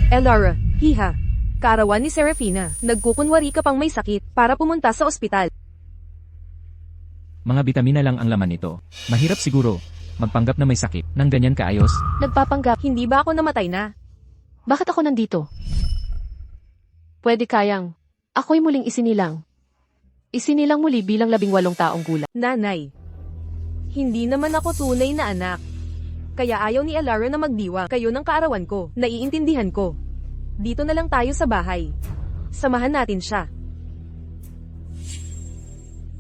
Elara, hiha. Kaarawan ni Serafina, nagkukunwari ka pang may sakit para pumunta sa ospital. Mga bitamina lang ang laman nito. Mahirap siguro magpanggap na may sakit nang ganyan kaayos. Nagpapanggap. Hindi ba ako namatay na? Bakit ako nandito? Pwede kayang. Ako'y muling isinilang. Isinilang muli bilang 18 taong gulang. Nanay. Hindi naman ako tunay na anak. Kaya ayaw ni Elara na magdiwang kayo ng kaarawan ko. Naiintindihan ko. Dito na lang tayo sa bahay. Samahan natin siya.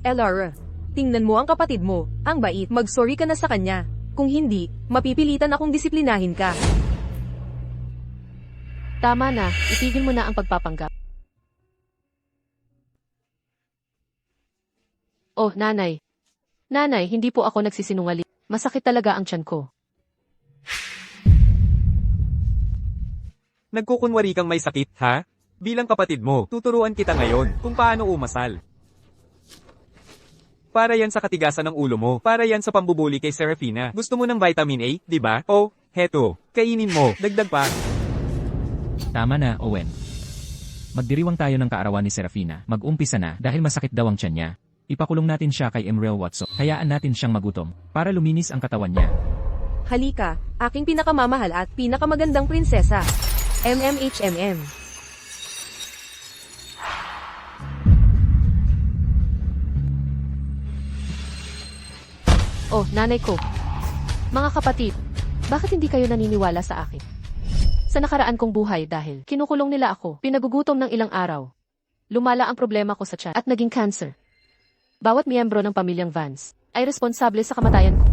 Elara, tingnan mo ang kapatid mo. Ang bait. Mag-sorry ka na sa kanya. Kung hindi, mapipilitan akong disiplinahin ka. Tama na, itigil mo na ang pagpapanggap. Oh, nanay. Nanay, hindi po ako nagsisinungaling. Masakit talaga ang tiyan ko. Nagkukunwari kang may sakit, ha? Bilang kapatid mo, tuturuan kita ngayon kung paano umasal. Para yan sa katigasan ng ulo mo. Para yan sa pambubuli kay Serafina. Gusto mo ng vitamin A, di ba? Oh, heto. Kainin mo. Dagdag pa. Tama na, Owen. Magdiriwang tayo ng kaarawan ni Serafina. Mag-umpisa na dahil masakit daw ang tiyan niya. Ipakulong natin siya kay Emerald Watson. Hayaan natin siyang magutom para luminis ang katawan niya. Halika, aking pinakamamahal at pinakamagandang prinsesa. MMHMM. Oh, nanay ko. Mga kapatid, bakit hindi kayo naniniwala sa akin? Sa nakaraan kong buhay dahil kinukulong nila ako, pinagugutom ng ilang araw. Lumala ang problema ko sa tiyan at naging cancer. Bawat miyembro ng pamilyang Vance ay responsable sa kamatayan ko.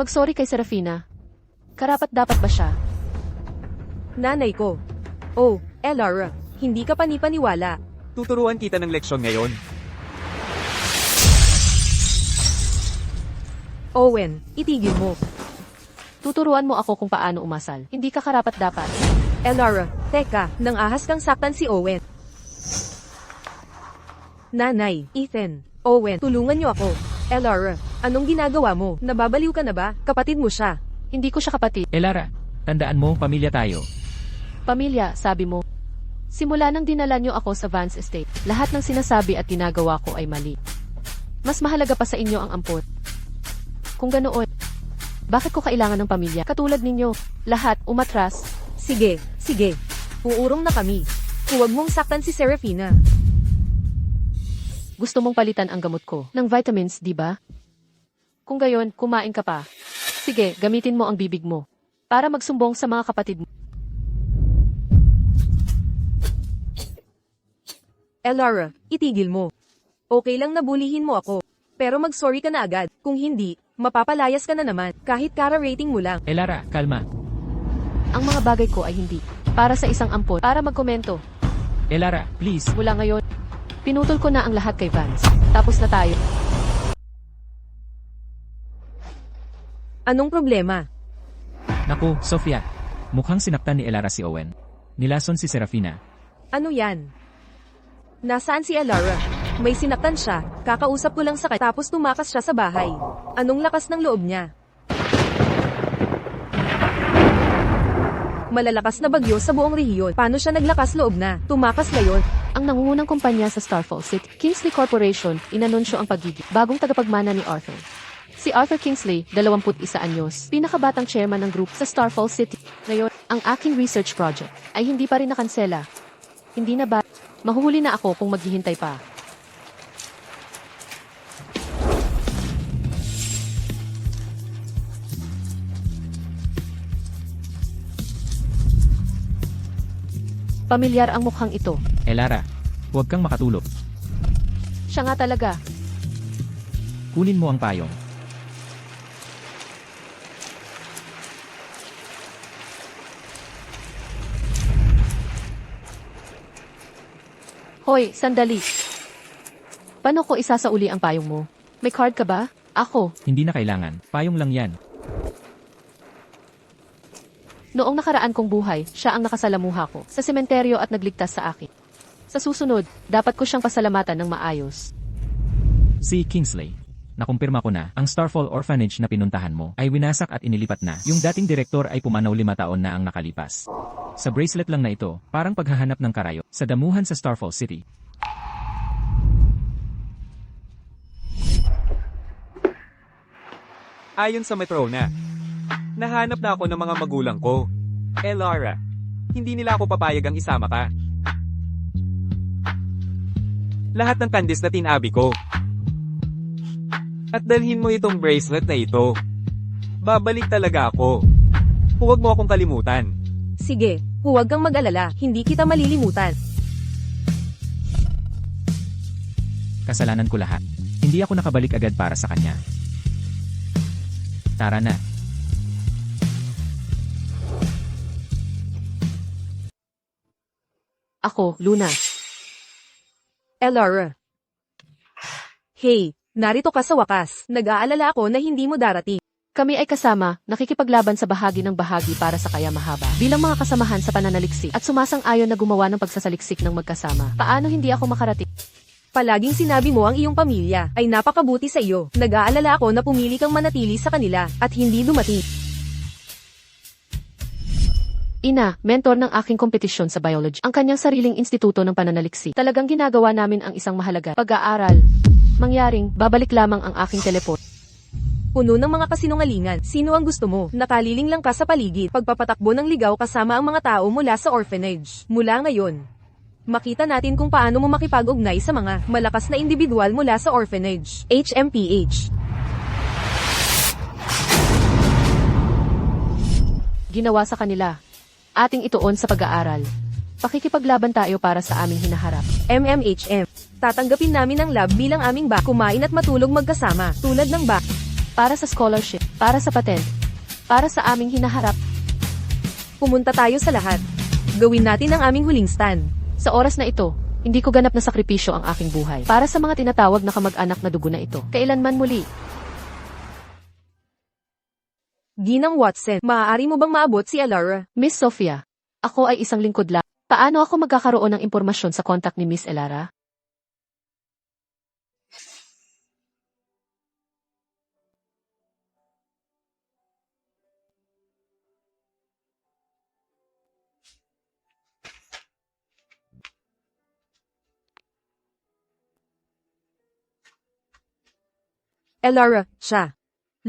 Mag-sorry kay Serafina. Karapat dapat ba siya? Nanay ko. Oh, Elara, hindi ka panipaniwala. Tuturuan kita ng leksyon ngayon. Owen, itigil mo. Tuturuan mo ako kung paano umasal. Hindi ka karapat dapat. Elara, teka, nang ahas kang saktan si Owen. Nanay, Ethan, Owen, tulungan niyo ako. Elara, anong ginagawa mo? Nababaliw ka na ba? Kapatid mo siya. Hindi ko siya kapatid. Elara, tandaan mo, pamilya tayo. Pamilya, sabi mo. Simula nang dinala niyo ako sa Vance Estate, lahat ng sinasabi at ginagawa ko ay mali. Mas mahalaga pa sa inyo ang ampot. Kung ganoon, bakit ko kailangan ng pamilya? Katulad ninyo, lahat umatras. Sige, sige. Uurong na kami. Huwag mong saktan si Serafina. Gusto mong palitan ang gamot ko ng vitamins, di ba? Kung gayon, kumain ka pa. Sige, gamitin mo ang bibig mo para magsumbong sa mga kapatid mo. Elara, itigil mo. Okay lang na bulihin mo ako. Pero mag-sorry ka na agad. Kung hindi, mapapalayas ka na naman. Kahit kara-rating mo lang. Elara, kalma. Ang mga bagay ko ay hindi para sa isang ampot. Para magkomento. Elara, please. Mula ngayon, pinutol ko na ang lahat kay Vance. Tapos na tayo. Anong problema? Naku, Sofia. Mukhang sinaktan ni Elara si Owen. Nilason si Serafina. Ano yan? Nasaan si Elara? May sinaktan siya, kakausap ko lang sa kanya tapos tumakas siya sa bahay. Anong lakas ng loob niya? Malalakas na bagyo sa buong rehiyon. Paano siya naglakas loob na? Tumakas ngayon. Ang nangungunang kumpanya sa Starfall City, Kingsley Corporation, inanunsyo ang pagiging bagong tagapagmana ni Arthur. Si Arthur Kingsley, 21 anyos, pinakabatang chairman ng group sa Starfall City. Ngayon, ang aking research project ay hindi pa rin nakansela. Hindi na ba? Mahuhuli na ako kung maghihintay pa. Pamilyar ang mukhang ito. Elara, huwag kang makatulog. Siya nga talaga. Kunin mo ang payong. Hoy, sandali. Paano ko isasauli ang payong mo? May card ka ba? Ako. Hindi na kailangan. Payong lang yan. Noong nakaraan kong buhay, siya ang nakasalamuha ko sa sementeryo at nagligtas sa akin. Sa susunod, dapat ko siyang pasalamatan ng maayos. Si Kingsley. nakumpirma ko na, ang Starfall Orphanage na pinuntahan mo ay winasak at inilipat na. Yung dating direktor ay pumanaw 5 taon na ang nakalipas. Sa bracelet lang na ito, parang paghahanap ng karayo sa damuhan sa Starfall City. Ayon sa Metrona, nahanap na ako ng mga magulang ko. Lara, hindi nila ako papayagang isama ka. Lahat ng kandis na tinabi ko. At dalhin mo itong bracelet na ito. Babalik talaga ako. Huwag mo akong kalimutan. Sige, huwag kang mag-alala, hindi kita malilimutan. Kasalanan ko lahat. Hindi ako nakabalik agad para sa kanya. Tara na. Ako, Luna. Elara. Hey, narito ka sa wakas. Nag-aalala ako na hindi mo darating. Kami ay kasama, nakikipaglaban sa bahagi ng bahagi para sa Kaya Mahaba. Bilang mga kasamahan sa pananaliksik at sumasang-ayon na gumawa ng pagsasaliksik ng magkasama. Paano hindi ako makarating? Palaging sinabi mo ang iyong pamilya ay napakabuti sa iyo. Nag-aalala ako na pumili kang manatili sa kanila at hindi dumating. Ina, mentor ng aking kompetisyon sa biology. Ang kanyang sariling instituto ng pananaliksik. Talagang ginagawa namin ang isang mahalaga pag-aaral. Mangyaring, babalik lamang ang aking teleport. Puno ng mga kasinungalingan. Sino ang gusto mo? Nakaliling lang ka sa paligid. Pagpapatakbo ng ligaw kasama ang mga tao mula sa orphanage. Mula ngayon, makita natin kung paano mo makipag-ugnay sa mga malakas na individual mula sa orphanage. HMPH. Ginawa sa kanila. Ating ituon sa pag-aaral. Pakikipaglaban tayo para sa aming hinaharap. MMHM. Tatanggapin namin ang lab bilang aming kumain at matulog magkasama, tulad ng Para sa scholarship, para sa patent, para sa aming hinaharap. Pumunta tayo sa lahat. Gawin natin ang aming huling stand. Sa oras na ito, hindi ko ganap na sakripisyo ang aking buhay. Para sa mga tinatawag na kamag-anak na dugo na ito. Kailanman muli. Ginang Watson, maaari mo bang maabot si Elara? Miss Sophia, ako ay isang lingkod lang. Paano ako magkakaroon ng impormasyon sa contact ni Miss Elara? Elara, siya.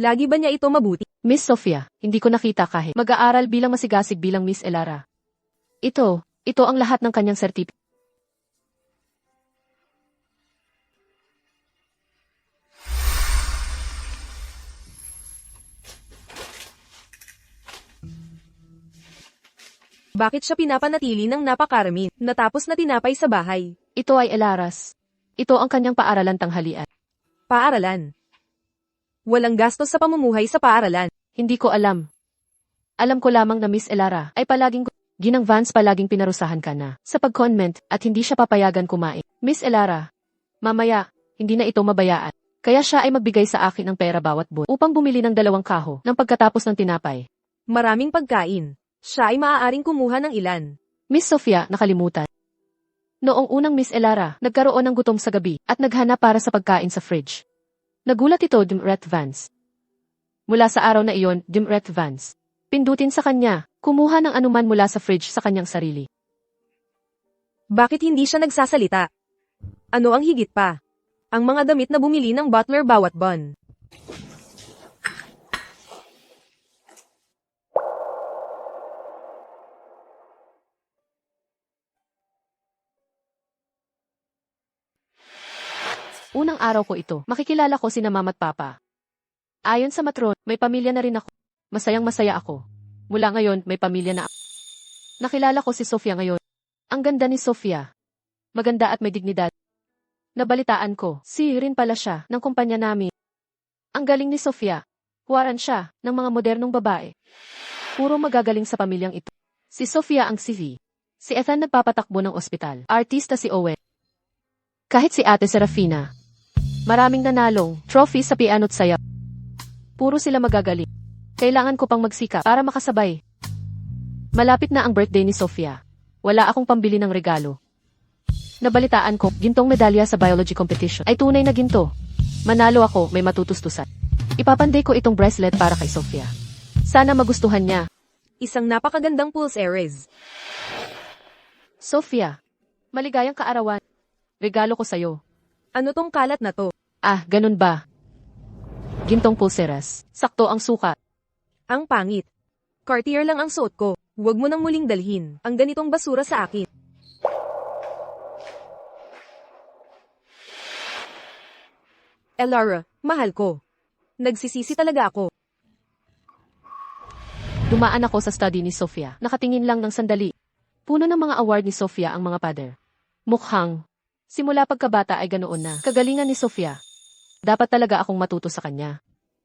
Lagi ba niya ito mabuti? Miss Sophia, hindi ko nakita kahit mag-aaral bilang masigasig bilang Miss Elara. Ito ang lahat ng kanyang sertipik. Bakit siya pinapanatili ng napakarami, natapos na tinapay sa bahay? Ito ay Elaras. Ito ang kanyang paaralan tanghalian. Paaralan. Walang gastos sa pamumuhay sa paaralan. Hindi ko alam. Alam ko lamang na Miss Elara ay palaging Ginang Vance palaging pinarusahan ka na sa pag-conment at hindi siya papayagan kumain. Miss Elara, mamaya, hindi na ito mabayaan. Kaya siya ay magbigay sa akin ng pera bawat buwan upang bumili ng 2 kaho ng pagkatapos ng tinapay. Maraming pagkain. Siya ay maaaring kumuha ng ilan. Miss Sophia, nakalimutan. Noong unang Miss Elara, nagkaroon ng gutom sa gabi at naghanap para sa pagkain sa fridge. Nagulat ito, Dimret Vance. Mula sa araw na iyon, Dimret Vance. Pindutin sa kanya, kumuha ng anuman mula sa fridge sa kanyang sarili. Bakit hindi siya nagsasalita? Ano ang higit pa? Ang mga damit na bumili ng butler bawat buwan. Unang araw ko ito, makikilala ko sina mama at papa. Ayon sa matron, may pamilya na rin ako. Masayang masaya ako. Mula ngayon, may pamilya na ako. Nakilala ko si Sophia ngayon. Ang ganda ni Sophia. Maganda at may dignidad. Nabalitaan ko, si rin pala siya ng kumpanya namin. Ang galing ni Sophia. Huwaran siya ng mga modernong babae. Puro magagaling sa pamilyang ito. Si Sophia ang CV. Si Ethan nagpapatakbo ng ospital. Artista si Owen. Kahit si Ate Serafina. Maraming nanalong trophy sa piano't sayaw. Puro sila magagaling. Kailangan ko pang magsikap para makasabay. Malapit na ang birthday ni Sophia. Wala akong pambili ng regalo. Nabalitaan ko, gintong medalya sa biology competition ay tunay na ginto. Manalo ako, may matutustusan. Ipapanday ko itong bracelet para kay Sofia. Sana magustuhan niya. Isang napakagandang pulse Ares. Sofia, maligayang kaarawan. Regalo ko sa'yo. Ano tong kalat na to? Ah, ganun ba? Gintong pulseras. Sakto ang sukat. Ang pangit. Cartier lang ang suot ko. Huwag mo nang muling dalhin ang ganitong basura sa akin. Elara, mahal ko. Nagsisisi talaga ako. Dumaan ako sa study ni Sofia. Nakatingin lang ng sandali. Puno ng mga award ni Sofia ang mga pader. Mukhang, simula pagkabata ay ganoon na. Kagalingan ni Sofia. Dapat talaga akong matuto sa kanya.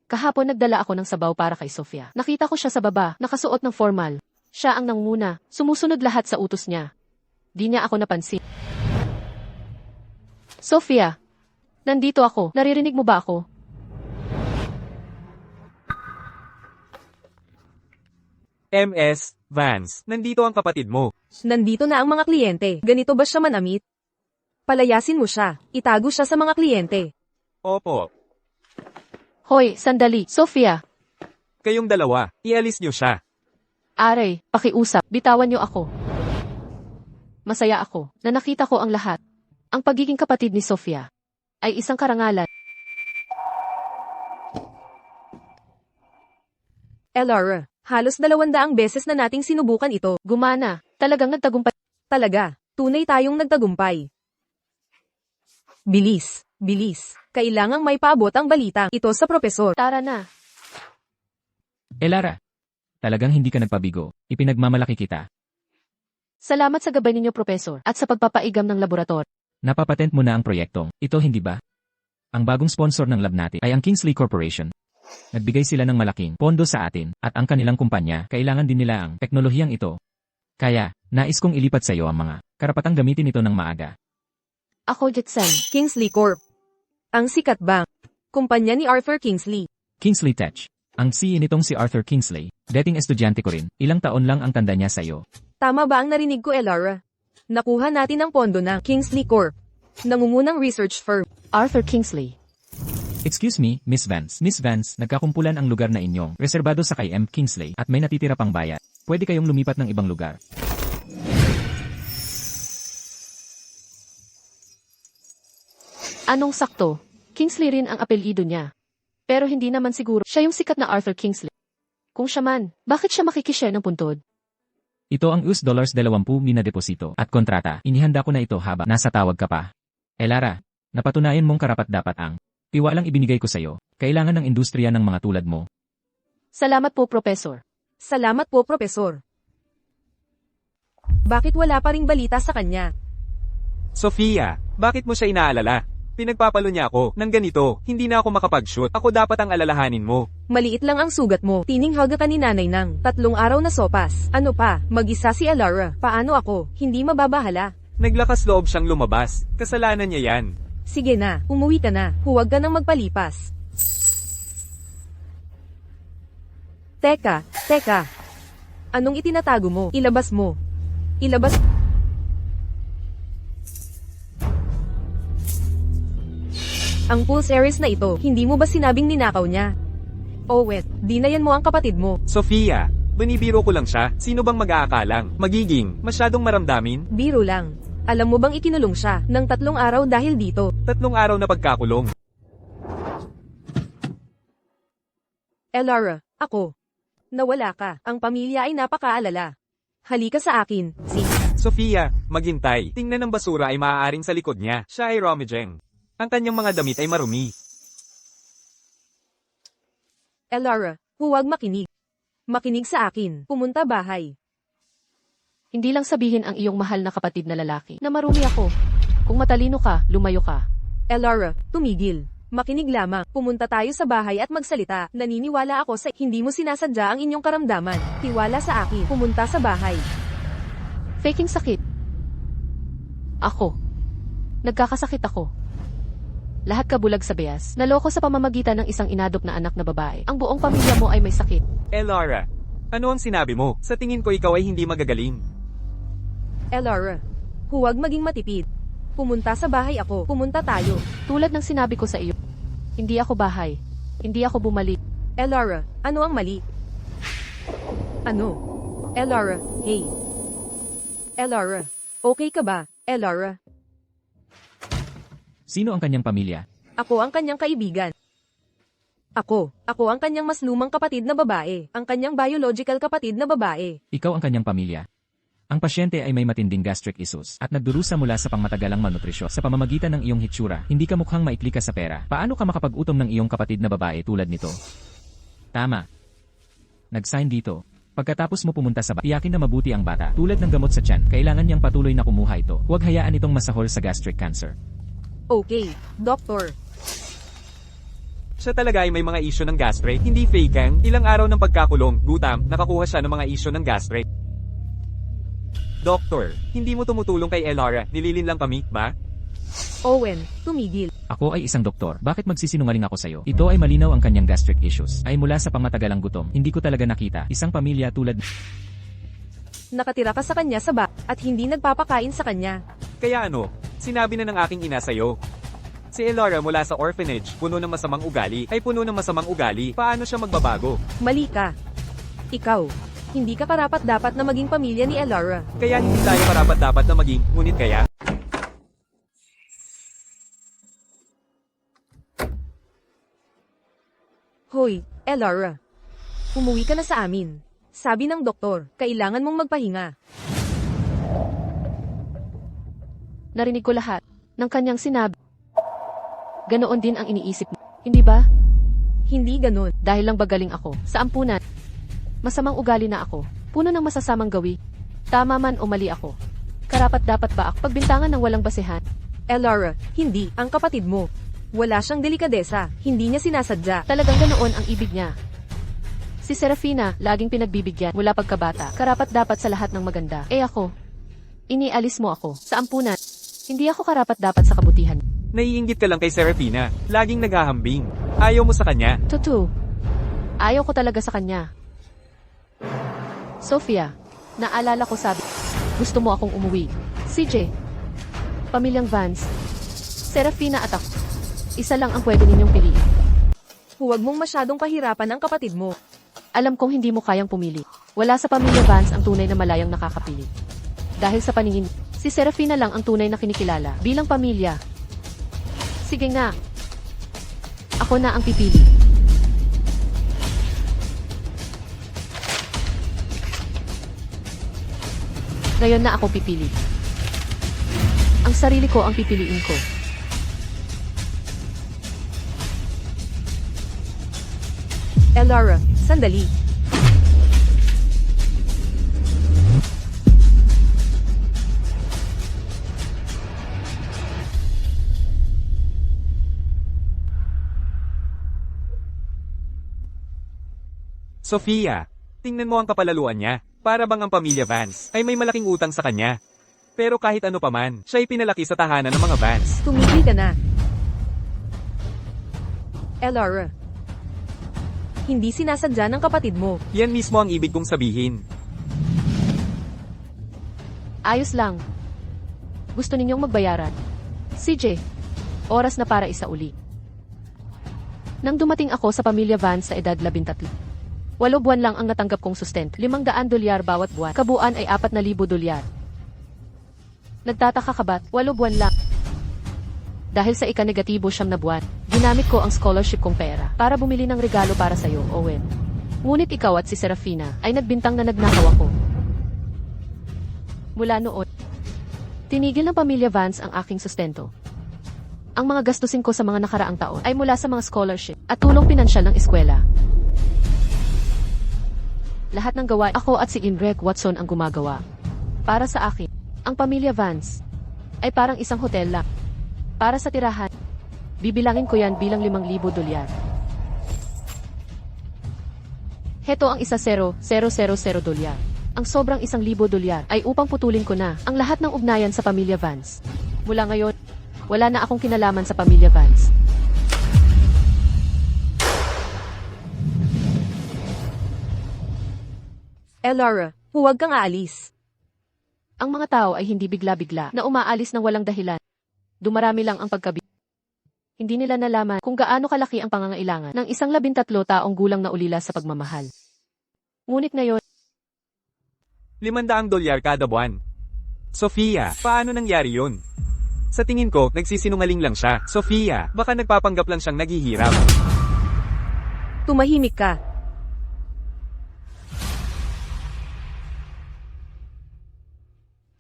Kahapon nagdala ako ng sabaw para kay Sofia. Nakita ko siya sa baba, nakasuot ng formal. Siya ang nanguna, sumusunod lahat sa utos niya. Di niya ako napansin. Sofia, nandito ako. Naririnig mo ba ako? MS, Vance, nandito ang kapatid mo. Nandito na ang mga kliyente. Ganito ba siya manamit? Palayasin mo siya. Itago siya sa mga kliyente. Opo, Hoy, sandali. Sofia, kayong dalawa, ialis niyo siya. Are, pakiusap. Bitawan niyo ako. Masaya ako na nakita ko ang lahat. Ang pagiging kapatid ni Sofia ay isang karangalan. Elara, halos 200 beses na nating sinubukan ito. Gumana. Talagang nagtagumpay. Talaga, tunay tayong nagtagumpay. Bilis, bilis. Kailangang may paabot ang balita ito sa propesor. Tara na. Elara, talagang hindi ka nagpabigo. Ipinagmamalaki kita. Salamat sa gabay ninyo, Professor, at sa pagpapaigam ng laboratory. Napapatent mo na ang proyektong. Ito hindi ba? Ang bagong sponsor ng lab natin ay ang Kingsley Corporation. Nagbigay sila ng malaking pondo sa atin at ang kanilang kumpanya kailangan din nila ang teknolohiyang ito. Kaya, nais kong ilipat sa iyo ang mga karapatang gamitin ito ng maaga. Ako, Jetsen. Kingsley Corp. Ang sikat bang kumpanya ni Arthur Kingsley. Kingsley Tech. Ang CEO nitong si Arthur Kingsley, dating estudyante ko rin, ilang taon lang ang tanda niya sa iyo. Tama ba ang narinig ko, Elara? Nakuha natin ang pondo ng Kingsley Corp. Nangungunang research firm. Arthur Kingsley. Excuse me, Miss Vance. Miss Vance, nagkakumpulan ang lugar na inyong reserbado sa kay M. Kingsley at may natitira pang bayad. Pwede kayong lumipat ng ibang lugar. Anong sakto? Kingsley rin ang apelyido niya. Pero hindi naman siguro siya yung sikat na Arthur Kingsley. Kung siya man, bakit siya makikishare ng puntod? Ito ang $20 na deposito at kontrata. Inihanda ko na ito haba nasa tawag ka pa. Elara, napatunayan mong karapat-dapat ang tiwalang ibinigay ko sa iyo. Kailangan ng industriya ng mga tulad mo. Salamat po, Professor. Salamat po, Propesor. Bakit wala pa ring balita sa kanya? Sofia, bakit mo siya inaalala? Pinagpapalo niya ako ng ganito, hindi na ako makapag-shoot. Ako dapat ang alalahanin mo. Maliit lang ang sugat mo. Tininghaga ka ni nanay ng 3 araw na sopas. Ano pa, mag-isa si Elara. Paano ako? Hindi mababahala. Naglakas loob siyang lumabas. Kasalanan niya yan. Sige na, umuwi ka na. Huwag ka nang magpalipas. Teka. Anong itinatago mo? Ilabas mo. Ilabas. Ang pulse Ares na ito, hindi mo ba sinabing ninakaw niya? Oh wait, di na yan mo ang kapatid mo. Sofia, banibiro ko lang siya. Sino bang mag-aakalang magiging masyadong maramdamin? Biro lang. Alam mo bang ikinulong siya ng 3 araw dahil dito? 3 araw na pagkakulong. Elara, ako. Nawala ka. Ang pamilya ay napakaalala. Halika sa akin, si. Sofia, maghintay. Tingnan ng basura ay maaaring sa likod niya. Siya ay rummaging. Ang kanyang mga damit ay marumi. Elara, huwag makinig. Makinig sa akin. Pumunta bahay. Hindi lang sabihin ang iyong mahal na kapatid na lalaki na marumi ako. Kung matalino ka, lumayo ka. Elara, tumigil. Makinig lamang. Pumunta tayo sa bahay at magsalita. Naniniwala ako sa hindi mo sinasadya ang inyong karamdaman. Tiwala sa akin. Pumunta sa bahay. Faking sakit. Ako. Nagkakasakit ako. Lahat kabulag sa beyas. Naloko sa pamamagitan ng isang inadop na anak na babae. Ang buong pamilya mo ay may sakit. Elara, ano ang sinabi mo? Sa tingin ko ikaw ay hindi magagaling. Elara, huwag maging matipid. Pumunta sa bahay ako. Pumunta tayo. Tulad ng sinabi ko sa iyo, hindi ako bahay. Hindi ako bumalik. Elara, ano ang mali? Ano? Elara, hey. Elara, okay ka ba, Elara? Sino ang kanyang pamilya? Ako ang kanyang kaibigan. Ako ang kanyang mas lumang kapatid na babae. Ang kanyang biological kapatid na babae. Ikaw ang kanyang pamilya. Ang pasyente ay may matinding gastric issues at nagdurusa mula sa pangmatagalang malnutrisyon sa pamamagitan ng iyong hitsura. Hindi ka mukhang maikli ka sa pera. Paano ka makapag-utom ng iyong kapatid na babae tulad nito? Tama. Nag-sign dito. Pagkatapos mo pumunta sa tiyakin na mabuti ang bata. Tulad ng gamot sa tiyan, kailangan niyang patuloy na kumuha ito. Huwag hayaan itong masahol sa gastric cancer. Okay, doktor. Siya talaga ay may mga isyo ng gastric, hindi fake ang ilang araw ng pagkakulong, gutam, nakakuha siya ng mga isyo ng gastric. Doktor, hindi mo tumutulong kay Elara, nililin lang kami, ba? Owen, tumigil. Ako ay isang doktor. Bakit magsisinungaling ako sa'yo? Ito ay malinaw ang kanyang gastric issues. Ay mula sa pangmatagalang gutom. Hindi ko talaga nakita isang pamilya tulad. Nakatira ka sa kanya sa at hindi nagpapakain sa kanya. Kaya ano, sinabi na ng aking ina sa'yo. Si Elara mula sa orphanage, puno ng masamang ugali, ay puno ng masamang ugali, paano siya magbabago? Mali ka. Ikaw, hindi ka karapat-dapat na maging pamilya ni Elara. Kaya hindi tayo karapat-dapat na maging, ngunit kaya? Hoy, Elara. Umuwi ka na sa amin. Sabi ng doktor, kailangan mong magpahinga. Narinig ko lahat ng kanyang sinabi. Ganoon din ang iniisip mo, hindi ba? Hindi ganun. Dahil lang bagaling ako sa ampunan. Masamang ugali na ako. Puno ng masasamang gawi. Tama man o mali ako. Karapat-dapat ba ako pagbintangan ng walang basehan? Elara, hindi, ang kapatid mo. Wala siyang delikadesa, hindi niya sinasadya. Talagang ganoon ang ibig niya. Si Serafina, laging pinagbibigyan mula pagkabata. Karapat-dapat sa lahat ng maganda. Eh ako, inialis mo ako sa ampunan. Hindi ako karapat-dapat sa kabutihan. Naiinggit ka lang kay Serafina, laging naghahambing. Ayaw mo sa kanya. Tutu, ayaw ko talaga sa kanya. Sophia, naalala ko sabi, gusto mo akong umuwi. CJ, pamilyang Vance, Serafina at ako. Isa lang ang pwede ninyong piliin. Huwag mong masyadong pahirapan ang kapatid mo. Alam kong hindi mo kayang pumili. Wala sa pamilya Vance ang tunay na malayang nakakapili. Dahil sa paningin, si Serafina lang ang tunay na kinikilala bilang pamilya. Sige nga. Ako na ang pipili. Ngayon na ako pipili. Ang sarili ko ang pipiliin ko. Elara, sandali. Sofia, tingnan mo ang kapalaluan niya. Para bang ang pamilya Vance ay may malaking utang sa kanya. Pero kahit ano paman, siya ay pinalaki sa tahanan ng mga Vance. Tumigil ka na. Elara. Hindi sinasadya ng kapatid mo. Yan mismo ang ibig kong sabihin. Ayos lang. Gusto ninyong magbayaran. CJ, oras na para isauli. Nang dumating ako sa pamilya Vance sa edad 13. 8 buwan lang ang natanggap kong sustento. $500 bawat buwan. Kabuuan ay $4,000. Nagtataka ka ba't 8 buwan lang? Dahil sa ika-negatibo 9 na buwan, ginamit ko ang scholarship kong pera para bumili ng regalo para sa'yo, Owen. Ngunit ikaw at si Serafina ay nagbintang na nagnakaw ako. Mula noon, tinigil ng pamilya Vance ang aking sustento. Ang mga gastusin ko sa mga nakaraang taon ay mula sa mga scholarship at tulong pinansyal ng eskwela. Lahat ng gawa, ako at si Inrek Watson ang gumagawa. Para sa akin, ang pamilya Vance ay parang isang hotel lang. Para sa tirahan, bibilangin ko yan bilang $5,000. Heto ang $1,000 dolyar. Ang sobrang $1,000 ay upang putulin ko na ang lahat ng ugnayan sa pamilya Vance. Mula ngayon, wala na akong kinalaman sa pamilya Vance. Elara, huwag kang aalis. Ang mga tao ay hindi bigla-bigla na umaalis ng walang dahilan. dumarami lang ang pagkabi. Hindi nila nalaman kung gaano kalaki ang pangangailangan ng isang 13 taong gulang na ulila sa pagmamahal. Ngunit ngayon, $500 kada buwan. Sofia, paano nangyari yun? Sa tingin ko, nagsisinungaling lang siya. Sofia, baka nagpapanggap lang siyang naghihirap. Tumahimik ka.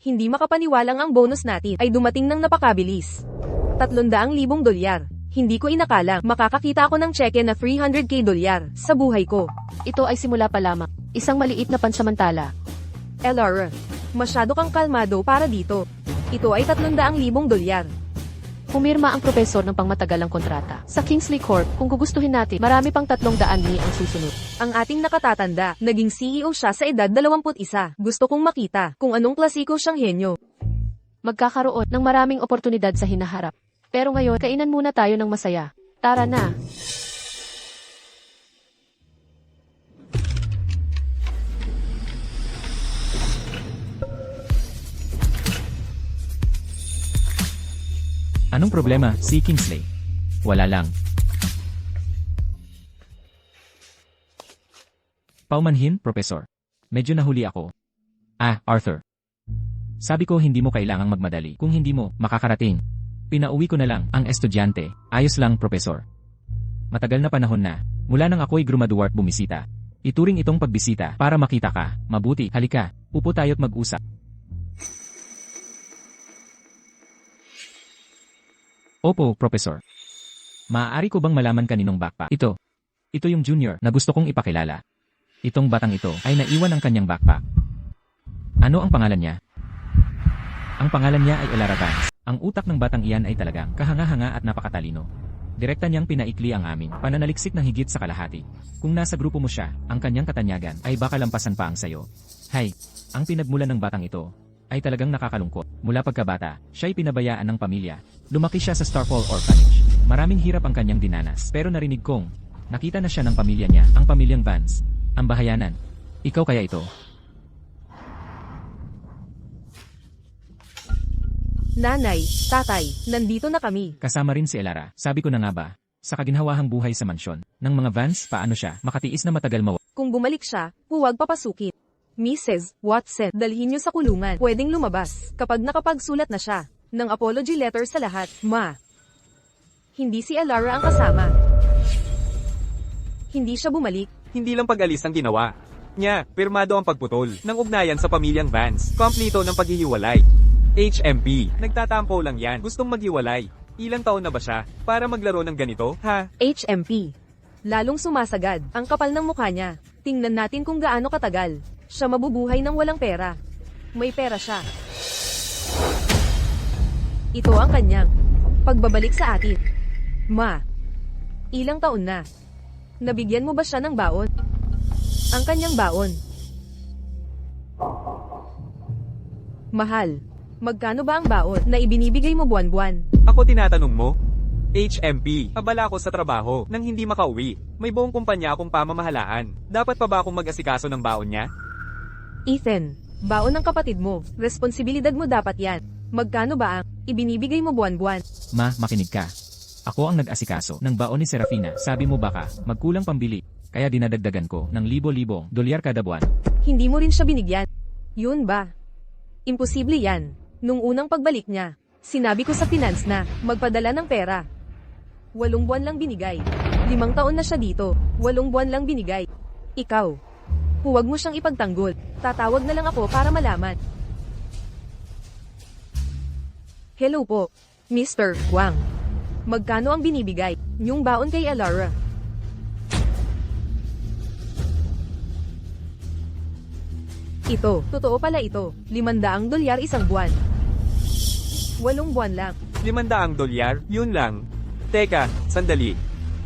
Hindi makapaniwalang ang bonus natin ay dumating ng napakabilis. $300,000. Hindi ko inakalang makakakita ako ng cheque na $300,000 sa buhay ko. ito ay simula pa lamang. Isang maliit na pansamantala. Elara, masyado kang kalmado para dito. Ito ay $300,000. Pumirma ang propesor ng pangmatagalang kontrata sa Kingsley Corp. Kung gugustuhin natin, marami pang 300 ni ang susunod. Ang ating nakatatanda, naging CEO siya sa edad 21. Gusto kong makita kung anong klasiko siyang henyo. Magkakaroon ng maraming oportunidad sa hinaharap. Pero ngayon, kainan muna tayo ng masaya. Tara na! Anong problema, si Kingsley? Wala lang. Paumanhin, Professor. Medyo nahuli ako. Arthur. Sabi ko hindi mo kailangang magmadali. Kung hindi mo, makakarating. Pinauwi ko na lang ang estudyante. Ayos lang, Professor. Matagal na panahon na. Mula nang ako'y grumaduat bumisita. Ituring itong pagbisita para makita ka. Mabuti, halika. Upo tayo't mag-usap. Opo, Professor. Maaari ko bang malaman kaninong backpack? Ito. Ito yung junior na gusto kong ipakilala. Itong batang ito ay naiwan ang kanyang backpack. Ano ang pangalan niya? Ang pangalan niya ay Elara Vance. Ang utak ng batang iyan ay talagang kahanga-hanga at napakatalino. Direkta niyang pinaikli ang amin, pananaliksik na higit sa kalahati. Kung nasa grupo mo siya, ang kanyang katanyagan ay baka lampasan pa ang sayo. Hay, ang pinagmulan ng batang ito ay talagang nakakalungkot. Mula pagkabata, siya'y pinabayaan ng pamilya. Lumaki siya sa Starfall Orphanage. Maraming hirap ang kanyang dinanas. Pero narinig kong, nakita na siya ng pamilya niya, ang pamilyang Vance. Ang bahayanan. Ikaw kaya ito? Nanay, tatay, nandito na kami. Kasama rin si Elara. Sabi ko na nga ba, sa kaginhawahang buhay sa mansyon, ng mga Vance, paano siya makatiis na matagal Kung bumalik siya, huwag papasukin. Mrs. Watson, dalhin niyo sa kulungan. Pwedeng lumabas kapag nakapagsulat na siya ng apology letter sa lahat. Ma. Hindi si Elara ang kasama. Hindi siya bumalik. Hindi lang pag-alis ang ginawa niya, pirmado ang pagputol ng ugnayan sa pamilyang Vance. Kompleto ng paghihiwalay. HMP. Nagtatampo lang yan. Gustong maghiwalay. Ilang taon na ba siya para maglaro ng ganito, ha? HMP. Lalong sumasagad ang kapal ng mukha niya. Tingnan natin kung gaano katagal siya mabubuhay ng walang pera. May pera siya. Ito ang kanyang pagbabalik sa atin. Ma. Ilang taon na. Nabigyan mo ba siya ng baon? Ang kanyang baon. Mahal. Magkano ba ang baon na ibinibigay mo buwan-buwan? Ako tinatanong mo? HMP, abala ako sa trabaho nang hindi makauwi. May buong kumpanya akong pamamahalaan. Dapat pa ba akong mag-asikaso ng baon niya? Ethan, baon ng kapatid mo. Responsibilidad mo dapat yan. Magkano ba ang ibinibigay mo buwan-buwan? Ma, makinig ka. Ako ang nag-asikaso ng baon ni Serafina. Sabi mo baka magkulang pambili, kaya dinadagdagan ko ng libo-libong dolyar kada buwan. Hindi mo rin siya binigyan. Yun ba? Imposible yan. Nung unang pagbalik niya, sinabi ko sa finance na magpadala ng pera. 8 buwan lang binigay. 5 taon na siya dito. 8 buwan lang binigay. Ikaw, huwag mo siyang ipagtanggol. Tatawag na lang ako para malaman. Hello po, Mr. Wang. Magkano ang binibigay niyong baon kay Elara? Ito, totoo pala ito. $500 isang buwan. 8 buwan lang. $500? Yun lang. Teka, sandali.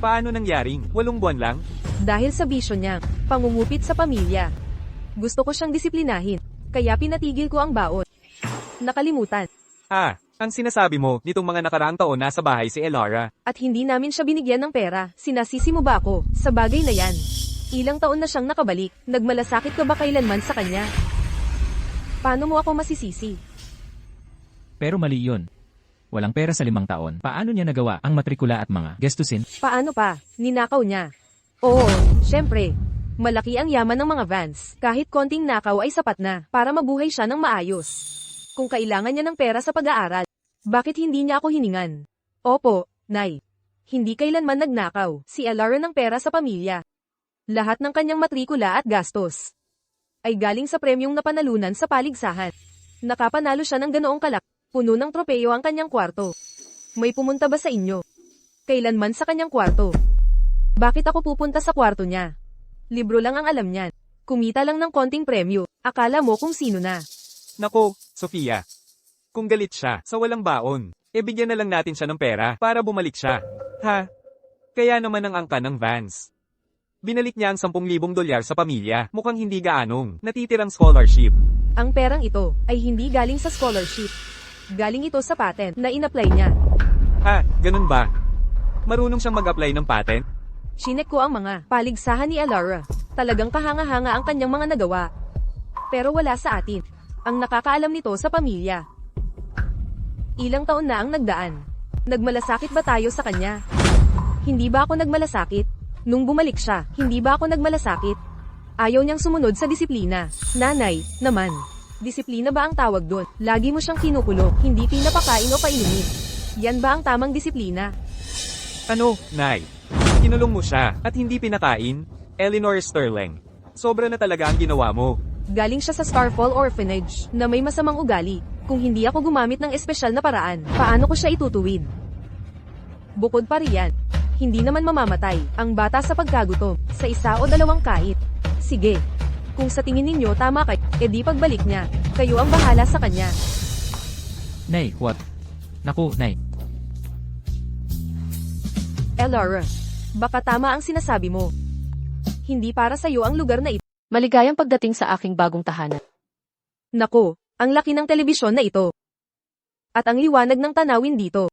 Paano nangyaring 8 buwan lang? Dahil sa bisyo niya, pangungupit sa pamilya. Gusto ko siyang disiplinahin, kaya pinatigil ko ang baon. Nakalimutan, Ang sinasabi mo, nitong mga nakaraang taon nasa bahay si Elara. at hindi namin siya binigyan ng pera. Sinasisi mo ba ako sa bagay na yan? Ilang taon na siyang nakabalik, nagmalasakit ka ba kailanman sa kanya? Paano mo ako masisisi? Pero mali yun. Walang pera sa 5 taon. Paano niya nagawa ang matrikula at mga gastusin? Paano pa? Ninakaw niya. Oo, syempre. Malaki ang yaman ng mga Vance. Kahit konting nakaw ay sapat na para mabuhay siya ng maayos. Kung kailangan niya ng pera sa pag-aaral, bakit hindi niya ako hiningan? Opo, Nay. Hindi kailanman nagnakaw si Elara ng pera sa pamilya. Lahat ng kanyang matrikula at gastos ay galing sa premyong napanalunan sa paligsahan. Nakapanalo siya ng ganoong kalak. Puno ng tropeyo ang kanyang kwarto. May pumunta ba sa inyo? Kailanman sa kanyang kwarto? Bakit ako pupunta sa kwarto niya? Libro lang ang alam niyan. Kumita lang ng konting premyo. Akala mo kung sino na. Nako, Sofia. Kung galit siya sa walang baon, bigyan na lang natin siya ng pera para bumalik siya. Ha? Kaya naman ang angka ng Vance. Binalik niya ang $10,000 sa pamilya. Mukhang hindi gaanong natitirang scholarship. Ang perang ito ay hindi galing sa scholarship. Galing ito sa patent na in-apply niya. Ha, ganun ba? Marunong siyang mag-apply ng patent? Chinek ko ang mga paligsahan ni Elara. Talagang kahanga-hanga ang kanyang mga nagawa. Pero wala sa atin. Ang nakakaalam nito sa pamilya. Ilang taon na ang nagdaan. Nagmalasakit ba tayo sa kanya? Hindi ba ako nagmalasakit? Nung bumalik siya, hindi ba ako nagmalasakit? Ayaw niyang sumunod sa disiplina. Nanay, naman. Disiplina ba ang tawag doon? Lagi mo siyang kinukulo, hindi pinapakain o painumin. Yan ba ang tamang disiplina? Ano, Nay? Kinulong mo siya at hindi pinakain? Eleanor Sterling. Sobra na talaga ang ginawa mo. Galing siya sa Starfall Orphanage na may masamang ugali. Kung hindi ako gumamit ng espesyal na paraan, paano ko siya itutuwid? Bukod pa riyan, hindi naman mamamatay ang bata sa pagkagutom sa 1 o 2 kahit. Sige. Kung sa tingin ninyo tama kayo, edi pagbalik niya, kayo ang bahala sa kanya. Nay, what? Naku, Nay. Elara, baka tama ang sinasabi mo. Hindi para sa iyo ang lugar na ito. Maligayang pagdating sa aking bagong tahanan. Nako, ang laki ng telebisyon na ito. At ang liwanag ng tanawin dito.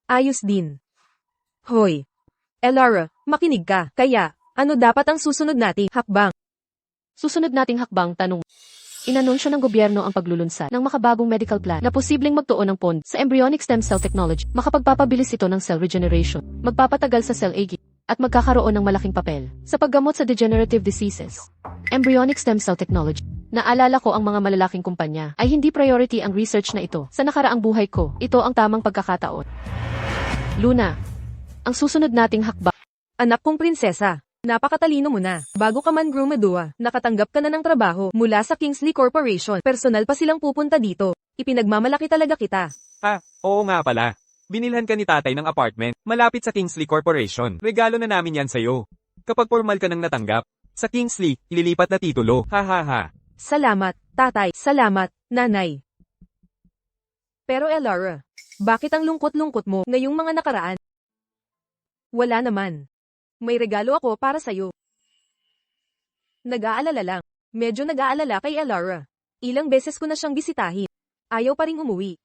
Ayos din. Hoy. Elara, makinig ka. Kaya, ano dapat ang susunod nating hakbang? Susunod nating hakbang tanong. Inanunsyo ng gobyerno ang paglulunsad ng makabagong medical plan na posibleng magtuon ng pond sa embryonic stem cell technology. Makapagpapabilis ito ng cell regeneration, magpapatagal sa cell aging, at magkakaroon ng malaking papel sa paggamot sa degenerative diseases. Embryonic stem cell technology. Naalala ko ang mga malalaking kumpanya ay hindi priority ang research na ito. Sa nakaraang buhay ko, ito ang tamang pagkakataon. Luna, ang susunod nating hakbang. Anak kong prinsesa. Napakatalino mo na. Bago ka man grumadua, nakatanggap ka na ng trabaho mula sa Kingsley Corporation. Personal pa silang pupunta dito. Ipinagmamalaki talaga kita. Oo nga pala. Binilhan ka ni tatay ng apartment, malapit sa Kingsley Corporation. Regalo na namin yan sa'yo. Kapag formal ka nang natanggap, sa Kingsley, ililipat na titulo. Ha ha ha. Salamat, tatay. Salamat, nanay. Pero Elara, bakit ang lungkot-lungkot mo ngayong mga nakaraan? Wala naman. May regalo ako para sa'yo. Nag-aalala lang. Medyo nag-aalala kay Elara. Ilang beses ko na siyang bisitahin. Ayaw pa ring umuwi.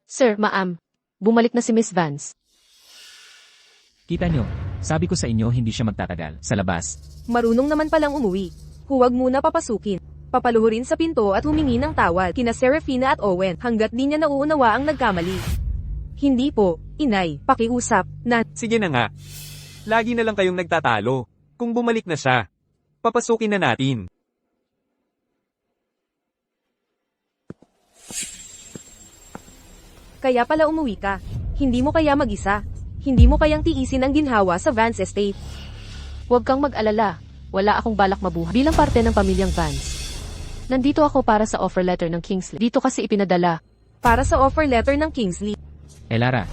Sir, ma'am, bumalik na si Miss Vance. Kita nyo, sabi ko sa inyo hindi siya magtatagal sa labas. Marunong naman palang umuwi. Huwag muna papasukin. Papaluhurin sa pinto at humingi ng tawad kina Serafina at Owen hanggat di niya nauunawa ang nagkamali. Hindi po, inay, pakiusap, na. Sige na nga. Lagi na lang kayong nagtatalo. Kung bumalik na siya, papasukin na natin. Kaya pala umuwi ka. Hindi mo kaya mag-isa. Hindi mo kayang tiisin ang ginhawa sa Vance Estate. Huwag kang mag-alala. Wala akong balak mabuhay bilang parte ng pamilyang Vance. Nandito ako para sa offer letter ng Kingsley. Dito kasi ipinadala. Para sa offer letter ng Kingsley. Lara,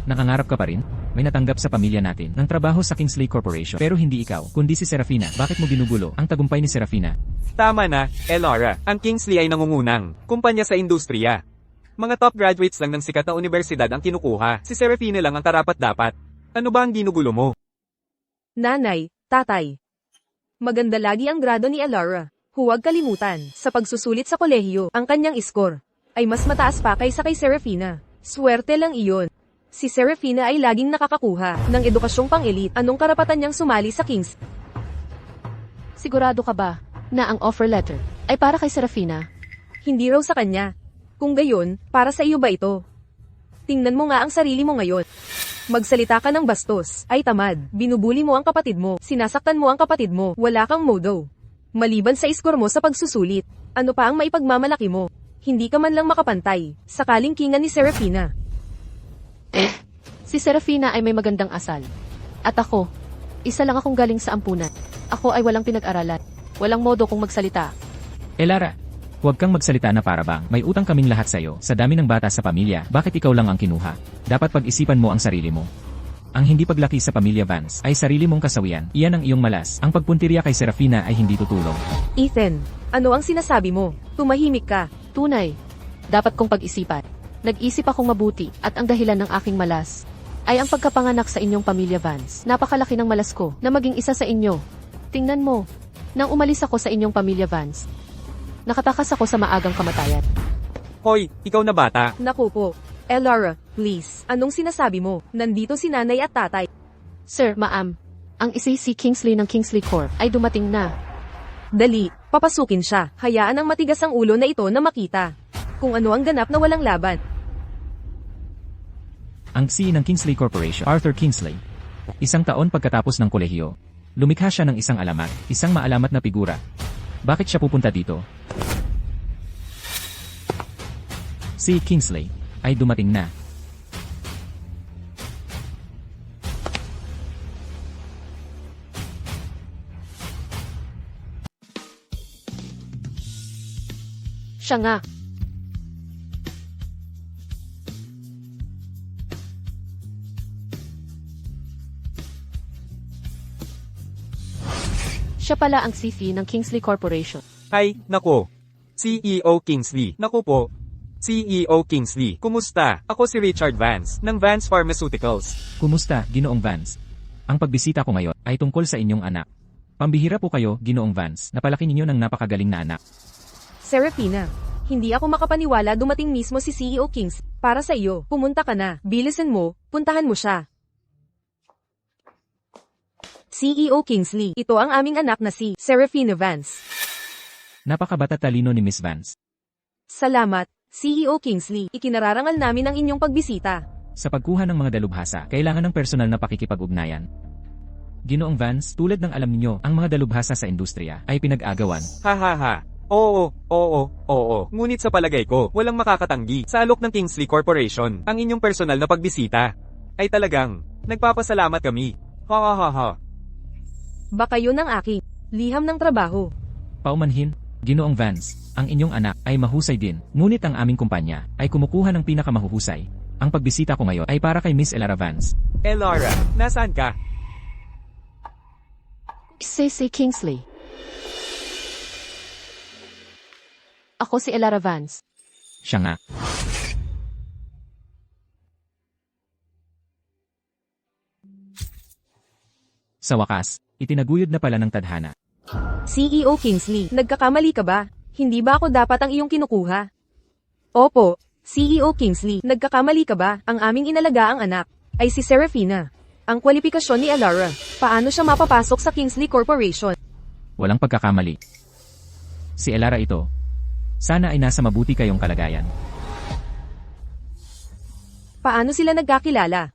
nakangarap ka pa rin? May natanggap sa pamilya natin ng trabaho sa Kingsley Corporation. Pero hindi ikaw, kundi si Serafina. Bakit mo ginugulo ang tagumpay ni Serafina? Tama na, Elara. Ang Kingsley ay nangungunang kumpanya sa industriya. Mga top graduates lang ng sikat na universidad ang kinukuha. Si Serafina lang ang karapat-dapat. Ano ba ang ginugulo mo? Nanay, tatay. Maganda lagi ang grado ni Elara. Huwag kalimutan, sa pagsusulit sa kolehiyo, ang kanyang score ay mas mataas pa kaysa kay Serafina. Swerte lang iyon. Si Serafina ay laging nakakakuha ng edukasyong pang-elite. Anong karapatan niyang sumali sa Kings? Sigurado ka ba na ang offer letter ay para kay Serafina? Hindi raw sa kanya. Kung gayon, para sa iyo ba ito? Tingnan mo nga ang sarili mo ngayon. Magsalita ka ng bastos, ay tamad, binubuli mo ang kapatid mo, sinasaktan mo ang kapatid mo, wala kang modo. Maliban sa iskor mo sa pagsusulit, ano pa ang maipagmamalaki mo? Hindi ka man lang makapantay, sakaling kingan ni Serafina. Si Serafina ay may magandang asal. At ako, isa lang akong galing sa ampunan. Ako ay walang pinag-aralan. Walang modo kung magsalita. Lara, huwag kang magsalita na para bang may utang kaming lahat sa'yo. Sa dami ng bata sa pamilya, bakit ikaw lang ang kinuha? Dapat pag-isipan mo ang sarili mo. Ang hindi paglaki sa pamilya Vance ay sarili mong kasawian. Iyan ang iyong malas. Ang pagpuntirya kay Serafina ay hindi tutulong. Ethan, ano ang sinasabi mo? Tumahimik ka. Tunay. Dapat kong pag-isipan. Nag-isip akong mabuti at ang dahilan ng aking malas ay ang pagkapanganak sa inyong pamilya Vance. Napakalaki ng malas ko na maging isa sa inyo. Tingnan mo, nang umalis ako sa inyong pamilya Vance, nakatakas ako sa maagang kamatayan. Hoy, ikaw na bata. Naku po. Elara, please. Anong sinasabi mo? Nandito si nanay at tatay. Sir, ma'am, ang si Kingsley ng Kingsley Corp ay dumating na. Dali, papasukin siya. Hayaan ang matigas ang ulo na ito na makita. Kung ano ang ganap na walang laban. Ang CEO ng Kingsley Corporation, Arthur Kingsley. Isang taon pagkatapos ng kolehiyo, lumikha siya ng isang alamat, isang maalamat na figura. Bakit siya pupunta dito? Si Kingsley ay dumating na. Siya nga. Siya pala ang CEO ng Kingsley Corporation. Hi, nako. CEO Kingsley. Naku po. CEO Kingsley. Kumusta? Ako si Richard Vance, ng Vance Pharmaceuticals. Kumusta, Ginoong Vance? Ang pagbisita ko ngayon ay tungkol sa inyong anak. Pambihira po kayo, Ginoong Vance. Napalaki ninyo ng napakagaling na anak. Serafina, hindi ako makapaniwala dumating mismo si CEO Kings. Para sa iyo, pumunta ka na. Bilisan mo, puntahan mo siya. CEO Kingsley, ito ang aming anak na si Serafina Vance. Napakabata talino ni Miss Vance. Salamat, CEO Kingsley. Ikinararangal namin ang inyong pagbisita. Sa pagkuha ng mga dalubhasa, kailangan ng personal na pakikipag-ugnayan. Ginoong Vance, tulad ng alam ninyo, ang mga dalubhasa sa industriya ay pinag-agawan. Ha ha ha. Oo. Ngunit sa palagay ko, walang makakatanggi sa alok ng Kingsley Corporation. Ang inyong personal na pagbisita ay talagang nagpapasalamat kami. Ha ha ha ha. Baka yun ang aking liham ng trabaho. Paumanhin, Ginoong Vance, ang inyong anak ay mahusay din, ngunit ang aming kumpanya ay kumukuha ng pinakamahuhusay. Ang pagbisita ko ngayon ay para kay Miss Elara Vance. Elara, nasaan ka? Si Kingsley. Ako si Elara Vance. Siya nga. Sa wakas, itinaguyod na pala ng tadhana. CEO Kingsley, nagkakamali ka ba? Hindi ba ako dapat ang iyong kinukuha? Opo, CEO Kingsley, nagkakamali ka ba? Ang aming inalagaang anak ay si Serafina. Ang kwalifikasyon ni Elara, paano siya mapapasok sa Kingsley Corporation? Walang pagkakamali. Si Elara ito. Sana ay nasa mabuti kayong kalagayan. Paano sila nagkakilala?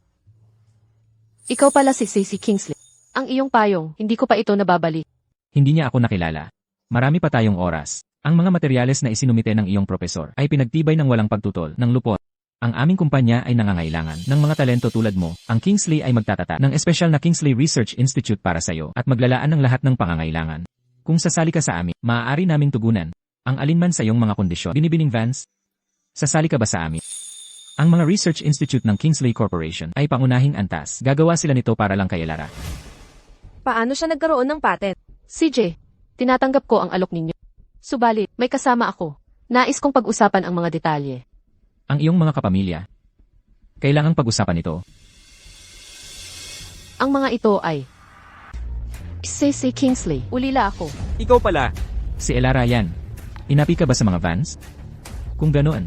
Ikaw pala si Kingsley. Ang iyong payong, hindi ko pa ito nababalik. Hindi niya ako nakilala. Marami pa tayong oras. Ang mga materyales na isinumite ng iyong propesor ay pinagtibay ng walang pagtutol ng lupot. Ang aming kumpanya ay nangangailangan ng mga talento tulad mo. Ang Kingsley ay magtatata ng espesyal na Kingsley Research Institute para sa iyo at maglalaan ng lahat ng pangangailangan. Kung sasali ka sa amin, maaari naming tugunan ang alinman sa iyong mga kondisyon. Binibining Vance, sasali ka ba sa amin? Ang mga Research Institute ng Kingsley Corporation ay pangunahing antas. Gagawa sila nito para lang kay Elara. Paano siya nagkaroon ng patent? CJ, tinatanggap ko ang alok ninyo. Subalit, may kasama ako. Nais kong pag-usapan ang mga detalye. Ang iyong mga kapamilya. Kailangang pag-usapan ito. Ang mga ito ay si Kingsley. Ulila ako. Ikaw pala. Si Elara yan. Inapi ka ba sa mga Vance? Kung ganoon.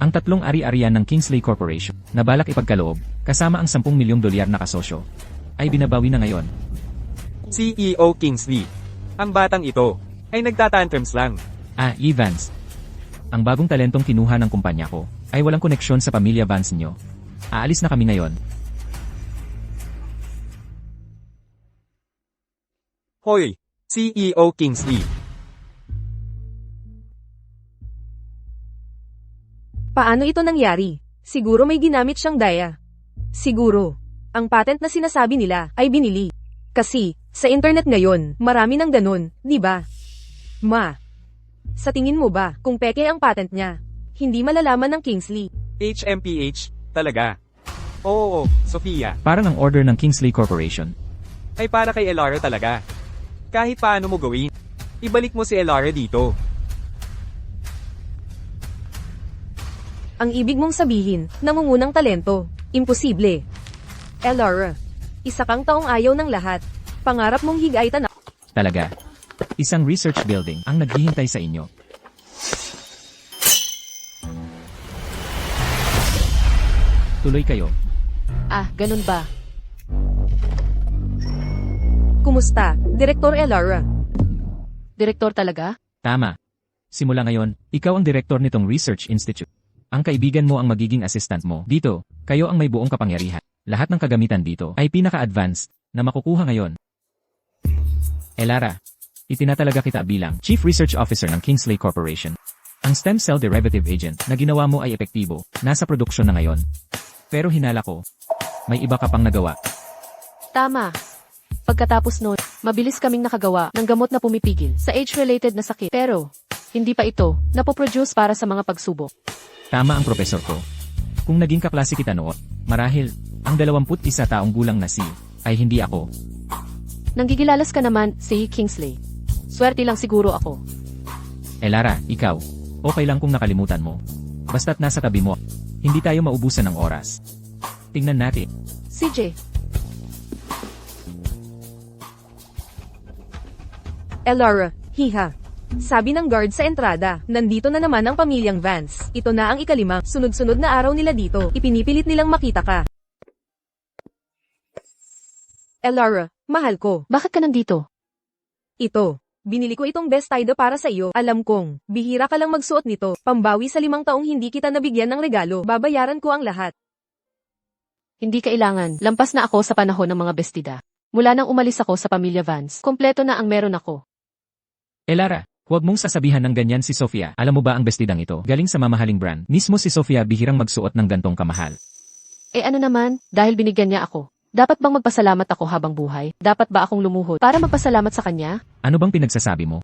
Ang tatlong ari-arian ng Kingsley Corporation na balak ipagkaloob, kasama ang 10 milyong dolyar na kasosyo, ay binabawi na ngayon. CEO Kingsley. Ang batang ito ay nagtatantrums lang. Vance. Ang bagong talentong kinuha ng kumpanya ko ay walang koneksyon sa pamilya Vance nyo. Aalis na kami ngayon. Hoy, CEO Kingsley. Paano ito nangyari? Siguro may ginamit siyang daya. Siguro. Ang patent na sinasabi nila ay binili. Kasi, sa internet ngayon, marami ng ganun, di ba? Ma. Sa tingin mo ba, kung peke ang patent niya, hindi malalaman ng Kingsley? HMPH, talaga. Oo, Sofia. Parang ang order ng Kingsley Corporation. Ay para kay Elara talaga. Kahit paano mo gawin, ibalik mo si Elara dito. Ang ibig mong sabihin, nangungunang talento. Imposible. Elara, isa kang taong ayaw ng lahat. Pangarap mong higaitan ako. Talaga. Isang research building ang naghihintay sa inyo. Tuloy kayo. Ah, ganun ba? Kumusta, Direktor Elara? Direktor talaga? Tama. Simula ngayon, ikaw ang direktor nitong Research Institute. Ang kaibigan mo ang magiging assistant mo. Dito, kayo ang may buong kapangyarihan. Lahat ng kagamitan dito ay pinaka-advanced na makukuha ngayon. Elara, itinatalaga kita bilang Chief Research Officer ng Kingsley Corporation. Ang stem cell derivative agent na ginawa mo ay epektibo, nasa produksyon na ngayon. Pero hinala ko, may iba ka pang nagawa. Tama. Pagkatapos nun, mabilis kaming nakagawa ng gamot na pumipigil sa age-related na sakit. Pero, hindi pa ito napoproduce para sa mga pagsubok. Tama ang profesor ko. Kung naging kaklase kita noon, marahil, ang 21 taong gulang na si, ay hindi ako. Nanggigilalas ka naman, si Kingsley. Swerte lang siguro ako. Elara, ikaw, okay lang kung nakalimutan mo. Basta't nasa tabi mo, hindi tayo maubusan ng oras. Tingnan natin. CJ, Elara, hiha. Sabi ng guard sa entrada, nandito na naman ang pamilyang Vance. Ito na ang ikalimang, sunod-sunod na araw nila dito. Ipinipilit nilang makita ka. Elara, mahal ko. bakit ka nandito? Ito. Binili ko itong vestido para sa iyo. Alam kong, bihira ka lang magsuot nito. Pambawi sa 5 taong hindi kita nabigyan ng regalo. Babayaran ko ang lahat. Hindi kailangan. Lampas na ako sa panahon ng mga bestida. Mula nang umalis ako sa pamilya Vance, kompleto na ang meron ako. Elara, huwag mong sasabihan ng ganyan si Sofia. Alam mo ba ang bestidang ito? Galing sa mamahaling brand. Mismo si Sofia bihirang magsuot ng gantong kamahal. Eh ano naman, dahil binigyan niya ako. Dapat bang magpasalamat ako habang buhay? Dapat ba akong lumuhod para magpasalamat sa kanya? Ano bang pinagsasabi mo?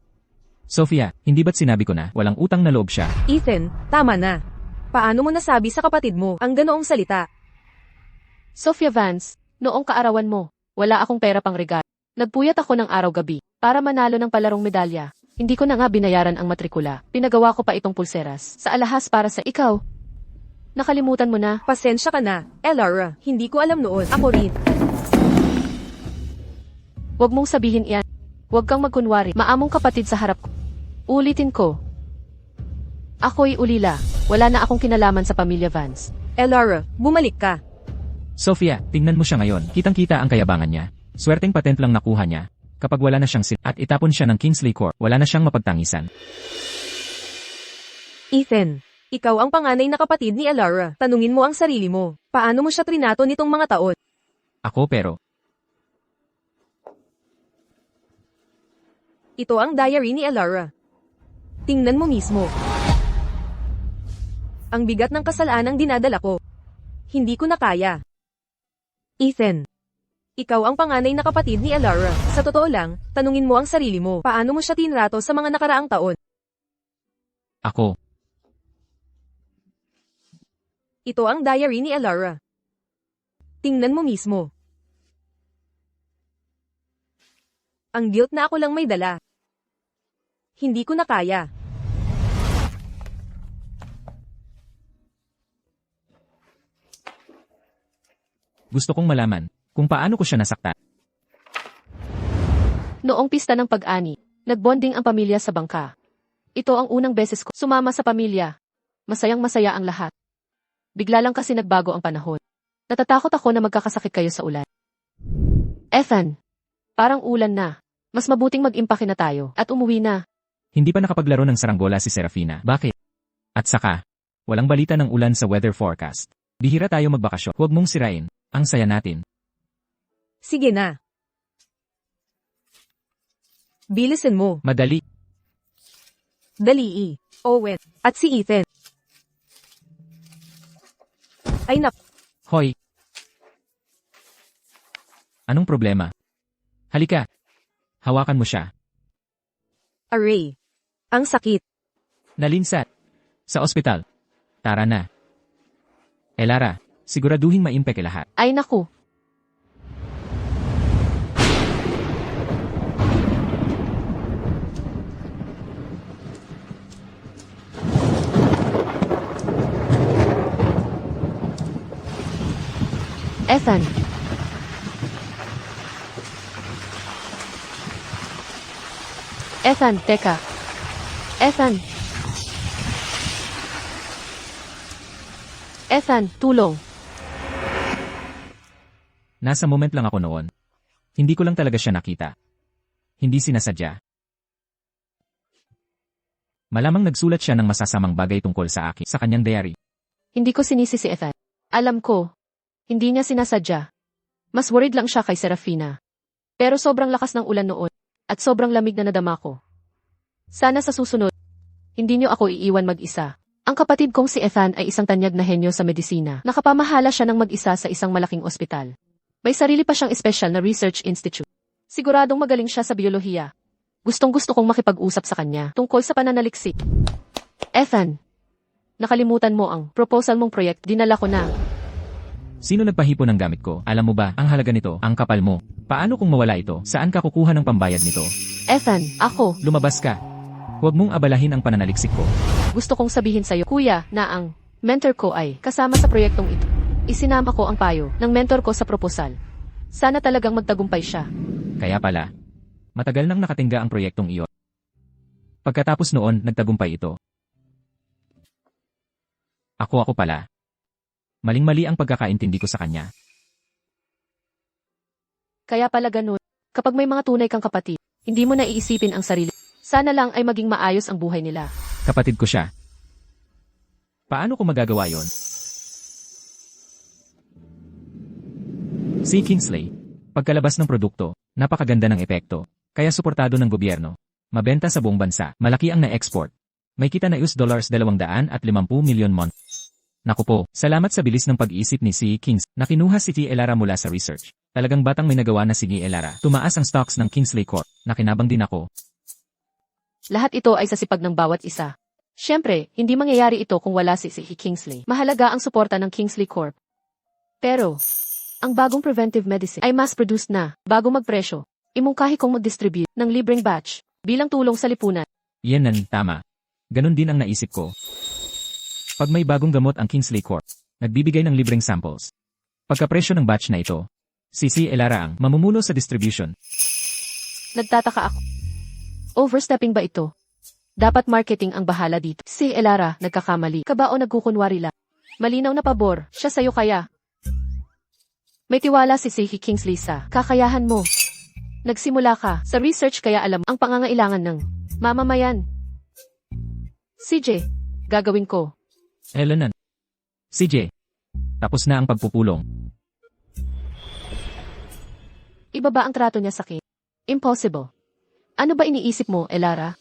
Sofia, hindi ba't sinabi ko na walang utang na loob siya? Ethan, tama na. Paano mo nasabi sa kapatid mo ang ganoong salita? Sophia Vance, noong kaarawan mo, wala akong pera pang regalo. Nagpuyat ako ng araw-gabi para manalo ng palarong medalya. Hindi ko na nga binayaran ang matrikula. Pinagawa ko pa itong pulseras sa alahas para sa ikaw. Nakalimutan mo na. Pasensya ka na, Elara. Hindi ko alam noon. Ako rin. Huwag mong sabihin iyan. Huwag kang magkunwari. Maamong kapatid sa harap ko. Ulitin ko. Ako'y ulila. Wala na akong kinalaman sa pamilya Vance. Elara, bumalik ka. Sofia, tingnan mo siya ngayon. Kitang-kita ang kayabangan niya. Swerteng patent lang nakuha niya. Kapag wala na siyang at itapon siya ng Kingsley Corp, wala na siyang mapagtangisan. Ethan, ikaw ang panganay na kapatid ni Elara. Tanungin mo ang sarili mo. Paano mo siya trinato nitong mga taon? Ako pero, Ito ang diary ni Elara. Tingnan mo mismo. Ang bigat ng kasalanang dinadala ko. Hindi ko na kaya. Ethan, ikaw ang panganay na kapatid ni Elara. Sa totoo lang, tanungin mo ang sarili mo. Paano mo siya tinrato sa mga nakaraang taon? ako, Ito ang diary ni Elara. Tingnan mo mismo. Ang guilt na ako lang may dala. Hindi ko na kaya. gusto kong malaman kung paano ko siya nasaktan. Noong pista ng pag-ani, nagbonding ang pamilya sa bangka. Ito ang unang beses ko sumama sa pamilya. Masayang-masaya ang lahat. Bigla lang kasi nagbago ang panahon. Natatakot ako na magkakasakit kayo sa ulan. Ethan, parang ulan na. Mas mabuting mag-impake na tayo at umuwi na. Hindi pa nakapaglaro ng saranggola si Serafina. Bakit? At saka, walang balita ng ulan sa weather forecast. Bihira tayo magbakasyon. Huwag mong sirain. Ang saya natin. Sige na. Bilisan mo. Madali. Dali. Owen. At si Ethan. Ay nak. Hoy. Anong problema? Halika. Hawakan mo siya. Array. Ang sakit. Nalinsat. Sa ospital. Tara na. Elara, siguraduhin maimpeke lahat. Ay naku. Ethan. Ethan, teka. Ethan. Ethan, tulong. Nasa moment lang ako noon. Hindi ko lang talaga siya nakita. Hindi sinasadya. Malamang nagsulat siya ng masasamang bagay tungkol sa akin sa kanyang diary. Hindi ko sinisi si Ethan. Alam ko. Hindi niya sinasadya. Mas worried lang siya kay Serafina. Pero sobrang lakas ng ulan noon. At sobrang lamig na nadama ko. Sana sa susunod, hindi niyo ako iiwan mag-isa. Ang kapatid kong si Ethan ay isang tanyag na henyo sa medisina. Nakapamahala siya ng mag-isa sa isang malaking ospital. May sarili pa siyang special na research institute. Siguradong magaling siya sa biolohiya. Gustong-gusto kong makipag-usap sa kanya tungkol sa pananaliksik. Ethan, nakalimutan mo ang proposal mong proyekto. Dinala ko na. Sino nagpahipo ng gamit ko? Alam mo ba, ang halaga nito, ang kapal mo. Paano kung mawala ito? Saan ka kukuha ng pambayad nito? Ethan, ako. Lumabas ka. Huwag mong abalahin ang pananaliksik ko. Gusto kong sabihin sa'yo, kuya, na ang mentor ko ay kasama sa proyektong ito. Isinama ko ang payo ng mentor ko sa proposal. Sana talagang magtagumpay siya. Kaya pala, matagal nang nakatingga ang proyektong iyon. Pagkatapos noon, nagtagumpay ito. Ako pala. Maling-mali ang pagkakaintindi ko sa kanya. Kaya pala ganun. Kapag may mga tunay kang kapatid, hindi mo na iisipin ang sarili. Sana lang ay maging maayos ang buhay nila. Kapatid ko siya. Paano ko magagawa yon? Si Kingsley. Pagkalabas ng produkto, napakaganda ng epekto. Kaya suportado ng gobyerno. Mabenta sa buong bansa. Malaki ang na-export. May kita na $250 milyon month. Naku po, salamat sa bilis ng pag-iisip ni si Kings na kinuha si T. Elara mula sa research. Talagang batang may nagawa na si T. Elara. Tumaas ang stocks ng Kingsley Corp. Nakinabang din ako. Lahat ito ay sa sipag ng bawat isa. Siyempre, hindi mangyayari ito kung wala si Kingsley. Mahalaga ang suporta ng Kingsley Corp. Pero, ang bagong preventive medicine ay mass-produced na, bago magpresyo. Imungkahi kong mag-distribute ng libreng batch bilang tulong sa lipunan. Yan nan, tama. Ganon din ang naisip ko. Pag may bagong gamot ang Kingsley Corp, nagbibigay ng libreng samples. Pagkapresyo ng batch na ito, si Elara ang mamumuno sa distribution. Nagtataka ako. Overstepping ba ito? Dapat marketing ang bahala dito. Si Elara, nagkakamali. Ka ba o nagkukunwari lang? Malinaw na pabor, siya sa'yo kaya. May tiwala si Kingsley sa kakayahan mo. Nagsimula ka sa research kaya alam ang pangangailangan ng mamamayan. CJ, gagawin ko. Elenan. CJ. Tapos na ang pagpupulong. Iba ba ang trato niya sa akin? Impossible. Ano ba iniisip mo, Elara?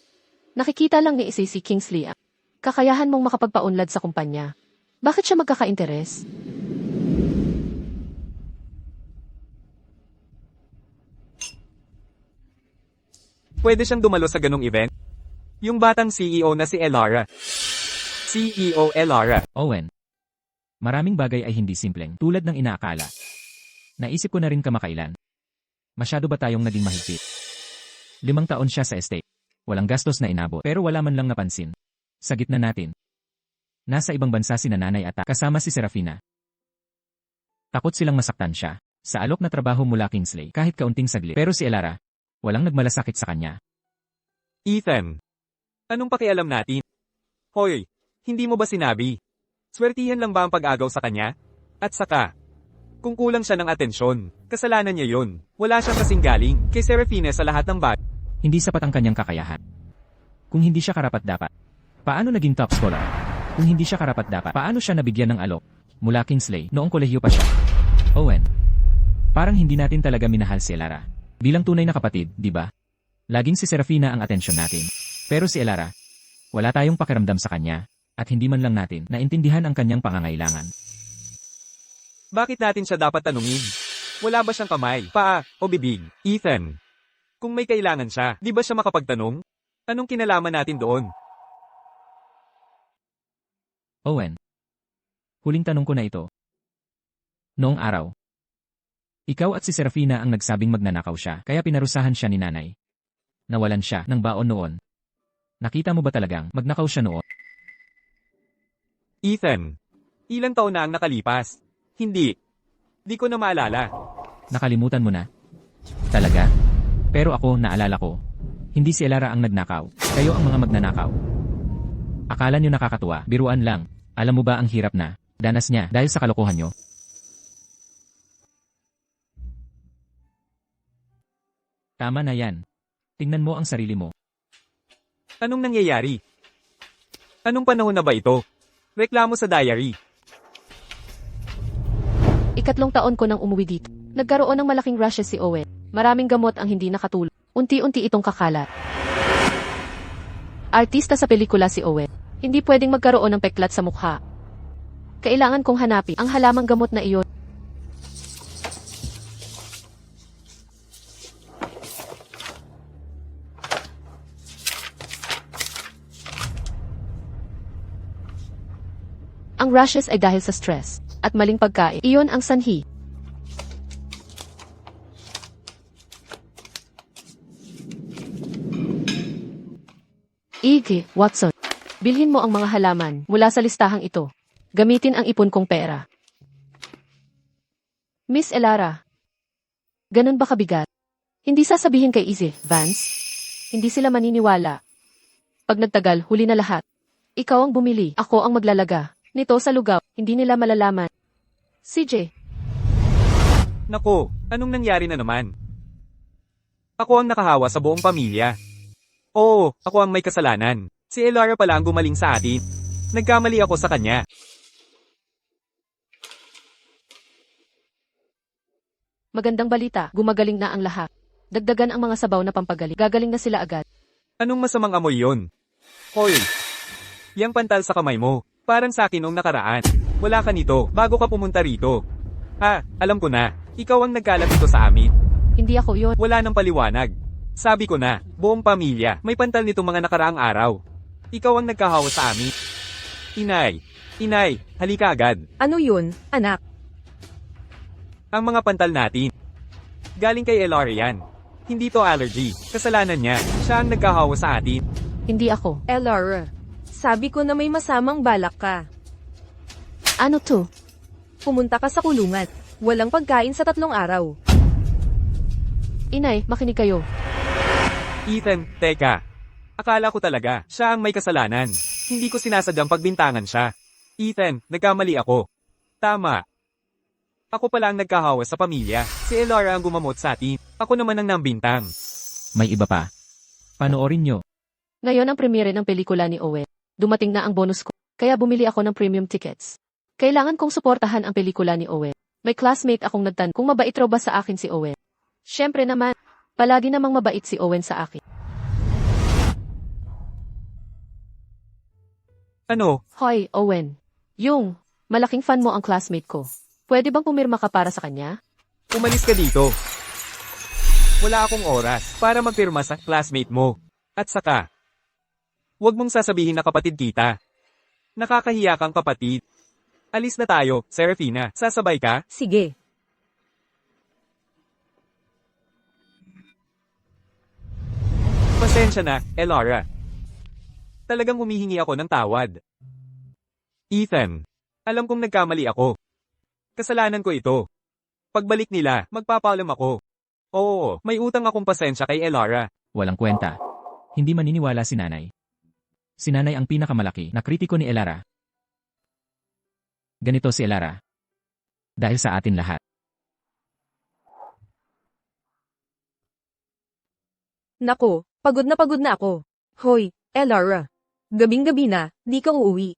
Nakikita lang ni si Kingsley ang kakayahan mong makapagpaunlad sa kumpanya. Bakit siya magkaka-interes? Pwede siyang dumalo sa ganong event? Yung batang CEO na si Elara. CEO Elara. Owen. Maraming bagay ay hindi simpleng tulad ng inaakala. Naisip ko na rin kamakailan. Masyado ba tayong naging mahigpit? 5 taon siya sa estate. Walang gastos na inabot pero wala man lang napansin. Sa gitna natin. Nasa ibang bansa si nanay at kasama si Serafina. Takot silang masaktan siya. Sa alok na trabaho mula Kingsley kahit kaunting saglit. Pero si Elara, walang nagmalasakit sa kanya. Ethan. Anong pakialam natin? Hoy, hindi mo ba sinabi? Swertihan lang ba ang pag-agaw sa kanya? At saka, kung kulang siya ng atensyon, kasalanan niya yun. Wala siyang kasing galing kay Serafina sa lahat ng bagay. Hindi sapat ang kanyang kakayahan. Kung hindi siya karapat-dapat, paano naging top scholar? Kung hindi siya karapat-dapat, paano siya nabigyan ng alok? Mula Kingsley, noong kolehiyo pa siya. Owen. Parang hindi natin talaga minahal si Elara. Bilang tunay na kapatid, di ba? Laging si Serafina ang atensyon natin. Pero si Elara, wala tayong pakiramdam sa kanya, at hindi man lang natin naintindihan ang kanyang pangangailangan. Bakit natin siya dapat tanungin? Wala ba siyang kamay, paa, o bibig? Ethan. Kung may kailangan siya, di ba siya makapagtanong? Anong kinalaman natin doon? Owen. Huling tanong ko na ito. Noong araw, ikaw at si Serafina ang nagsabing magnanakaw siya, kaya pinarusahan siya ni nanay. Nawalan siya ng baon noon. Nakita mo ba talagang magnakaw siya noon? Ethan. Ilang taon na ang nakalipas? Hindi. Di ko na maalala. Nakalimutan mo na? Talaga? Pero ako, naalala ko. Hindi si Elara ang nagnakaw. Kayo ang mga magnanakaw. Akala nyo nakakatuwa, biruan lang. Alam mo ba ang hirap na danas niya dahil sa kalokohan nyo? Tama na yan. Tingnan mo ang sarili mo. Anong nangyayari? Anong panahon na ba ito? Reklamo sa diary. Ikatlong taon ko nang umuwi dito. Nagkaroon ng malaking rashes si Owen. Maraming gamot ang hindi nakatulong. Unti-unti itong kakalat. Artista sa pelikula si Owen. Hindi pwedeng magkaroon ng peklat sa mukha. Kailangan kong hanapin ang halamang gamot na iyon. Ang rashes ay dahil sa stress at maling pagkain. Iyon ang sanhi. Ige, Watson. Bilhin mo ang mga halaman mula sa listahang ito. Gamitin ang ipon kong pera. Miss Elara. Ganun ba kabigat? Hindi sasabihin kay Izzy, Vance. Hindi sila maniniwala. Pag nagtagal, huli na lahat. Ikaw ang bumili, ako ang maglalaga. Nito sa lugaw, hindi nila malalaman. CJ. Nako, anong nangyari na naman? Ako ang nakahawa sa buong pamilya. Oo, ako ang may kasalanan. Si Elara pala ang gumaling sa atin. Nagkamali ako sa kanya. Magandang balita, gumagaling na ang lahat. Dagdagan ang mga sabaw na pampagaling. Gagaling na sila agad. Anong masamang amoy yon? Hoy, yang pantal sa kamay mo. Parang sa akin nung nakaraan. Wala ka nito, bago ka pumunta rito. Alam ko na. Ikaw ang nagkalat ito sa amin. Hindi ako yon. Wala nang paliwanag. Sabi ko na, buong pamilya, may pantal nitong mga nakaraang araw. Ikaw ang nagkahawa sa amin. Inay, halika agad. Ano yun, anak? Ang mga pantal natin. Galing kay Elara yan. Hindi to allergy. Kasalanan niya. Siya ang nagkahawa sa atin. Hindi ako. Elara, sabi ko na may masamang balak ka. Ano to? Pumunta ka sa kulungan. Walang pagkain sa 3 araw. Inay, makinig kayo. Ethan, teka. Akala ko talaga, siya ang may kasalanan. Hindi ko sinasadyang pagbintangan siya. Ethan, nagkamali ako. Tama. Ako pala ang nagkahawa sa pamilya. Si Elara ang gumamot sa atin. Ako naman ang nambintang. May iba pa. Panoorin nyo. Ngayon ang premiere ng pelikula ni Owen. Dumating na ang bonus ko, kaya bumili ako ng premium tickets. Kailangan kong suportahan ang pelikula ni Owen. May classmate akong nagtanong kung mabait raw ba sa akin si Owen. Siyempre naman, palagi namang mabait si Owen sa akin. Ano? Hoy, Owen. Yung, malaking fan mo ang classmate ko. Pwede bang pumirma ka para sa kanya? Umalis ka dito. Wala akong oras para magpirma sa classmate mo. At saka, huwag mong sasabihin na kapatid kita. Nakakahiya kang kapatid. Alis na tayo, Serafina. Sasabay ka? Sige. Pasensya na, Elara. Talagang humihingi ako ng tawad. Ethan, alam kong nagkamali ako. Kasalanan ko ito. Pagbalik nila, magpapaalam ako. Oo, may utang akong pasensya kay Elara. Walang kwenta. Hindi maniniwala si nanay. Si nanay ang pinakamalaki na kritiko ni Elara. Ganito si Elara. Dahil sa atin lahat. Nako, pagod na ako. Hoy, Elara. Gabing-gabi na, di ka uuwi.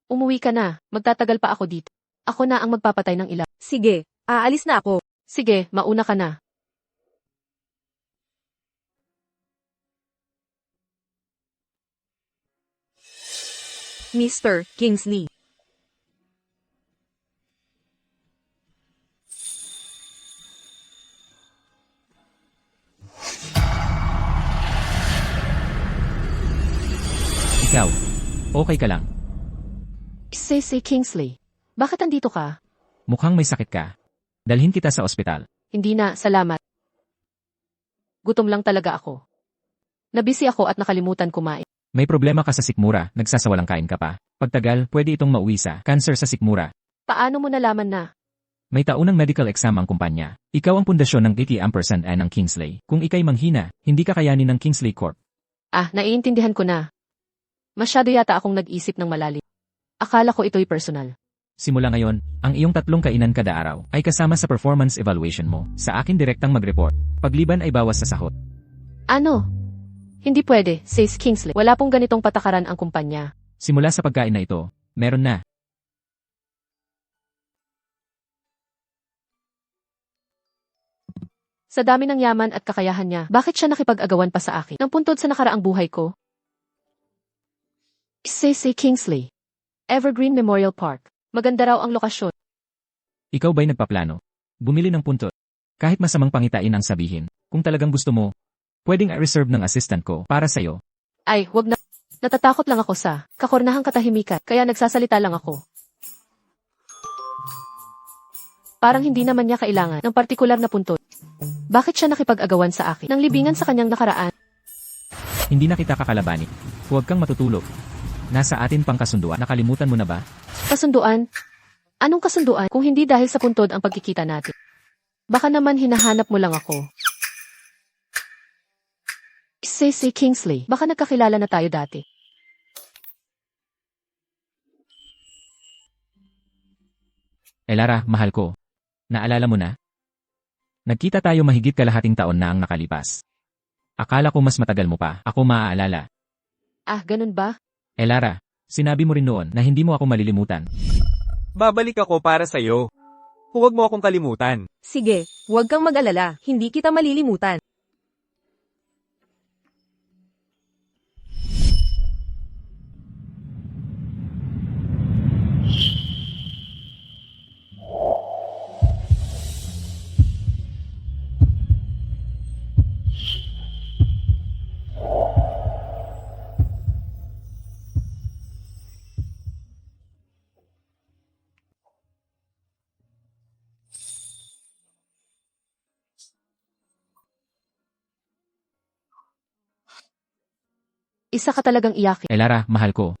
Umuwi ka na, magtatagal pa ako dito. Ako na ang magpapatay ng ilaw. Sige, aalis na ako. Sige, mauna ka na. Mr. Kingsley. Ikaw, okay ka lang. Si Kingsley. Bakit andito ka? Mukhang may sakit ka. Dalhin kita sa ospital. Hindi na, salamat. Gutom lang talaga ako. Nabisi ako at nakalimutan kumain. May problema ka sa sikmura, nagsasawalang kain ka pa. Pagtagal, pwede itong mauwi sa cancer sa sikmura. Paano mo nalaman na? May taunang medical exam ang kumpanya. Ikaw ang pundasyon ng 80% ng Kingsley. Kung ikay manghina, hindi kakayanin ng Kingsley Corp. Ah, naiintindihan ko na. Masyado yata akong nag-isip ng malalim. Akala ko ito'y personal. Simula ngayon, ang iyong 3 kainan kada araw ay kasama sa performance evaluation mo. Sa akin direktang mag-report. Pagliban ay bawas sa sahot. Ano? Hindi pwede, says Kingsley. Wala pong ganitong patakaran ang kumpanya. Simula sa pagkain na ito, meron na. Sa dami ng yaman at kakayahan niya, bakit siya nakipag-agawan pa sa akin? Nang puntod sa nakaraang buhay ko? Says Kingsley. Evergreen Memorial Park. Maganda raw ang lokasyon. Ikaw ba'y nagpaplano? Bumili ng puntot. Kahit masamang pangitain ang sabihin, kung talagang gusto mo, pwedeng i-reserve ng assistant ko para sa'yo. Ay, wag na. Natatakot lang ako sa kakornahang katahimikan, kaya nagsasalita lang ako. Parang hindi naman niya kailangan ng partikular na puntot. Bakit siya nakipag-agawan sa akin? Nang libingan sa kanyang nakaraan. Hindi na kita kakalabani. Huwag kang matutulog. Nasa atin pang kasunduan. Nakalimutan mo na ba? Kasunduan? Anong kasunduan kung hindi dahil sa puntod ang pagkikita natin? Baka naman hinahanap mo lang ako. Si Kingsley, baka nagkakilala na tayo dati. Lara, mahal ko. Naalala mo na? Nagkita tayo mahigit kalahating taon na ang nakalipas. Akala ko mas matagal mo pa, ako maaalala. Ah, ganun ba? Lara, sinabi mo rin noon na hindi mo ako malilimutan. Babalik ako para sa'yo. Huwag mo akong kalimutan. Sige, huwag kang mag-alala, hindi kita malilimutan. Isa ka talagang iyakin. Lara, mahal ko.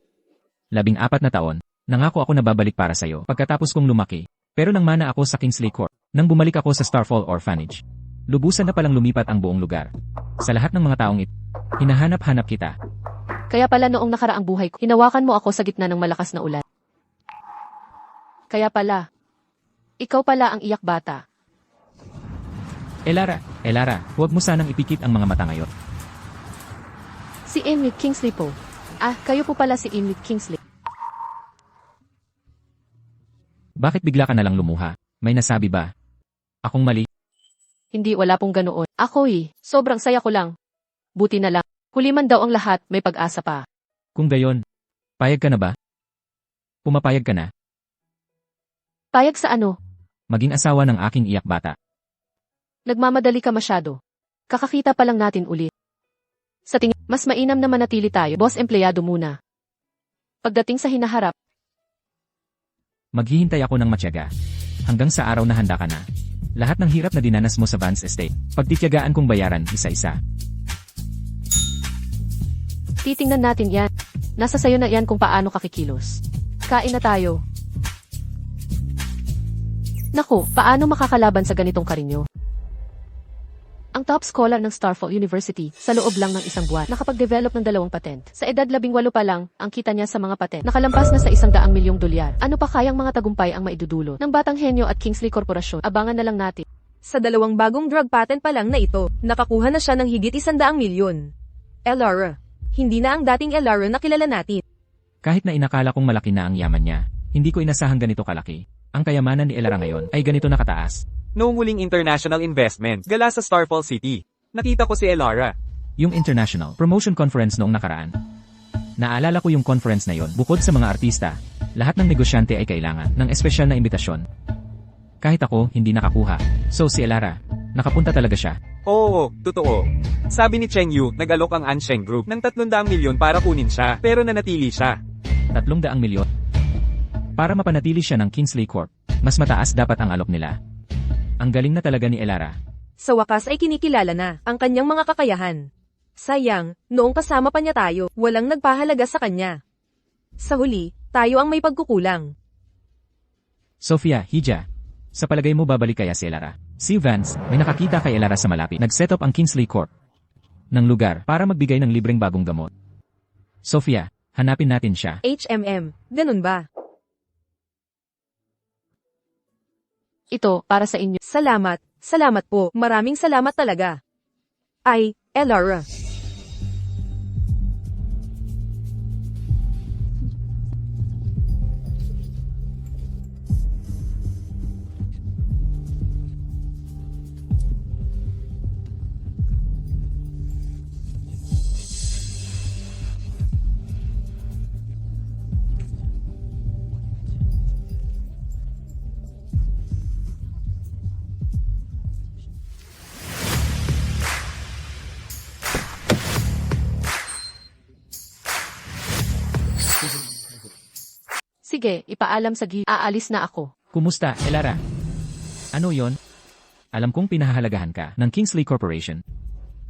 14 na taon, nangako ako na babalik para sa'yo pagkatapos kong lumaki. Pero nang mana ako sa Kingsley Corp, nang bumalik ako sa Starfall Orphanage, lubusan na palang lumipat ang buong lugar. Sa lahat ng mga taong ito, hinahanap-hanap kita. Kaya pala noong nakaraang buhay ko, hinawakan mo ako sa gitna ng malakas na ulan. Kaya pala, ikaw pala ang iyak bata. Lara, huwag mo sanang ipikit ang mga mata ngayon. Si Emily Kingsley po. Ah, kayo po pala si Emily Kingsley. Bakit bigla ka nalang lumuha? May nasabi ba? Akong mali? Hindi, wala pong ganoon. Ako sobrang saya ko lang. Buti na lang. Huli man daw ang lahat, may pag-asa pa. Kung gayon, payag ka na ba? Pumapayag ka na? Payag sa ano? Maging asawa ng aking iyak bata. Nagmamadali ka masyado. Kakakita pa lang natin ulit. Sa tingin, mas mainam na manatili tayo, boss-empleyado muna. Pagdating sa hinaharap, Maghihintay ako ng matyaga. Hanggang sa araw na handa ka na. Lahat ng hirap na dinanas mo sa Vance Estate, pagtityagaan kong bayaran isa-isa. titingnan natin yan. Nasa sayo na yan kung paano kakikilos. Kain na tayo. Naku, paano makakalaban sa ganitong karinyo? Ang top scholar ng Starfall University, sa loob lang ng isang buwan, nakapag-develop ng 2 patent. Sa edad 18 pa lang, ang kita niya sa mga patent, nakalampas na sa $100 milyong. Ano pa kayang mga tagumpay ang maidudulot ng Batang Henyo at Kingsley Corporation? Abangan na lang natin. Sa 2 bagong drug patent pa lang na ito, nakakuha na siya ng higit $100 milyon. Elara. Hindi na ang dating Elara na kilala natin. Kahit na inakala kong malaki na ang yaman niya, hindi ko inasahang ganito kalaki. Ang kayamanan ni Elara ngayon ay ganito na kataas. Noong huling international investment, gala sa Starfall City. Nakita ko si Elara. Yung International Promotion Conference noong nakaraan. Naalala ko yung conference na yon. Bukod sa mga artista, lahat ng negosyante ay kailangan ng espesyal na imbitasyon. Kahit ako, hindi nakakuha. So si Elara, nakapunta talaga siya. Oo, totoo. Sabi ni Cheng Yu, nag-alok ang Ansheng Group ng 300 milyon para kunin siya, pero nanatili siya. 300 milyon. Para mapanatili siya ng Kingsley Corp, mas mataas dapat ang alok nila. Ang galing na talaga ni Elara. Sa wakas ay kinikilala na ang kanyang mga kakayahan. Sayang, noong kasama pa niya tayo, walang nagpahalaga sa kanya. Sa huli, tayo ang may pagkukulang. Sophia, Hija, sa palagay mo babalik kaya si Elara? Si Vance, may nakakita kay Elara sa malapit. Nag-set up ang Kingsley Corp ng lugar para magbigay ng libreng bagong gamot. Sophia, hanapin natin siya. Ganun ba? Ito, para sa inyo. Salamat, salamat po, maraming salamat talaga. Ay, Elara. Sige, ipaalam sa aalis na ako. Kumusta, Elara? Ano yon? Alam kong pinahahalagahan ka ng Kingsley Corporation.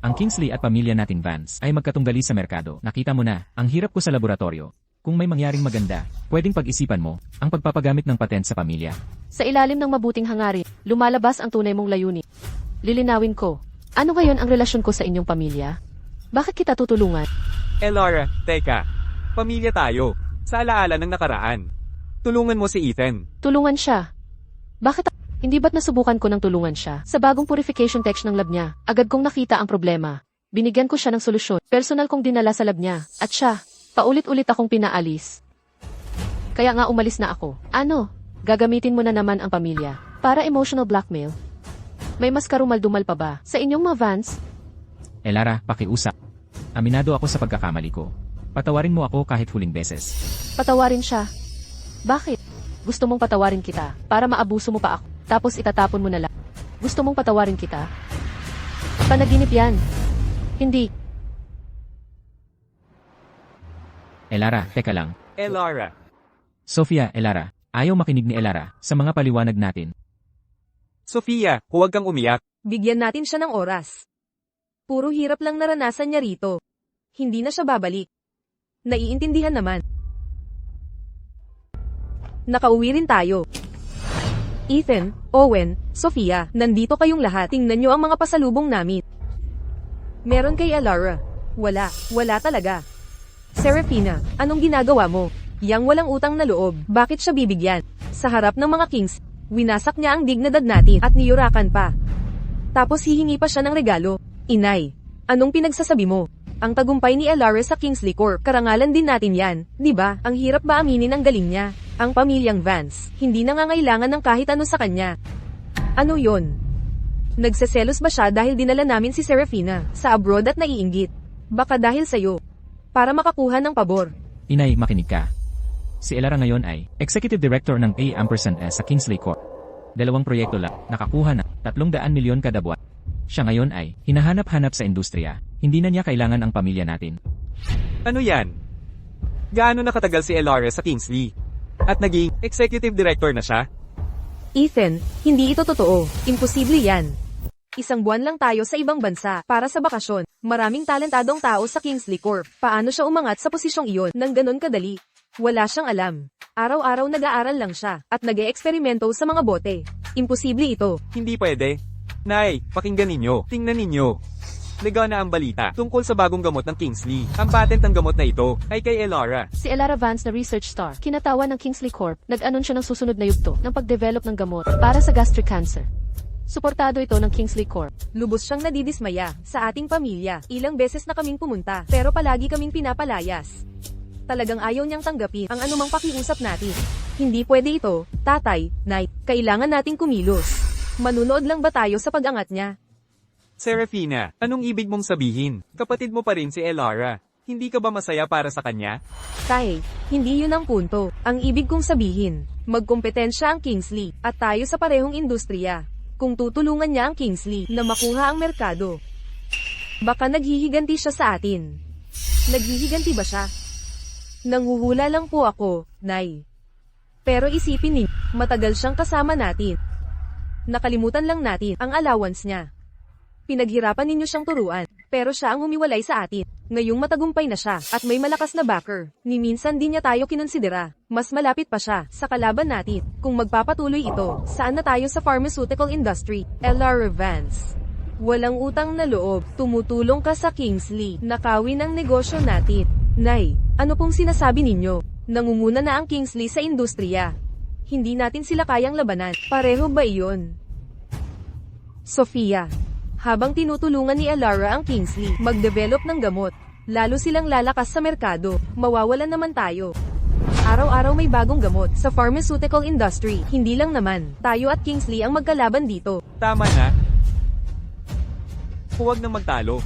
Ang Kingsley at pamilya nating Vance ay magkatunggali sa merkado. Nakita mo na, ang hirap ko sa laboratorio. Kung may mangyaring maganda, pwedeng pag-isipan mo ang pagpapagamit ng patent sa pamilya. Sa ilalim ng mabuting hangarin, lumalabas ang tunay mong layunin. Lilinawin ko, ano ngayon ang relasyon ko sa inyong pamilya? Bakit kita tutulungan? Elara, teka. Pamilya tayo. Sa alaala ng nakaraan. Tulungan mo si Ethan. Tulungan siya. Bakit? Hindi ba't nasubukan ko ng tulungan siya? Sa bagong purification tech ng lab niya, agad kong nakita ang problema. Binigyan ko siya ng solusyon. Personal kong dinala sa lab niya. At siya, paulit-ulit akong pinaalis. Kaya nga umalis na ako. Ano? Gagamitin mo na naman ang pamilya. Para emotional blackmail? May mas karumal-dumal pa ba? Sa inyong mga Vance? Elara, pakiusap. Aminado ako sa pagkakamali ko. Patawarin mo ako kahit huling beses. Patawarin siya. Bakit? Gusto mong patawarin kita para maabuso mo pa ako, tapos itatapon mo na lang. Gusto mong patawarin kita? Panaginip yan. Hindi. Elara, teka lang. Elara. Sophia, Elara, ayaw makinig ni Elara sa mga paliwanag natin. Sofia, huwag kang umiyak. Bigyan natin siya ng oras. Puro hirap lang naranasan niya rito. Hindi na siya babalik. Naiintindihan naman. Nakauwi rin tayo. Ethan, Owen, Sophia, nandito kayong lahat. Tingnan nyo ang mga pasalubong namin. Meron kay Elara. Wala talaga. Serafina, anong ginagawa mo? Yang walang utang na loob, bakit siya bibigyan? Sa harap ng mga kings, winasak niya ang dignidad natin at niyurakan pa. Tapos hihingi pa siya ng regalo. Inay, anong pinagsasabi mo? Ang tagumpay ni Elara sa Kingsley Corp, karangalan din natin yan, di ba? Ang hirap ba aminin ang galing niya? Ang pamilyang Vance, hindi nangangailangan ng kahit ano sa kanya. Ano yon? Nagseselos ba siya dahil dinala namin si Serafina sa abroad at naiinggit? Baka dahil sa'yo. Para makakuha ng pabor. Inay, makinig ka. Si Elara ngayon ay Executive Director ng A&S sa Kingsley Corp. 2 proyekto lang, nakakuha na 300 milyon kada buwan. Siya ngayon ay hinahanap-hanap sa industriya. Hindi na niya kailangan ang pamilya natin. Ano yan? Gaano nakatagal si Elara sa Kingsley? At naging executive director na siya? Ethan, hindi ito totoo. Imposible yan. Isang buwan lang tayo sa ibang bansa para sa bakasyon. Maraming talentadong tao sa Kingsley Corp. Paano siya umangat sa posisyong iyon nang ganon kadali? Wala siyang alam. Araw-araw nag-aaral lang siya at nag-eeksperimento sa mga bote. Imposible ito. Hindi pwede. Nay, pakinggan ninyo. Tingnan ninyo. Ligaw na ang balita tungkol sa bagong gamot ng Kingsley. Ang patent ng gamot na ito ay kay Elara. Si Elara Vance na research star, kinatawan ng Kingsley Corp, nag-anunsyo ng susunod na yugto ng pag-develop ng gamot para sa gastric cancer. Suportado ito ng Kingsley Corp. Lubos siyang nadidismaya sa ating pamilya. Ilang beses na kaming pumunta, pero palagi kaming pinapalayas. Talagang ayaw niyang tanggapin ang anumang pakiusap natin. Hindi pwede ito, tatay, Knight. Kailangan nating kumilos. Manunood lang ba tayo sa pag-angat niya? Serafina, anong ibig mong sabihin? Kapatid mo pa rin si Elara. Hindi ka ba masaya para sa kanya? Tay, hindi yun ang punto. Ang ibig kong sabihin, magkompetensya ang Kingsley, at tayo sa parehong industriya. Kung tutulungan niya ang Kingsley na makuha ang merkado, baka naghihiganti siya sa atin. Naghihiganti ba siya? Nanghuhula lang po ako, Nay. Pero isipin ninyo, matagal siyang kasama natin. Nakalimutan lang natin ang allowance niya. Pinaghirapan ninyo siyang turuan, pero siya ang humiwalay sa atin. Ngayong matagumpay na siya, at may malakas na backer, ni minsan din niya tayo kinonsidera. Mas malapit pa siya sa kalaban natin. Kung magpapatuloy ito, saan na tayo sa pharmaceutical industry? Elara Vance. Walang utang na loob, tumutulong ka sa Kingsley, nakawin ang negosyo natin. Nay, ano pong sinasabi ninyo? Nangunguna na ang Kingsley sa industriya. Hindi natin sila kayang labanan. Pareho ba iyon? Sofia. Habang tinutulungan ni Elara ang Kingsley mag-develop ng gamot, lalo silang lalakas sa merkado, mawawalan naman tayo. Araw-araw may bagong gamot sa pharmaceutical industry, hindi lang naman tayo at Kingsley ang magkalaban dito. Tama na. Huwag nang magtalo.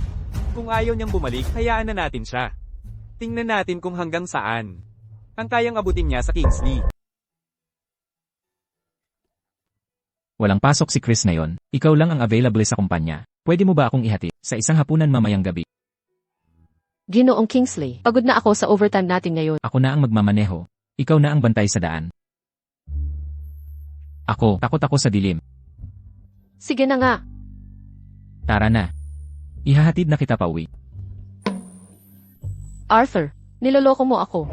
Kung ayaw niyang bumalik, hayaan na natin siya. Tingnan natin kung hanggang saan ang kayang abutin niya sa Kingsley. Walang pasok si Chris ngayon. Ikaw lang ang available sa kumpanya. Pwede mo ba akong ihati sa isang hapunan mamayang gabi? Ginoong Kingsley, pagod na ako sa overtime natin ngayon. Ako na ang magmamaneho. Ikaw na ang bantay sa daan. Takot ako sa dilim. Sige na nga. Tara na. Ihahatid na kita pauwi. Arthur, niloloko mo ako.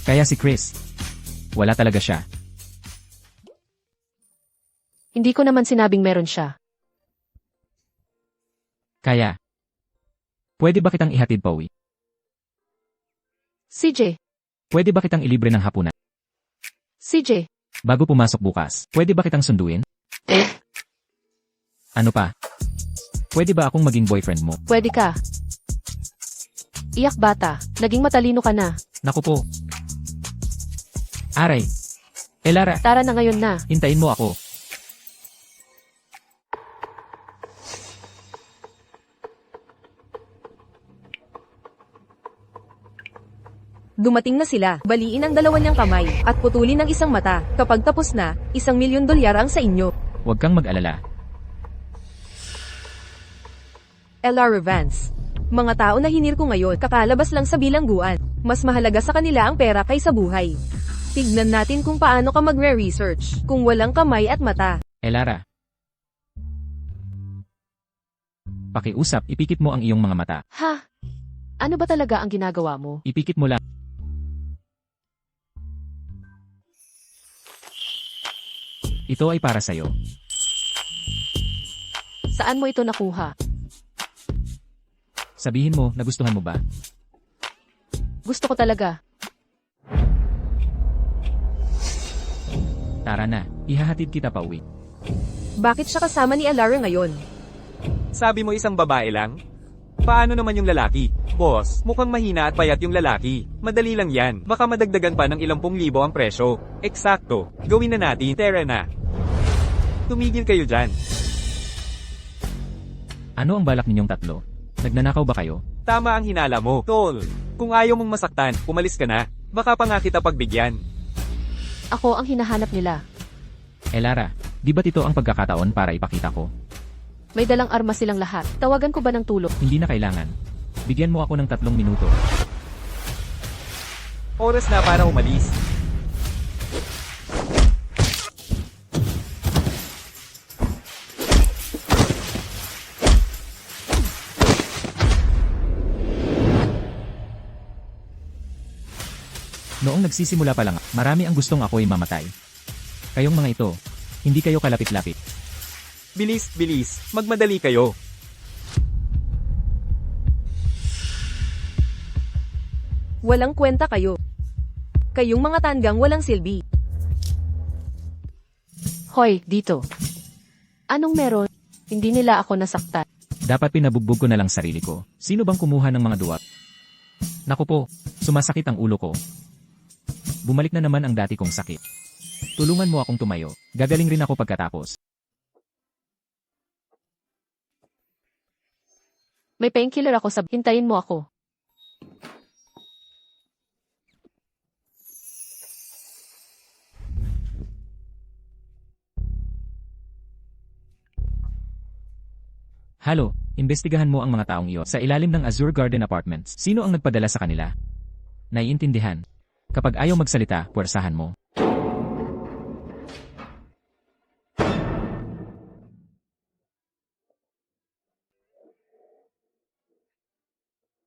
Kaya si Chris. Wala talaga siya. Hindi ko naman sinabing meron siya. Kaya. Pwede ba kitang ihatid pauwi? CJ, Pwede ba kitang ilibre ng hapunan? CJ, Bago pumasok bukas, pwede ba kitang sunduin? Ano pa? Pwede ba akong maging boyfriend mo? pwede ka. Iyak bata, naging matalino ka na. Naku po. Aray. Elara, Tara na ngayon na. hintayin mo ako. Dumating na sila, baliin ang dalawa niyang kamay, at putulin ang isang mata. Kapag tapos na, $1,000,000 ang sa inyo. Huwag kang mag-alala. Elara Vance. Mga tao na hinir ko ngayon, kakalabas lang sa bilangguan. Mas mahalaga sa kanila ang pera kaysa buhay. Tignan natin kung paano ka magre-research, kung walang kamay at mata. Elara. Pakiusap, ipikit mo ang iyong mga mata. Ha? Ano ba talaga ang ginagawa mo? Ipikit mo lang. Ito ay para sa'yo. Saan mo ito nakuha? Sabihin mo, nagustuhan mo ba? Gusto ko talaga. Tara na, ihahatid kita pauwi. Bakit siya kasama ni Elara ngayon? Sabi mo isang babae lang? Paano naman yung lalaki? Boss, mukhang mahina at payat yung lalaki. Madali lang yan. Baka madagdagan pa ng ilang pung libo ang presyo. Eksakto. Gawin na natin. Tara na. Tumigil kayo dyan. Ano ang balak ninyong tatlo? Nagnanakaw ba kayo? Tama ang hinala mo. Tol, kung ayaw mong masaktan, umalis ka na. Baka pa nga kita pagbigyan. Ako ang hinahanap nila. Elara, di ba ito ang pagkakataon para ipakita ko? May dalang armas silang lahat. Tawagan ko ba ng tulong? Hindi na kailangan. Bigyan mo ako ng 3 minuto. Oras na para umalis. Noong nagsisimula pa lang, marami ang gustong ako'y mamatay. Kayong mga ito, hindi kayo kalapit-lapit. Bilis, bilis. Magmadali kayo. Walang kwenta kayo. Kayong mga tanggang walang silbi. Hoy, dito. Anong meron? Hindi nila ako nasaktan. Dapat pinabugbog ko na lang sarili ko. Sino bang kumuha ng mga duwag? Naku po, sumasakit ang ulo ko. Bumalik na naman ang dati kong sakit. Tulungan mo akong tumayo. Gagaling rin ako pagkatapos. May painkiller ako sa... Hintayin mo ako. Halo, imbestigahan mo ang mga taong iyon sa ilalim ng Azure Garden Apartments. Sino ang nagpadala sa kanila? Naiintindihan. Kapag ayaw magsalita, puwersahan mo.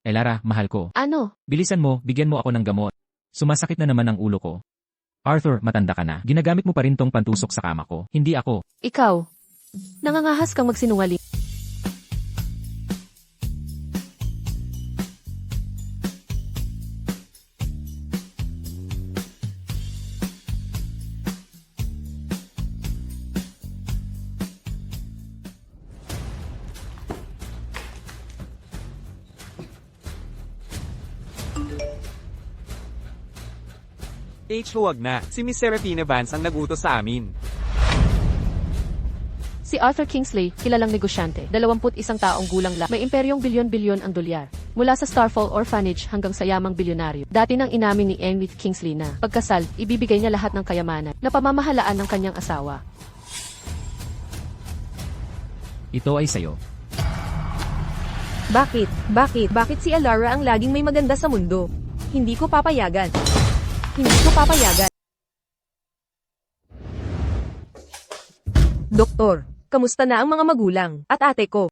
Elara, mahal ko. Ano? Bilisan mo, bigyan mo ako ng gamot. Sumasakit na naman ang ulo ko. Arthur, matanda ka na. Ginagamit mo pa rin tong pantusok sa kama ko. Hindi ako. Ikaw. Nangangahas kang magsinungaling. Huwag na. Si Miss Serafina Vance ang nagutos sa amin. Si Arthur Kingsley, kilalang negosyante, 21 taong gulang lang, may imperyong bilyon-bilyon ang dolyar. Mula sa Starfall Orphanage hanggang sa yamang bilyonaryo. Dati nang inamin ni Enmith Kingsley na, pagkasal, ibibigay niya lahat ng kayamanan na pamamahalaan ng kanyang asawa. Ito ay sayo. Bakit? Bakit si Elara ang laging may maganda sa mundo? Hindi ko papayagan. Hindi ko papayagan. Doktor, kamusta na ang mga magulang at ate ko?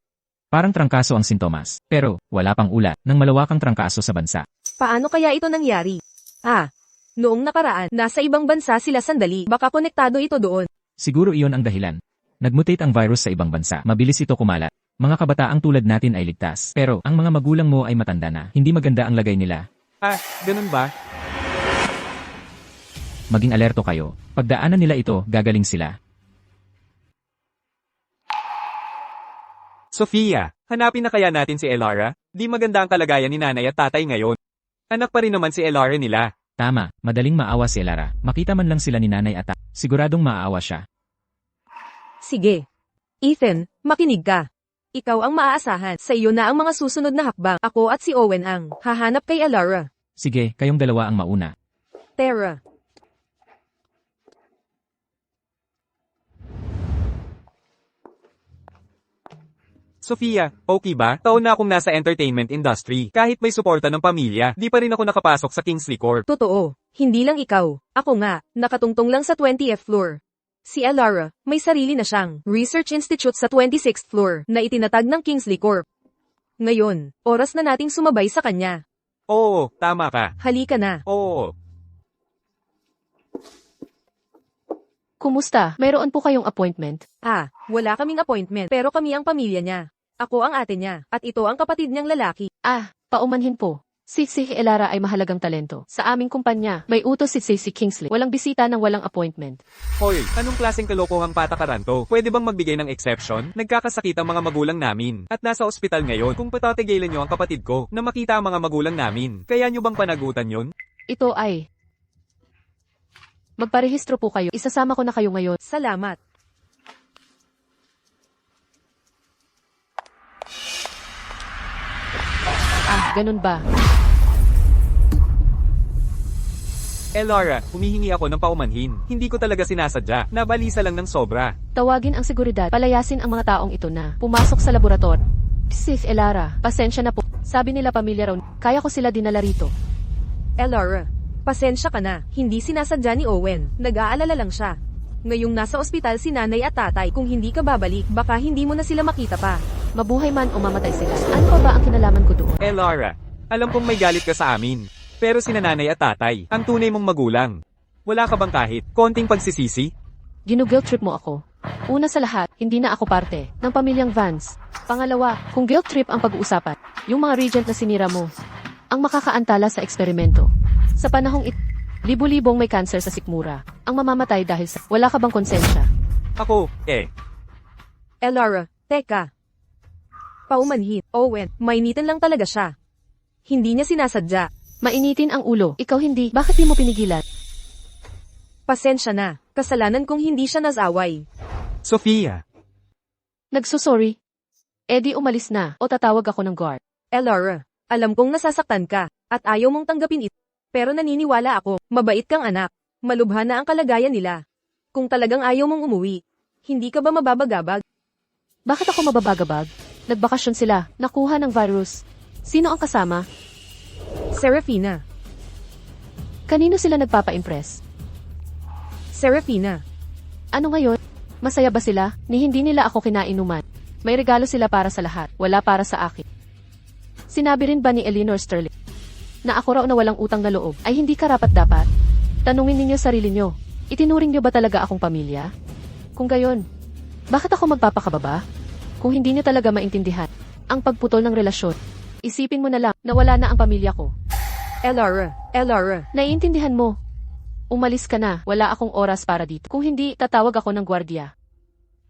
Parang trangkaso ang sintomas. Pero, wala pang ulat ng malawakang trangkaso sa bansa. Paano kaya ito nangyari? Noong nakaraan, nasa ibang bansa sila sandali. Baka konektado ito doon. Siguro iyon ang dahilan. Nagmutate ang virus sa ibang bansa. Mabilis ito kumalat. Mga kabataang tulad natin ay ligtas. Pero, ang mga magulang mo ay matanda na. Hindi maganda ang lagay nila. Ganun ba? Maging alerto kayo. Pagdaanan nila ito, gagaling sila. Sofia, hanapin na kaya natin si Elara? Di maganda ang kalagayan ni nanay at tatay ngayon. Anak pa rin naman si Elara nila. Tama, madaling maawa si Elara. Makita man lang sila ni nanay at siguradong maaawa siya. Sige. Ethan, makinig ka. Ikaw ang maaasahan. Sa iyo na ang mga susunod na hakbang. Ako at si Owen ang hahanap kay Elara. Sige, kayong dalawa ang mauna. Tara. Sofia, okay ba? Taon na akong nasa entertainment industry. Kahit may suporta ng pamilya, di pa rin ako nakapasok sa Kingsley Corp. Totoo. Hindi lang ikaw. Ako nga, nakatungtong lang sa 20th floor. Si Elara, may sarili na siyang research institute sa 26th floor na itinatag ng Kingsley Corp. Ngayon, oras na nating sumabay sa kanya. Oo, tama ka. Halika na. Oo. Kumusta? Mayroon po kayong appointment? Wala kaming appointment pero kami ang pamilya niya. Ako ang ate niya, at ito ang kapatid niyang lalaki. Paumanhin po. Si Elara ay mahalagang talento. Sa aming kumpanya, may utos si Kingsley. Walang bisita ng walang appointment. Hoy, anong klaseng kalokohang patakaran to? Pwede bang magbigay ng exception? Nagkakasakit ang mga magulang namin. At nasa ospital ngayon. Kung patatigilan nyo ang kapatid ko, na makita ang mga magulang namin. Kaya nyo bang panagutan yon? Ito ay... Magparehistro po kayo. Isasama ko na kayo ngayon. Salamat. Ganun ba? Elara, humihingi ako ng paumanhin. Hindi ko talaga sinasadya. Nabalisa lang ng sobra. Tawagin ang seguridad. Palayasin ang mga taong ito na pumasok sa laboratory. Elara, pasensya na po. Sabi nila pamilya raw. Kaya ko sila dinala rito. Elara, pasensya ka na. Hindi sinasadya ni Owen. Nag-aalala lang siya. Ngayong nasa ospital si nanay at tatay, kung hindi ka babalik, baka hindi mo na sila makita pa. Mabuhay man o mamatay sila. Ano pa ba ang kinalaman ko doon? Elara, alam kong may galit ka sa amin. Pero si nanay at tatay, ang tunay mong magulang. Wala ka bang kahit konting pagsisisi? Ginuguilt trip mo ako. Una sa lahat, hindi na ako parte ng pamilyang Vance. Pangalawa, kung guilt trip ang pag-uusapan, yung mga regent na sinira mo, ang makakaantala sa eksperimento. Sa panahong Libo-libong may cancer sa sikmura. Ang mamamatay dahil sa wala ka bang konsensya? Ako, Elara, teka. Paumanhin. Owen, mainitan lang talaga siya. Hindi niya sinasadya. Mainitin ang ulo. Ikaw hindi. Bakit di mo pinigilan? Pasensya na. Kasalanan kong hindi siya nasaway. Sofia. Nagsusorry. Eddie umalis na o tatawag ako ng guard. Elara, alam kong nasasaktan ka, at ayaw mong tanggapin ito. Pero naniniwala ako, mabait kang anak. Malubha na ang kalagayan nila. Kung talagang ayaw mong umuwi, hindi ka ba mababagabag? Bakit ako mababagabag? Nagbakasyon sila. Nakuha ng virus. Sino ang kasama? Serafina. Kanino sila nagpapa-impress? Serafina. Ano ngayon? Masaya ba sila? Ni hindi nila ako kinainuman. May regalo sila para sa lahat. Wala para sa akin. Sinabi rin ba ni Eleanor Sterling na ako raw na walang utang na loob ay hindi karapat-dapat? Tanungin ninyo sarili nyo. Itinuring nyo ba talaga akong pamilya? Kung gayon, bakit ako magpapakababa? Kung hindi nyo talaga maintindihan ang pagputol ng relasyon, isipin mo na lang na wala na ang pamilya ko. Elara. Naiintindihan mo? Umalis ka na, wala akong oras para dito. Kung hindi, tatawag ako ng gwardiya.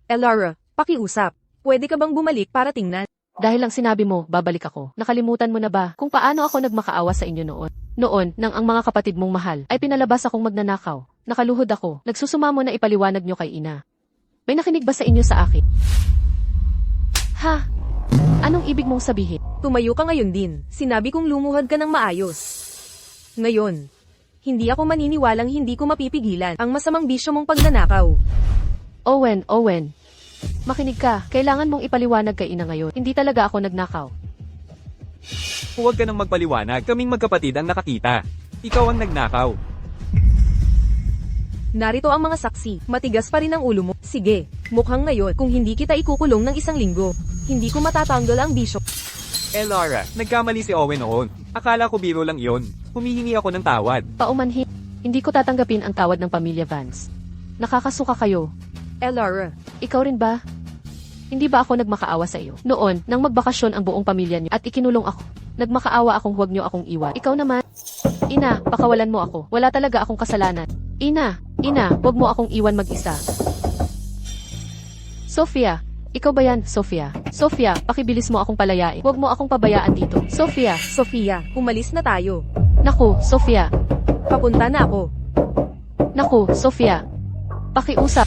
Elara, pakiusap. Pwede ka bang bumalik para tingnan? Dahil lang sinabi mo, babalik ako. Nakalimutan mo na ba kung paano ako nagmakaawa sa inyo noon? Noon, nang ang mga kapatid mong mahal ay pinalabas akong magnanakaw. Nakaluhod ako. Nagsusumamo na ipaliwanag nyo kay ina. May nakinig ba sa inyo sa akin? Ha? Anong ibig mong sabihin? Tumayo ka ngayon din. Sinabi kong lumuhad ka ng maayos. Ngayon, hindi ako maniniwalang hindi ko mapipigilan ang masamang bisyo mong pagnanakaw. Owen. Makinig ka. Kailangan mong ipaliwanag kay ina ngayon. Hindi talaga ako nagnakaw. Huwag ka nang magpaliwanag. Kaming magkapatid ang nakakita. Ikaw ang nagnakaw. Narito ang mga saksi. Matigas pa rin ang ulo mo. Sige, mukhang ngayon kung hindi kita ikukulong ng 1 linggo, hindi ko matatanggal ang bisyo. Elara, nagkamali si Owen noon. Akala ko biro lang iyon. Humihingi ako ng tawad. Paumanhin. Hindi ko tatanggapin ang tawad ng pamilya Vance. Nakakasuka kayo. Elara, Ikaw rin ba? Hindi ba ako nagmakaawa sa iyo? Noon, nang magbakasyon ang buong pamilya niyo at ikinulong ako. Nagmakaawa akong huwag niyo akong iwan. Ikaw naman. Ina, pakawalan mo ako. Wala talaga akong kasalanan. Ina, huwag mo akong iwan mag-isa. Sofia, ikaw ba yan, Sofia? Sofia, pakibilis mo akong palayain. Huwag mo akong pabayaan dito. Sofia, Sofia, umalis na tayo. naku, Sofia. Papunta na ako. Naku, Sofia. Pakiusap.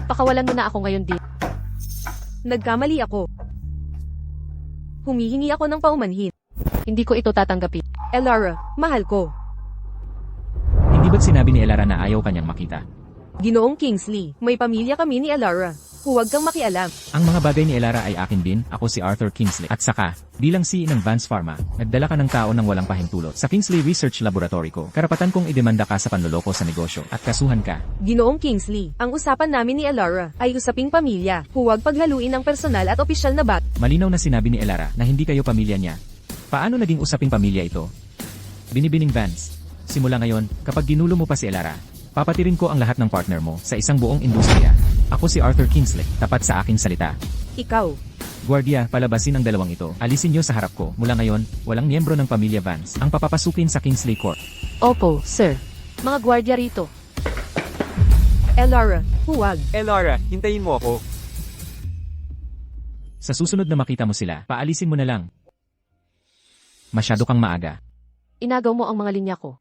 Pakawalan mo na ako ngayon din. Nagkamali ako. Humihingi ako ng paumanhin. Hindi ko ito tatanggapin. Elara, mahal ko. Hindi ba't sinabi ni Elara na ayaw kanyang makita? Ginoong Kingsley, may pamilya kami ni Elara. Huwag kang makialam. Ang mga bagay ni Elara ay akin din, ako si Arthur Kingsley. At saka, bilang CEO ng Vance Pharma, nagdala ka ng tao ng walang pahintulot sa Kingsley Research Laboratory ko. Karapatan kong idemanda ka sa panloloko sa negosyo at kasuhan ka. Ginoong Kingsley, ang usapan namin ni Elara ay usaping pamilya. Huwag paghaluin ang personal at opisyal na bat. Malinaw na sinabi ni Elara na hindi kayo pamilya niya. Paano naging usaping pamilya ito? Binibining Vance, simula ngayon, kapag ginulo mo pa si Elara, papatirin ko ang lahat ng partner mo sa isang buong industriya. Ako si Arthur Kingsley, tapat sa aking salita. Ikaw, Guardia, palabasin ang dalawang ito. Alisin niyo sa harap ko. Mula ngayon, walang miyembro ng pamilya Vance ang papapasukin sa Kingsley Court. Opo, sir. Mga gwardiya rito. Elara, huwag. Elara, hintayin mo ako. Sa susunod na makita mo sila, paalisin mo na lang. Masyado kang maaga. Inagaw mo ang mga linya ko.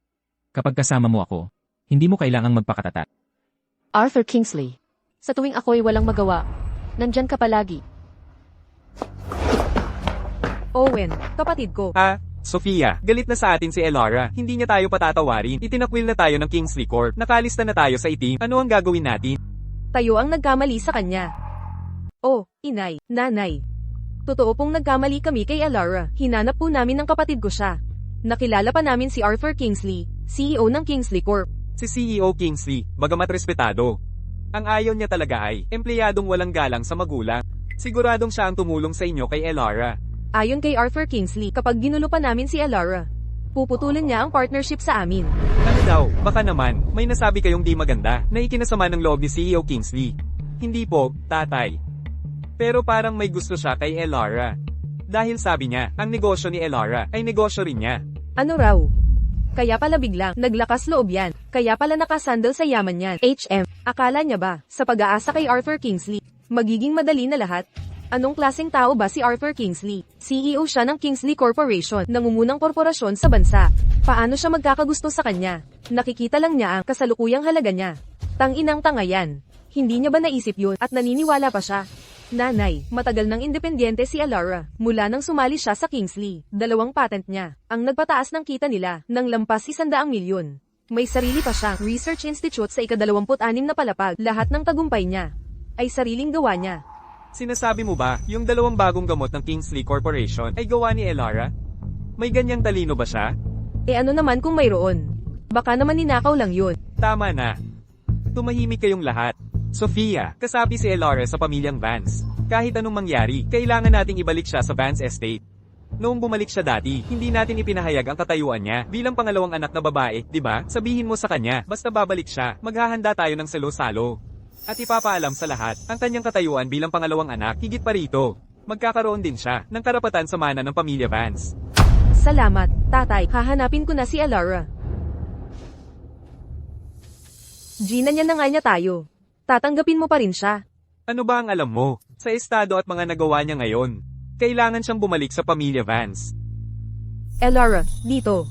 Kapag kasama mo ako, hindi mo kailangang magpakatatat. Arthur Kingsley. Sa tuwing ako'y walang magawa, nandyan ka palagi. Owen, kapatid ko. Sofia, galit na sa atin si Elara. Hindi niya tayo patatawarin. Itinakwil na tayo ng Kingsley Corp. Nakalista na tayo sa itim. Ano ang gagawin natin? Tayo ang nagkamali sa kanya. Oh, inay, nanay. Totoo pong nagkamali kami kay Elara. Hinanap po namin ng kapatid ko siya. Nakilala pa namin si Arthur Kingsley, CEO ng Kingsley Corp. Si CEO Kingsley, bagamat respetado. Ang ayaw niya talaga ay, empleyadong walang galang sa magulang. Siguradong siya ang tumulong sa inyo kay Elara. Ayon kay Arthur Kingsley, kapag ginulo pa namin si Elara, puputulin niya ang partnership sa amin. Ano daw, baka naman, may nasabi kayong di maganda na ikinasama ng loob ni CEO Kingsley. Hindi po, tatay. Pero parang may gusto siya kay Elara. Dahil sabi niya, ang negosyo ni Elara ay negosyo rin niya. Ano raw? Kaya pala biglang naglakas loob yan. Kaya pala nakasandal sa yaman yan. Akala niya ba, sa pag-aasa kay Arthur Kingsley, magiging madali na lahat? Anong klaseng tao ba si Arthur Kingsley? CEO siya ng Kingsley Corporation, nangungunang korporasyon sa bansa. Paano siya magkakagusto sa kanya? Nakikita lang niya ang kasalukuyang halaga niya. Tang-inang tanga yan. Hindi niya ba naisip yun at naniniwala pa siya? Nanay, matagal nang independyente si Elara. Mula nang sumali siya sa Kingsley, 2 patent niya ang nagpataas ng kita nila ng lampas 100 milyon. May sarili pa siyang research institute sa ika-26 na palapag. Lahat ng tagumpay niya ay sariling gawa niya. Sinasabi mo ba, yung 2 bagong gamot ng Kingsley Corporation ay gawa ni Elara? May ganyang talino ba siya? Ano naman kung mayroon? Baka naman ninakaw lang yun. Tama na. Tumahimik kayong lahat. Sofia, kasapi si Elara sa pamilyang Vance. Kahit anong mangyari, kailangan nating ibalik siya sa Vance Estate. Noong bumalik siya dati, hindi natin ipinahayag ang katayuan niya bilang pangalawang anak na babae, di ba? Sabihin mo sa kanya, basta babalik siya, maghahanda tayo ng salo-salo. At ipapaalam sa lahat, ang kanyang katayuan bilang pangalawang anak, higit pa rito. Magkakaroon din siya ng karapatan sa mana ng pamilya Vance. Salamat, tatay. Hahanapin ko na si Elara. Gina niya na nga niya tayo. Tatanggapin mo pa rin siya. Ano ba ang alam mo? Sa estado at mga nagawa niya ngayon, kailangan siyang bumalik sa pamilya Vance. Elara, dito.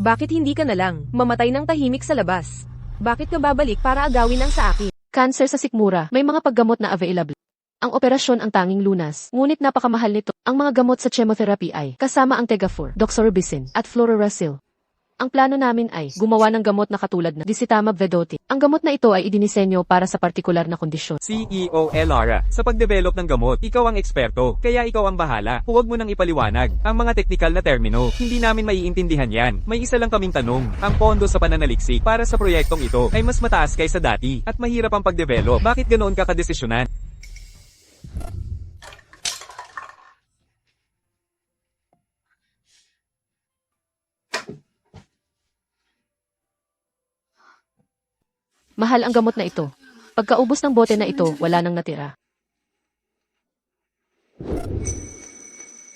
Bakit hindi ka na lang mamatay ng tahimik sa labas? Bakit ka babalik para agawin ang sa akin? Cancer sa sikmura, may mga paggamot na available. Ang operasyon ang tanging lunas, ngunit napakamahal nito. Ang mga gamot sa chemotherapy ay kasama ang Tegafor, Doxorubicin, at Fluorouracil. Ang plano namin ay gumawa ng gamot na katulad ng Disitamab vedotin. Ang gamot na ito ay idinisenyo para sa partikular na kondisyon. CEO Elara, sa pagdevelop ng gamot, ikaw ang eksperto, kaya ikaw ang bahala. Huwag mo nang ipaliwanag ang mga teknikal na termino. Hindi namin maiintindihan yan. May isa lang kaming tanong. Ang pondo sa pananaliksik para sa proyektong ito ay mas mataas kaysa dati at mahirap ang pagdevelop. Bakit ganoon ka kadesisyonan? Mahal ang gamot na ito. Pagkaubos ng bote na ito, wala nang natira.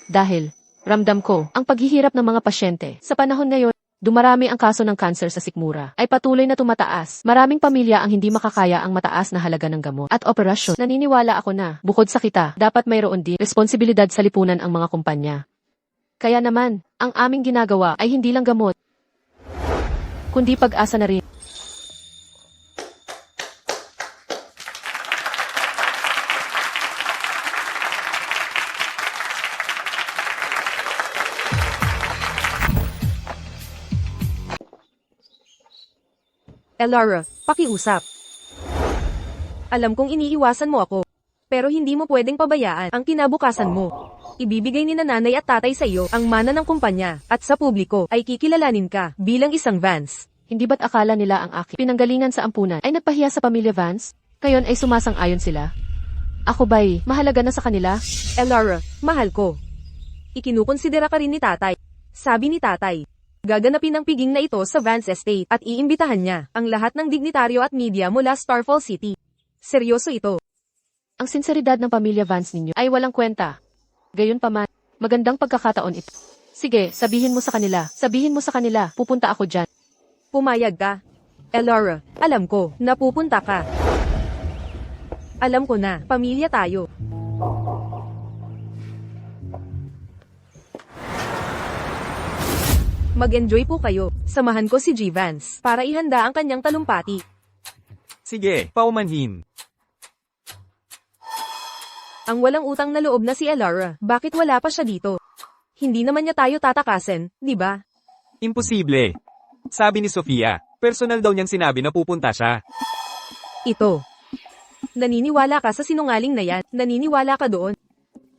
Dahil, ramdam ko, ang paghihirap ng mga pasyente. Sa panahon ngayon, dumarami ang kaso ng cancer sa sikmura. Ay patuloy na tumataas. Maraming pamilya ang hindi makakaya ang mataas na halaga ng gamot at operasyon. Naniniwala ako na, bukod sa kita, dapat mayroon din responsibilidad sa lipunan ang mga kumpanya. Kaya naman, ang aming ginagawa ay hindi lang gamot, kundi pag-asa na rin. Elara, pakiusap. Alam kong iniiwasan mo ako. Pero hindi mo pwedeng pabayaan ang kinabukasan mo. Ibibigay ni nanay at tatay sa iyo ang mana ng kumpanya at sa publiko ay kikilalanin ka bilang isang Vance. Hindi ba't akala nila ang aking pinanggalingan sa ampunan ay nagpahiya sa pamilya Vance? Ngayon ay sumasang-ayon sila? Ako ba'y mahalaga na sa kanila? Elara, mahal ko. Ikinukonsidera ka rin ni tatay. Sabi ni tatay, gaganapin ang piging na ito sa Vance Estate at iimbitahan niya ang lahat ng dignitaryo at media mula Starfall City. Seryoso ito. Ang sinseridad ng pamilya Vance ninyo ay walang kwenta. Gayunpaman, magandang pagkakataon ito. Sige, sabihin mo sa kanila, pupunta ako dyan. Pumayag ka. Elara, alam ko, napupunta ka. Alam ko na, pamilya tayo. Mag-enjoy po kayo. Samahan ko si G. Vance para ihanda ang kanyang talumpati. Sige, paumanhin. Ang walang utang na loob na si Elara, bakit wala pa siya dito? Hindi naman niya tayo tatakasin, di ba? Imposible. Sabi ni Sofia, personal daw niyang sinabi na pupunta siya. Ito. Naniniwala ka sa sinungaling na yan, naniniwala ka doon.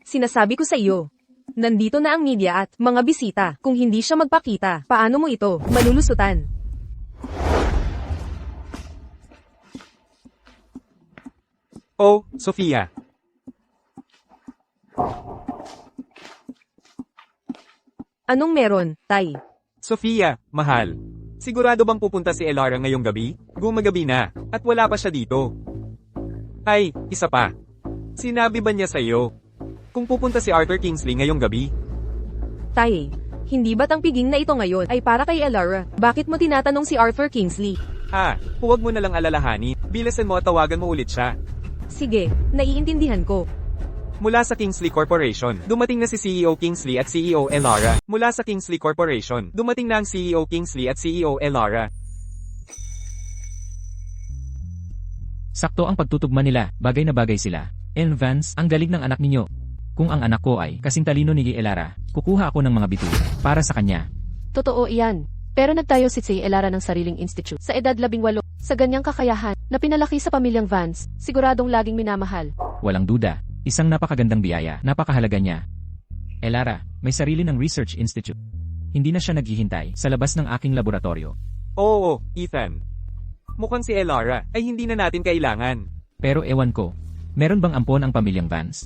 Sinasabi ko sa iyo. Nandito na ang media at mga bisita. Kung hindi siya magpakita, paano mo ito malulusutan? Oh, Sofia. Anong meron, Tay? Sofia, mahal. Sigurado bang pupunta si Elara ngayong gabi? Gumagabi na, at wala pa siya dito. Ay, isa pa. Sinabi ba niya sa'yo kung pupunta si Arthur Kingsley ngayong gabi. Tay, hindi ba't ang piging na ito ngayon ay para kay Elara? Bakit mo tinatanong si Arthur Kingsley? Huwag mo na lang alalahanin. Bilasan mo at tawagan mo ulit siya. Sige, naiintindihan ko. Mula sa Kingsley Corporation, dumating na si CEO Kingsley at CEO Elara. Mula sa Kingsley Corporation, dumating na ang CEO Kingsley at CEO Elara. Sakto ang pagtutugma nila, bagay na bagay sila. Vance, ang galing ng anak ninyo. Kung ang anak ko ay kasing talino ni Elara, kukuha ako ng mga bituin para sa kanya. Totoo iyan. Pero nagtayo si Elara ng sariling institute. Sa edad 18, sa ganyang kakayahan, na pinalaki sa pamilyang Vance, siguradong laging minamahal. Walang duda, isang napakagandang biyaya, napakahalaga niya. Elara, may sarili ng research institute. Hindi na siya naghihintay sa labas ng aking laboratorio. Oo, Ethan. Mukhang si Elara ay hindi na natin kailangan. Pero ewan ko, meron bang ampon ang pamilyang Vance?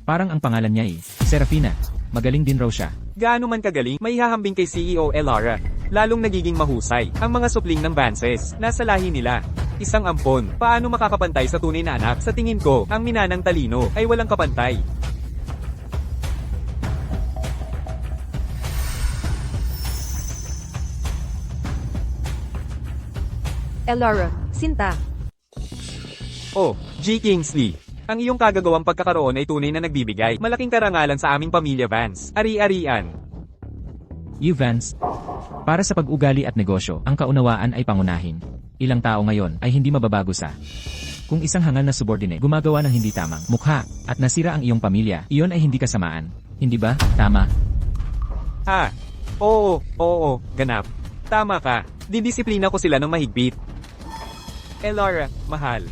Parang ang pangalan niya Serafina. Magaling din raw siya. Gaano man kagaling, may hahambing kay CEO Elara. Lalong nagiging mahusay ang mga supling ng Vances. Nasa lahi nila. Isang ampon. Paano makakapantay sa tunay na anak? Sa tingin ko, ang minanang talino ay walang kapantay. Elara, Sinta. Oh, G. Kingsley. Ang iyong kagagawang pagkakaroon ay tunay na nagbibigay malaking karangalan sa aming pamilya Vance. Ari-arian. Vance. Para sa pag-ugali at negosyo, ang kaunawaan ay pangunahin. Ilang tao ngayon ay hindi mababago sa kung isang hangal na subordinate gumagawa ng hindi tamang mukha at nasira ang iyong pamilya, iyon ay hindi kasamaan. Hindi ba? Tama. Oo, ganap. Tama ka. Didisiplina ko sila ng mahigpit. Elara, mahal.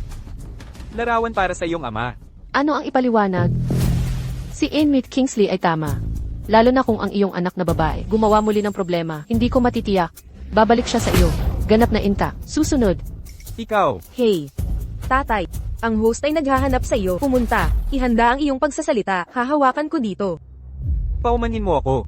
Larawan para sa iyong ama. Ano ang ipaliwanag? Si Inmate Kingsley ay tama. Lalo na kung ang iyong anak na babae gumawa muli ng problema, hindi ko matitiyak. Babalik siya sa iyo. Ganap na intact. Susunod. Ikaw. Hey, tatay. Ang host ay naghahanap sa iyo. Pumunta. Ihanda ang iyong pagsasalita. Hahawakan ko dito. Paumanhin mo ako.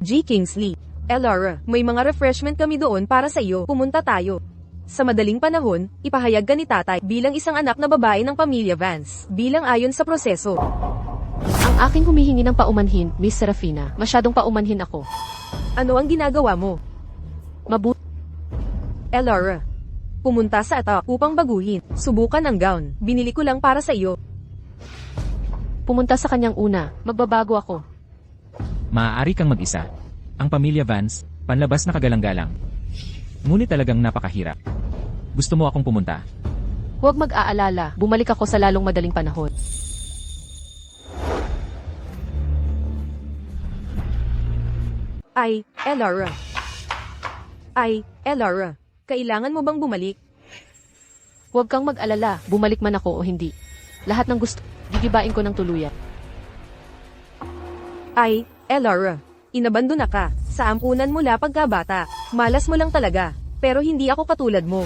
G. Kingsley. Elara, may mga refreshment kami doon para sa iyo. Pumunta tayo. Sa madaling panahon, ipahayag ka ni tatay bilang isang anak na babae ng pamilya Vance, bilang ayon sa proseso. Ang aking humihingi ng paumanhin, Miss Serafina. Masyadong paumanhin ako. Ano ang ginagawa mo? Mabuti. Elara, pumunta sa atap upang baguhin. Subukan ang gown. Binili ko lang para sa iyo. Pumunta sa kanyang una. Magbabago ako. Maaari kang mag-isa. Ang pamilya Vance, panlabas na kagalang-galang. Ngunit talagang napakahirap. Gusto mo akong pumunta? Huwag mag-aalala. Bumalik ako sa lalong madaling panahon. Elara. Kailangan mo bang bumalik? Huwag kang mag-alala. Bumalik man ako o hindi. Lahat ng gusto, gigibain ko ng tuluyan. Elara. Inabandona ka. Sa ampunan mula pagkabata. Malas mo lang talaga. Pero hindi ako katulad mo.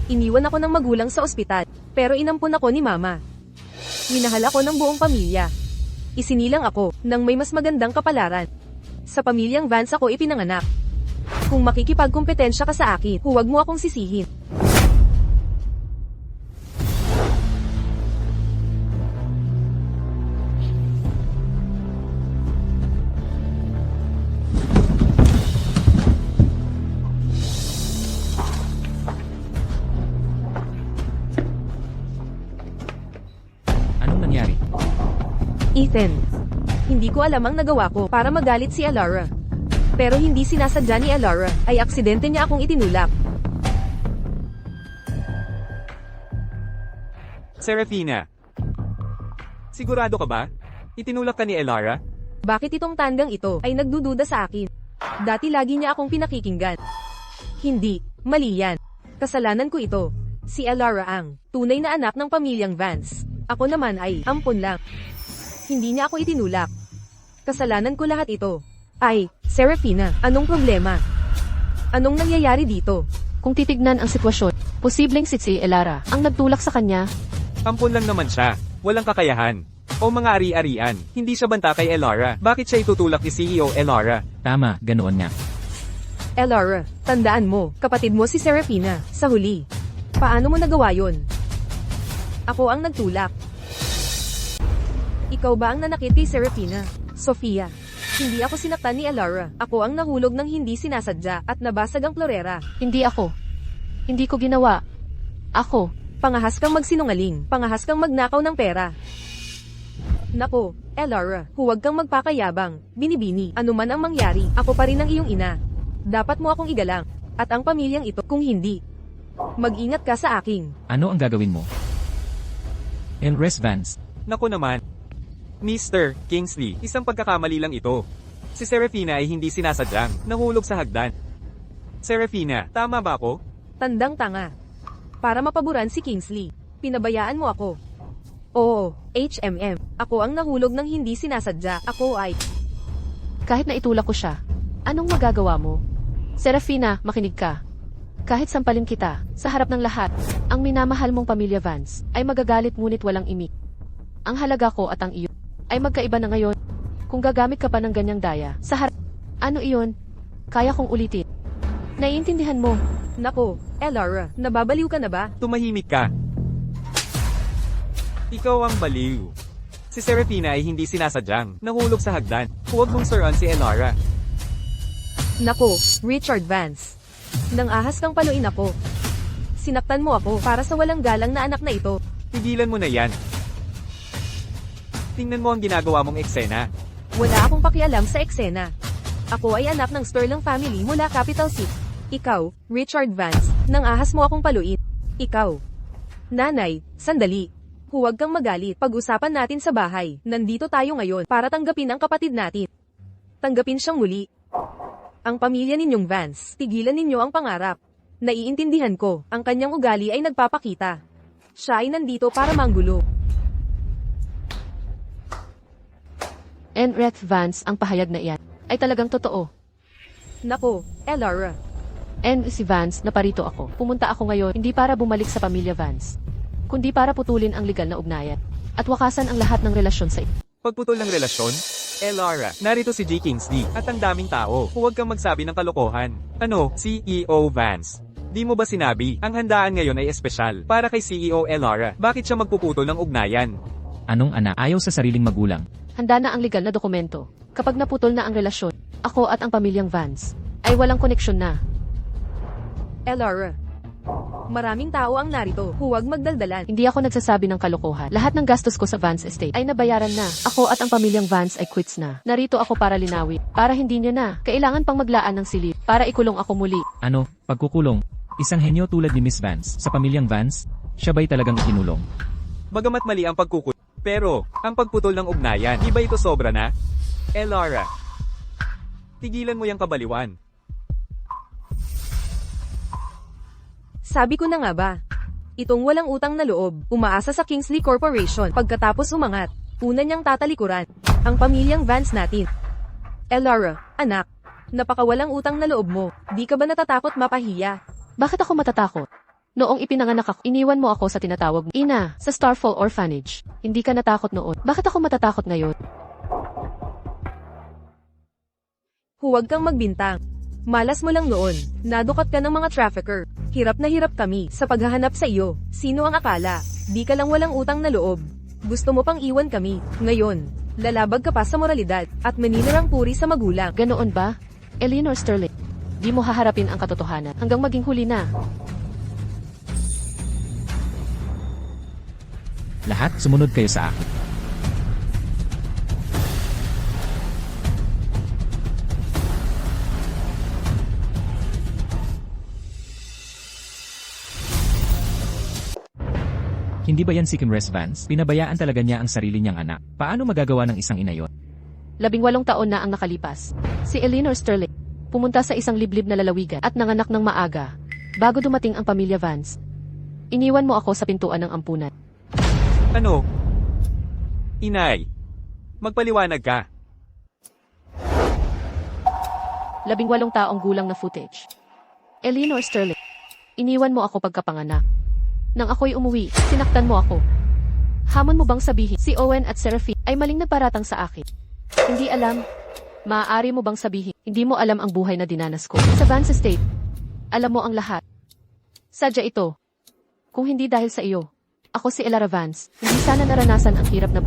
Iniwan ako ng magulang sa ospital. Pero inampun ako ni mama. Minahal ako ng buong pamilya. Isinilang ako ng may mas magandang kapalaran. Sa pamilyang Vance ako ipinanganak. Kung makikipagkompetensya ka sa akin, huwag mo akong sisihin. Anong nangyari? Ethan, hindi ko alam ang nagawa ko para magalit si Elara. Pero hindi sinasadya ni Elara, ay aksidente niya akong itinulak. Serafina. Sigurado ka ba? Itinulak ka ni Elara? Bakit itong tandang ito ay nagdududa sa akin? Dati lagi niya akong pinakikinggan. Hindi, mali yan. Kasalanan ko ito. Si Elara ang tunay na anak ng pamilyang Vance. Ako naman ay ampon lang. Hindi niya ako itinulak. Kasalanan ko lahat ito. Serafina, anong problema? Anong nangyayari dito? Kung titignan ang sitwasyon, posibleng si Elara ang nagtulak sa kanya. Ampon lang naman siya. Walang kakayahan. O mga ari-arian, hindi siya banta kay Elara. Bakit siya itutulak ni CEO Elara? Tama, ganoon nga. Elara, tandaan mo, kapatid mo si Serafina, sa huli. Paano mo nagawa yon? Ako ang nagtulak. Ikaw ba ang nanakit kay Serafina? Sofia. Hindi ako sinaktan ni Alara. Ako ang nahulog ng hindi sinasadya at nabasag ang klorera. Hindi ako. Hindi ko ginawa. Ako. Pangahas kang magsinungaling. Pangahas kang magnakaw ng pera. Nako, Alara, huwag kang magpakayabang. Binibini, ano man ang mangyari, ako pa rin ang iyong ina. Dapat mo akong igalang. At ang pamilyang ito, kung hindi, mag-ingat ka sa aking. Ano ang gagawin mo? Elres Vance. Naku naman. Mr. Kingsley, isang pagkakamali lang ito. Si Serafina ay hindi sinasadyang nahulog sa hagdan. Serafina, tama ba ako? Tandang tanga. Para mapaboran si Kingsley, pinabayaan mo ako. Oo, HMM, ako ang nahulog ng hindi sinasadya. Ako ay... Kahit na itulak ko siya, anong magagawa mo? Serafina, makinig ka. Kahit sampalin kita, sa harap ng lahat, ang minamahal mong pamilya Vance ay magagalit ngunit walang imik. Ang halaga ko at ang iyo ay magkaiba na ngayon. Kung gagamit ka pa ng ganyang daya, sa harap... Ano iyon? Kaya kong ulitin. Naiintindihan mo. Nako, Alara, nababaliw ka na ba? Tumahimik ka. Ikaw ang baliw. Si Serafina ay hindi sinasadyang nahulog sa hagdan. Huwag mong suruan si Alara. Nako, Richard Vance. Nang ahas kang paluin ako. Sinaktan mo ako para sa walang galang na anak na ito. Tigilan mo na yan. Tingnan mo ang ginagawa mong eksena. Wala akong pakialam sa eksena. Ako ay anak ng Sterling family mula Capital City. Ikaw, Richard Vance, nang ahas mo akong paluin. Ikaw. Nanay, sandali. Huwag kang magalit. Pag-usapan natin sa bahay. Nandito tayo ngayon para tanggapin ang kapatid natin. Tanggapin siyang muli. Ang pamilya ninyong Vance, tigilan ninyo ang pangarap. Naiintindihan ko, ang kanyang ugali ay nagpapakita. Siya ay nandito para manggulo. Enreth Vance, ang pahayag na iyan ay talagang totoo. Nako, Alara. Si Vance, naparito ako. Pumunta ako ngayon hindi para bumalik sa pamilya Vance, kundi para putulin ang legal na ugnayan at wakasan ang lahat ng relasyon sa Pagputol ng relasyon? Alara, narito si G. Kingsley at ang daming tao. Huwag kang magsabi ng kalokohan. Ano, CEO Vance? Di mo ba sinabi, ang handaan ngayon ay espesyal para kay CEO Alara? Bakit siya magpuputol ng ugnayan? Anong anak ayaw sa sariling magulang? Handa na ang legal na dokumento. Kapag naputol na ang relasyon, ako at ang pamilyang Vance ay walang koneksyon na. Alara. Maraming tao ang narito. Huwag magdaldalan. Hindi ako nagsasabi ng kalokohan. Lahat ng gastos ko sa Vance Estate ay nabayaran na. Ako at ang pamilyang Vance ay quits na. Narito ako para linawin. Para hindi niya na kailangan pang maglaan ng silid. Para ikulong ako muli. Ano, pagkukulong? Isang henyo tulad ni Miss Vance sa pamilyang Vance, siya ba'y talagang ikinulong? Bagamat mali ang pagkukul, pero, ang pagputol ng ugnayan, di ba ito sobra na? Alara. Tigilan mo yung kabaliwan. Sabi ko na nga ba? Itong walang utang na loob, umaasa sa Kingsley Corporation pagkatapos umangat. Una niyang tatalikuran, ang pamilyang Vance natin. Alara, anak, napakawalang utang na loob mo. Di ka ba natatakot mapahiya? Bakit ako matatakot? Noong ipinanganak ako, iniwan mo ako sa tinatawag ina sa Starfall Orphanage. Hindi ka natakot noon. Bakit ako matatakot ngayon? Huwag kang magbintang. Malas mo lang noon. Nadukat ka ng mga trafficker. Hirap na hirap kami sa paghahanap sa iyo. Sino ang akala? Di ka lang walang utang na loob. Gusto mo pang iwan kami. Ngayon, lalabag ka pa sa moralidad at maninirang puri sa magulang. Ganoon ba? Eleanor Sterling, di mo haharapin ang katotohanan hanggang maging huli na. Lahat sumunod kayo sa akin. Hindi ba yan si Kimres Vance? Pinabayaan talaga niya ang sarili niyang anak. Paano magagawa ng isang ina yon? 18 taon na ang nakalipas. Si Eleanor Sterling pumunta sa isang liblib na lalawigan at nanganak ng maaga bago dumating ang pamilya Vance. Iniwan mo ako sa pintuan ng ampunan. Ano? Inay. Magpaliwanag ka. 18 taong gulang na footage. Eleanor Sterling, iniwan mo ako pagkapanganak. Nang ako'y umuwi, sinaktan mo ako. Hamon mo bang sabihin si Owen at Seraphine ay maling nagparatang sa akin? Hindi alam. Maaari mo bang sabihin, hindi mo alam ang buhay na dinanas ko sa Vance Estate? Alam mo ang lahat. Sadya ito. Kung hindi dahil sa iyo, ako si Alara Vance, hindi sana naranasan ang hirap na...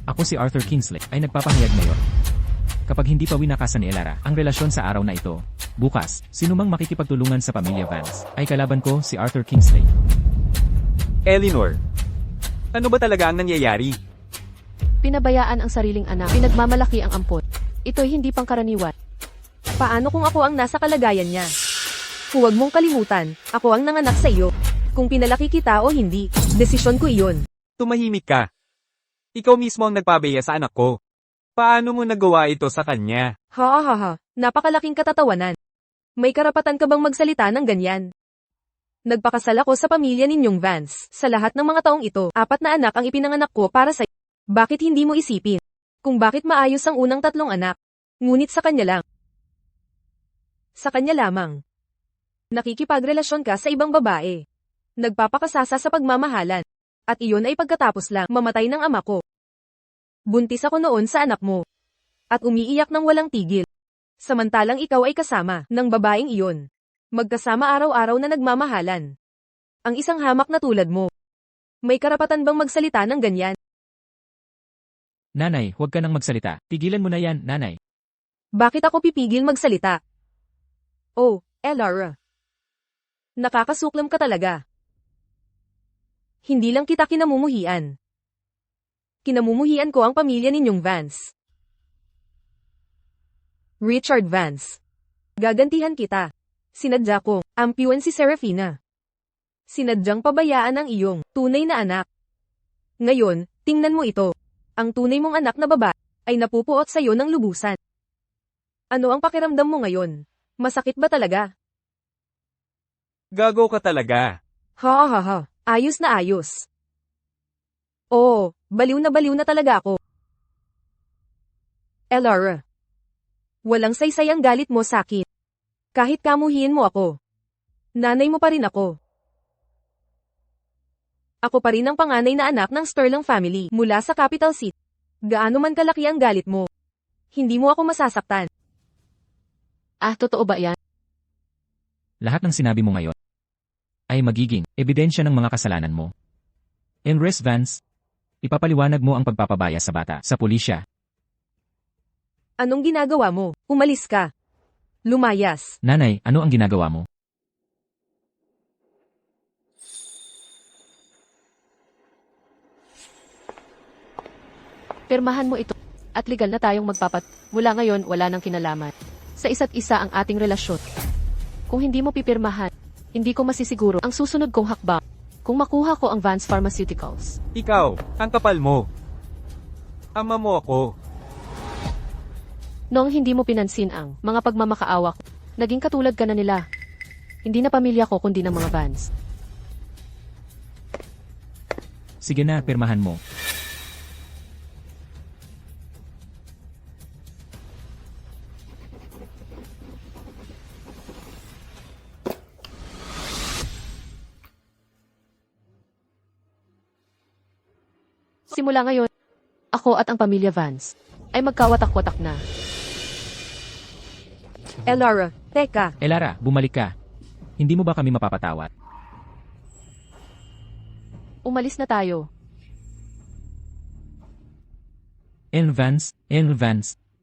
Ako si Arthur Kingsley, ay nagpapahayag ngayon. Kapag hindi pa winakasan ni Elara ang relasyon sa araw na ito, bukas, sinumang makikipagtulungan sa pamilya Vance, ay kalaban ko si Arthur Kingsley. Eleanor, ano ba talaga ang nangyayari? Pinabayaan ang sariling anak, pinagmamalaki ang ampon. Ito'y hindi pangkaraniwan. Paano kung ako ang nasa kalagayan niya? Huwag mong kalimutan, ako ang nanganak sa iyo. Kung pinalaki kita o hindi, desisyon ko iyon. Tumahimik ka. Ikaw mismo ang nagpabaya sa anak ko. Paano mo nagawa ito sa kanya? Ha, napakalaking katatawanan. May karapatan ka bang magsalita ng ganyan? Nagpakasal ako sa pamilya ninyong Vance. Sa lahat ng mga taong ito, 4 na anak ang ipinanganak ko para sa iyo. Bakit hindi mo isipin? Kung bakit maayos ang unang 3 anak? Ngunit sa kanya lang. Sa kanya lamang. Nakikipagrelasyon ka sa ibang babae. Nagpapakasasa sa pagmamahalan. At iyon ay pagkatapos lang mamatay ng ama ko. Buntis ako noon sa anak mo. At umiiyak ng walang tigil. Samantalang ikaw ay kasama ng babaeng iyon. Magkasama araw-araw na nagmamahalan. Ang isang hamak na tulad mo. May karapatan bang magsalita ng ganyan? Nanay, huwag ka nang magsalita. Tigilan mo na yan, nanay. Bakit ako pipigil magsalita? Oh, Elara. Nakakasuklam ka talaga. Hindi lang kita kinamumuhian. Kinamumuhian ko ang pamilya ninyong Vance. Richard Vance. Gagantihan kita. Sinadya ko, ampiwan si Serafina. Sinadyang pabayaan ang iyong tunay na anak. Ngayon, tingnan mo ito. Ang tunay mong anak na babae ay napupuot sa iyo ng lubusan. Ano ang pakiramdam mo ngayon? Masakit ba talaga? Gago ka talaga. Ha. Ayos na ayos. Oo, baliw na talaga ako. Elara. Walang saysay ang galit mo sa akin. Kahit kamuhiin mo ako. Nanay mo pa rin ako. Ako pa rin ang panganay na anak ng Sterling family mula sa capital city. Gaano man kalaki ang galit mo. Hindi mo ako masasaktan. Totoo ba yan? Lahat ng sinabi mo ngayon ay magiging ebidensya ng mga kasalanan mo. Enres Vance, ipapaliwanag mo ang pagpapabaya sa bata sa pulisya. Anong ginagawa mo? Umalis ka. Lumayas. Nanay, ano ang ginagawa mo? Pirmahan mo ito. At legal na tayong magpapat. Mula ngayon, wala nang kinalaman. Sa isa't isa ang ating relasyon. Kung hindi mo pipirmahan, hindi ko masisiguro ang susunod kong hakbang. Kung makuha ko ang Vance Pharmaceuticals. Ikaw, ang kapal mo. Ama mo ako. Noong hindi mo pinansin ang mga pagmamakaawa ko, naging katulad ka na nila. Hindi na pamilya ko kundi ng mga Vance. Sige na, pirmahan mo. Simula ngayon, ako at ang pamilya Vance ay magkawatak-watak na. Elara, teka. Elara, bumalik ka. Hindi mo ba kami mapapatawad? Umalis na tayo. Vance,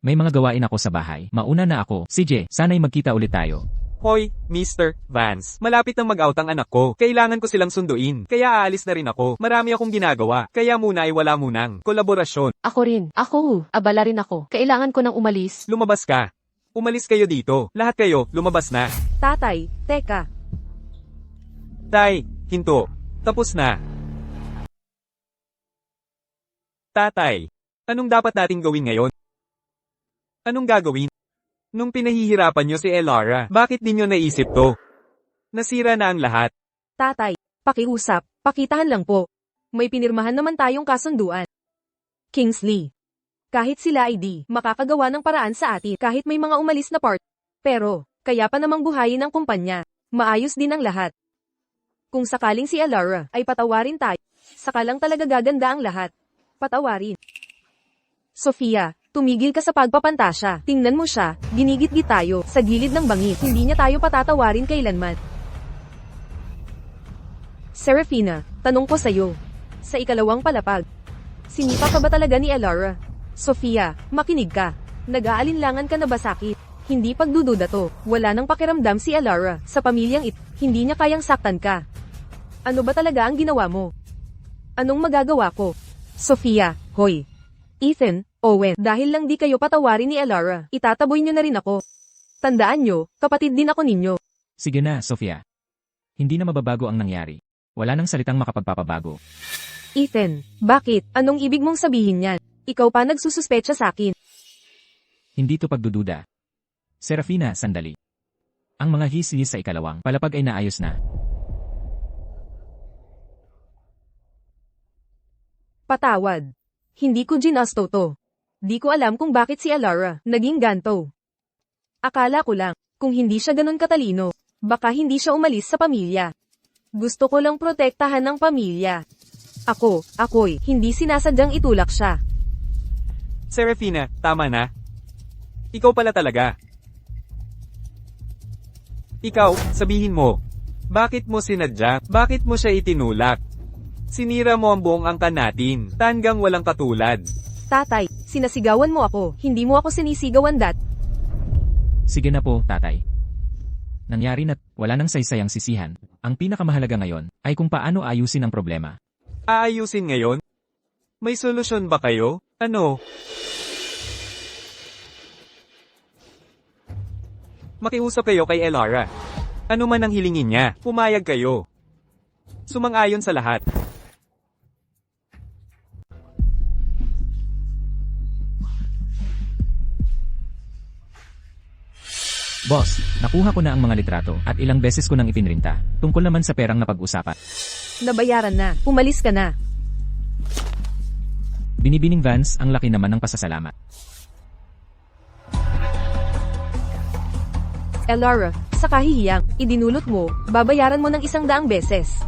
may mga gawain ako sa bahay. Mauna na ako. CJ, sana'y magkita ulit tayo. Hoy, Mr. Vance. Malapit nang mag-out ang anak ko. Kailangan ko silang sunduin. Kaya aalis na rin ako. Marami akong ginagawa. Kaya muna ay wala munang kolaborasyon. Ako rin. Abala rin ako. Kailangan ko nang umalis. Lumabas ka. Umalis kayo dito. Lahat kayo, lumabas na. Tatay, teka. Tay, hinto. Tapos na. Tatay, anong dapat nating gawin ngayon? Anong gagawin? Nung pinahihirapan nyo si Elara, bakit di nyo naisip to? Nasira na ang lahat. Tatay, pakiusap, pakitahan lang po. May pinirmahan naman tayong kasunduan. Kingsley. Kahit sila ay di makakagawa ng paraan sa atin kahit may mga umalis na part. Pero, kaya pa namang buhayin ang kumpanya. Maayos din ang lahat. Kung sakaling si Elara ay patawarin tayo, saka lang talaga gaganda ang lahat. Patawarin. Sofia, tumigil ka sa pagpapantasya. Tingnan mo siya, ginigit-git tayo sa gilid ng bangit. Hindi niya tayo patatawarin kailanman. Serafina, tanong ko sa'yo. Sa ikalawang palapag, Sinipa ka ba talaga ni Elara? Sofia, makinig ka. Nag-aalinlangan ka na ba sa'kin? Hindi pagdududa to. Wala nang pakiramdam si Elara sa pamilyang hindi niya kayang saktan ka. Ano ba talaga ang ginawa mo? Anong magagawa ko? Sofia, hoy. Ethan, Owen, dahil lang di kayo patawarin ni Elara, itataboy niyo na rin ako. Tandaan niyo, kapatid din ako ninyo. Sige na, Sofia. Hindi na mababago ang nangyari. Wala nang salitang makapagpapabago. Ethan, bakit? Anong ibig mong sabihin niyan? Ikaw pa nagsususpecha sa akin. Hindi to pagdududa. Serafina, sandali. Ang mga his-his sa ikalawang palapag ay naayos na. Patawad. Hindi ko ginasto to. Di ko alam kung bakit si Elara naging ganto. Akala ko lang, kung hindi siya ganun katalino, baka hindi siya umalis sa pamilya. Gusto ko lang protektahan ng pamilya. Ako'y hindi sinasadyang itulak siya. Serafina, tama na. Ikaw pala talaga. Ikaw, sabihin mo. Bakit mo sinadya? Bakit mo siya itinulak? Sinira mo ang buong angkan natin. Tanggang walang katulad. Tatay, sinasigawan mo ako, hindi mo ako sinisigawan Sige na po, tatay. Nangyari na't wala nang saysayang sisihan. Ang pinakamahalaga ngayon ay kung paano ayusin ang problema. Aayusin ngayon? May solusyon ba kayo? Ano? Makiusap kayo kay Elara. Ano man ang hilingin niya, pumayag kayo. Sumang-ayon sa lahat. Boss, nakuha ko na ang mga litrato at ilang beses ko nang ipinrinta. Tungkol naman sa perang napag-usapan. Nabayaran na, umalis ka na. Binibining Vance, ang laki naman ng pasasalamat. Elara, sa kahihiyang, idinulot mo, babayaran mo ng 100 beses.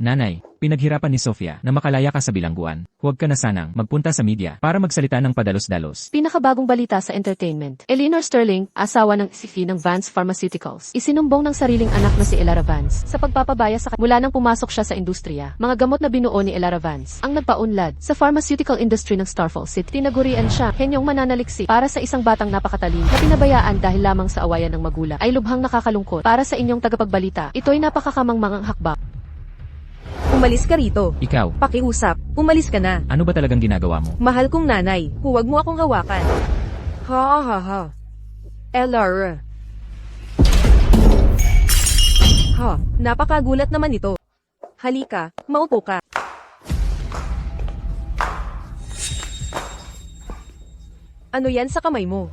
Nanay, pinaghirapan ni Sofia na makalaya ka sa bilangguan. Huwag ka na sanang magpunta sa media para magsalita ng padalos-dalos. Pinakabagong balita sa entertainment. Eleanor Sterling, asawa ng isifi ng Vance Pharmaceuticals, isinumbong ng sariling anak na si Elara Vance sa pagpapabaya sa mula nang pumasok siya sa industriya. Mga gamot na binuo ni Elara Vance ang nagpaunlad sa pharmaceutical industry ng Starfall City. Tinagurian siya, henyong mananaliksik para sa isang batang napakatalino na pinabayaan dahil lamang sa awayan ng magulang. Ay lubhang nakakalungkot para sa inyong tagapagbalita. Ito'y napakakamang-mangang hakbang. Umalis ka rito. Ikaw, Pakiusap, umalis ka na. ano ba talagang ginagawa mo? Mahal kong nanay, huwag mo akong hawakan. Ha. Elara. Napakagulat naman ito. Halika, maupo ka. Ano yan sa kamay mo?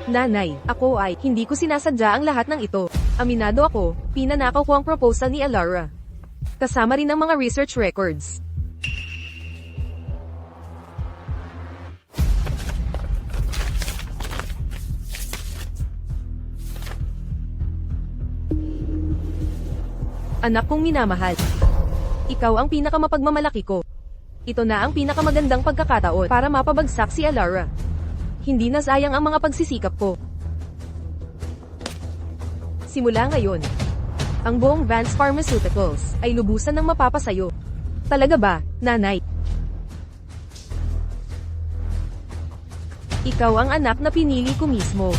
Nanay, ako ay, hindi ko sinasadya ang lahat ng ito. Aminado ako, pinanakaw ko ang proposal ni Elara. Kasama rin ang mga research records. Anak kong minamahal. Ikaw ang pinakamapagmamalaki ko. Ito na ang pinakamagandang pagkakataon para mapabagsak si Elara. Hindi na sayang ang mga pagsisikap ko. Simula ngayon, ang buong Vance Pharmaceuticals ay lubusan ng mapapasayo. Talaga ba, nanay? Ikaw ang anak na pinili ko mismo.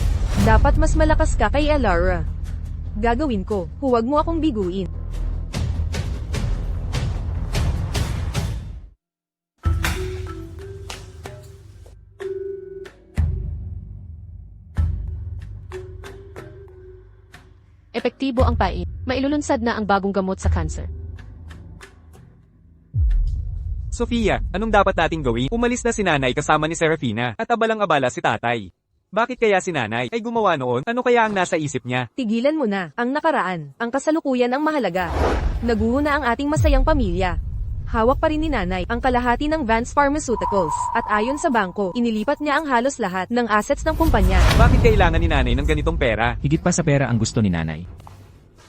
Dapat mas malakas ka kay Elara. Gagawin ko, huwag mo akong biguin. Epektibo ang pain. Mailulunsad na ang bagong gamot sa cancer. Sofia, anong dapat nating gawin? Umalis na si nanay kasama ni Serafina at abalang-abala si tatay. Bakit kaya si nanay ay gumawa noon? Ano kaya ang nasa isip niya? Tigilan mo na, ang nakaraan, ang kasalukuyan ang mahalaga. Naguhuna ang ating masayang pamilya. Hawak pa rin ni nanay ang kalahati ng Vance Pharmaceuticals at ayon sa bangko, inilipat niya ang halos lahat ng assets ng kumpanya. Bakit kailangan ni nanay ng ganitong pera? Higit pa sa pera ang gusto ni nanay.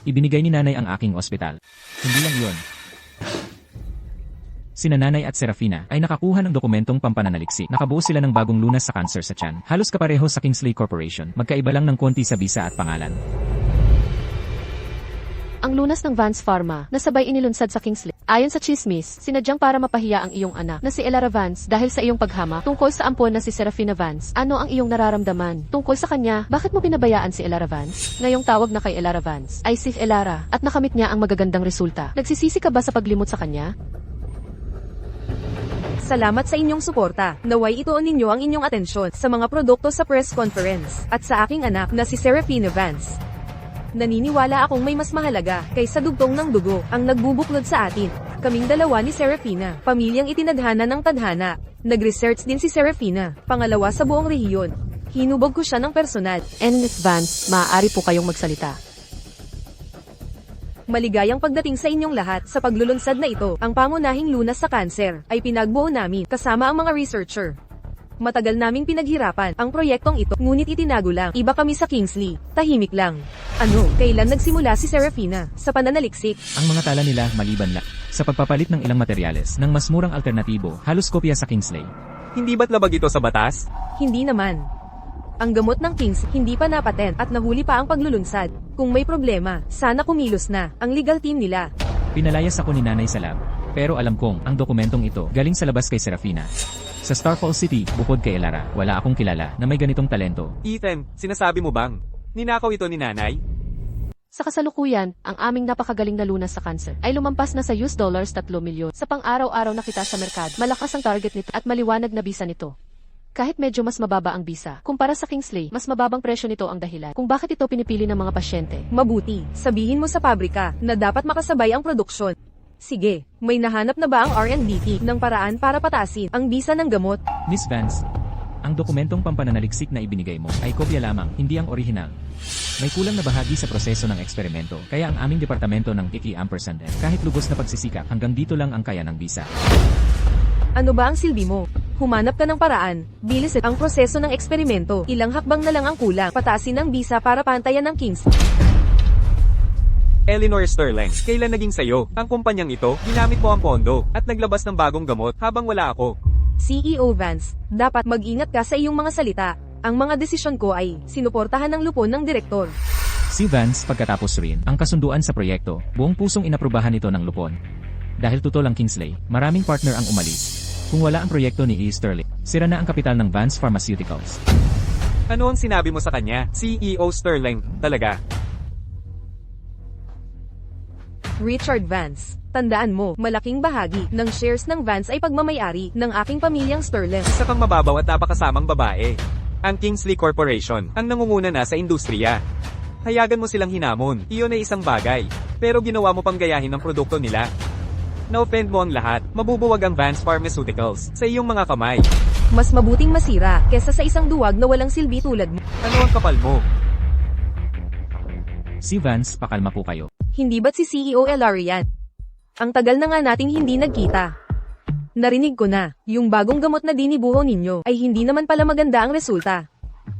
Ibinigay ni nanay ang aking ospital. Hindi lang yun. Sina nanay at Serafina ay nakakuha ng dokumentong pampananaliksik. Nakabuo sila ng bagong lunas sa cancer sa tiyan. Halos kapareho sa Kingsley Corporation. Magkaiba lang ng konti sa bisa at pangalan. Ang lunas ng Vance Pharma na sabay inilunsad sa Kingsley. Ayon sa chismis, sinadyang para mapahiya ang iyong anak na si Elara Vance dahil sa iyong paghama tungkol sa ampon na si Serafina Vance. Ano ang iyong nararamdaman tungkol sa kanya? Bakit mo pinabayaan si Elara Vance? Ngayong tawag na kay Elara Vance ay si Elara at nakamit niya ang magagandang resulta. Nagsisisi ka ba sa paglimot sa kanya? Salamat sa inyong suporta. Naway ituon ninyo ang inyong atensyon sa mga produkto sa press conference at sa aking anak na si Serafina Vance. Naniniwala akong may mas mahalaga kaysa dugtong ng dugo ang nagbubuklod sa atin. Kaming dalawa ni Serafina, pamilyang itinadhana ng tadhana. Nag-research din si Serafina, pangalawa sa buong rehiyon. Hinubog ko siya ng personal. Ennis Vance, maaari po kayong magsalita. Maligayang pagdating sa inyong lahat sa paglulunsad na ito. Ang pangunahing lunas sa kanser ay pinagbuo namin kasama ang mga researcher. Matagal naming pinaghirapan ang proyektong ito, ngunit itinago lang. Iba kami sa Kingsley, tahimik lang. Ano, kailan nagsimula si Serafina sa pananaliksik? Ang mga tala nila maliban lang sa pagpapalit ng ilang materyales ng mas murang alternatibo, halos kopya sa Kingsley. Hindi ba't labag ito sa batas? Hindi naman. Ang gamot ng Kings hindi pa napatent at nahuli pa ang paglulunsad. Kung may problema, sana kumilos na ang legal team nila. Pinalayas ako ni nanay sa lab, pero alam kong ang dokumentong ito galing sa labas kay Serafina. Sa Starfall City, bukod kay Elara, wala akong kilala na may ganitong talento. Ethan, sinasabi mo bang ninakaw ito ni nanay? Sa kasalukuyan, ang aming napakagaling na lunas sa cancer ay lumampas na sa $3 milyon. Sa pang-araw-araw na kita sa merkado, malakas ang target nito at maliwanag na bisa nito. Kahit medyo mas mababa ang bisa, kumpara sa Kingsley, mas mababang presyo nito ang dahilan kung bakit ito pinipili ng mga pasyente. Mabuti, sabihin mo sa pabrika na dapat makasabay ang produksyon. Sige, may nahanap na ba ang R&D team ng paraan para pataasin ang bisa ng gamot? Miss Vance, ang dokumentong pampananaliksik na ibinigay mo ay kopya lamang, hindi ang orihinal. May kulang na bahagi sa proseso ng eksperimento, kaya ang aming departamento ng Iki Ampersand kahit lubos na pagsisikap hanggang dito lang ang kaya ng bisa. Ano ba ang silbi mo? Humanap ka ng paraan, bilis ang proseso ng eksperimento, ilang hakbang na lang ang kulang, pataasin ang bisa para pantayan ng Kings. Eleanor Sterling, kailan naging sayo ang kumpanyang ito? Ginamit mo ang pondo at naglabas ng bagong gamot habang wala ako. CEO Vance, dapat mag-ingat ka sa iyong mga salita. Ang mga desisyon ko ay sinuportahan ng lupon ng direktor. Si Vance pagkatapos rin ang kasunduan sa proyekto, buong pusong inaprubahan ito ng lupon. Dahil tutol ang Kingsley, maraming partner ang umalis. Kung wala ang proyekto ni E. Sterling, sira na ang kapital ng Vance Pharmaceuticals. Ano ang sinabi mo sa kanya? CEO Sterling, talaga? Richard Vance, tandaan mo, malaking bahagi ng shares ng Vance ay pagmamayari ng aking pamilyang Sterling. Isa kang mababaw at napakasamang babae. Ang Kingsley Corporation ang nangunguna na sa industriya. Hayagan mo silang hinamon, iyon ay isang bagay. Pero ginawa mo pang gayahin ang produkto nila. Na-offend mo ang lahat, mabubuwag ang Vance Pharmaceuticals sa iyong mga kamay. Mas mabuting masira kesa sa isang duwag na walang silbi tulad mo. Ano ang kapal mo? Si Vance, pakalma po kayo. Hindi ba't si CEO Elarian? Ang tagal na nga nating hindi nagkita. Narinig ko na, yung bagong gamot na dinibuho ninyo ay hindi naman pala maganda ang resulta.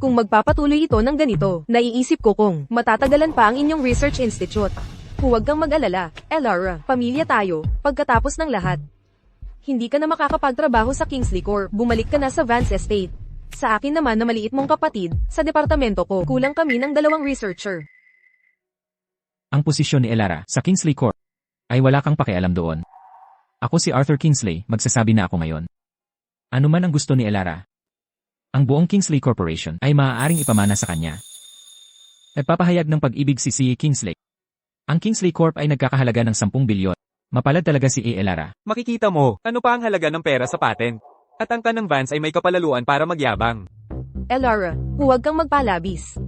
Kung magpapatuloy ito ng ganito, naiisip ko kung matatagalan pa ang inyong research institute. Huwag kang mag-alala, Elara, pamilya tayo, pagkatapos ng lahat. Hindi ka na makakapagtrabaho sa Kingsley Corp, bumalik ka na sa Vance Estate. Sa akin naman na maliit mong kapatid, sa departamento ko, kulang kami ng 2 researcher. Ang posisyon ni Elara sa Kingsley Corp ay wala kang pakialam doon. Ako si Arthur Kingsley, magsasabi na ako ngayon. Ano man ang gusto ni Elara, ang buong Kingsley Corporation ay maaaring ipamana sa kanya. Nagpapahayag ng pag-ibig si C. Kingsley. Ang Kingsley Corp ay nagkakahalaga ng 10 bilyon. Mapalad talaga si A. Elara. Makikita mo, ano pa ang halaga ng pera sa patent. At ang kanang Vance ay may kapalaluan para magyabang. Elara, huwag kang magpalabis.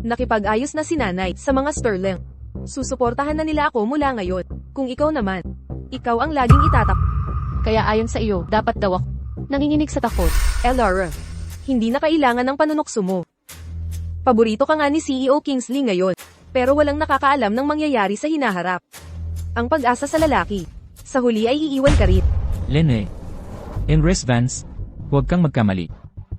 Nakipag-ayos na si nanay sa mga Sterling. Susuportahan na nila ako mula ngayon. Kung ikaw naman, ikaw ang laging itatak. Kaya ayon sa iyo, dapat daw ako nanginginig sa takot. Elara, hindi na kailangan ng panunokso mo. Paborito ka nga ni CEO Kingsley ngayon, pero walang nakakaalam ng mangyayari sa hinaharap. Ang pag-asa sa lalaki, sa huli ay iiwan ka rin. Lene, Enres Vance, huwag kang magkamali.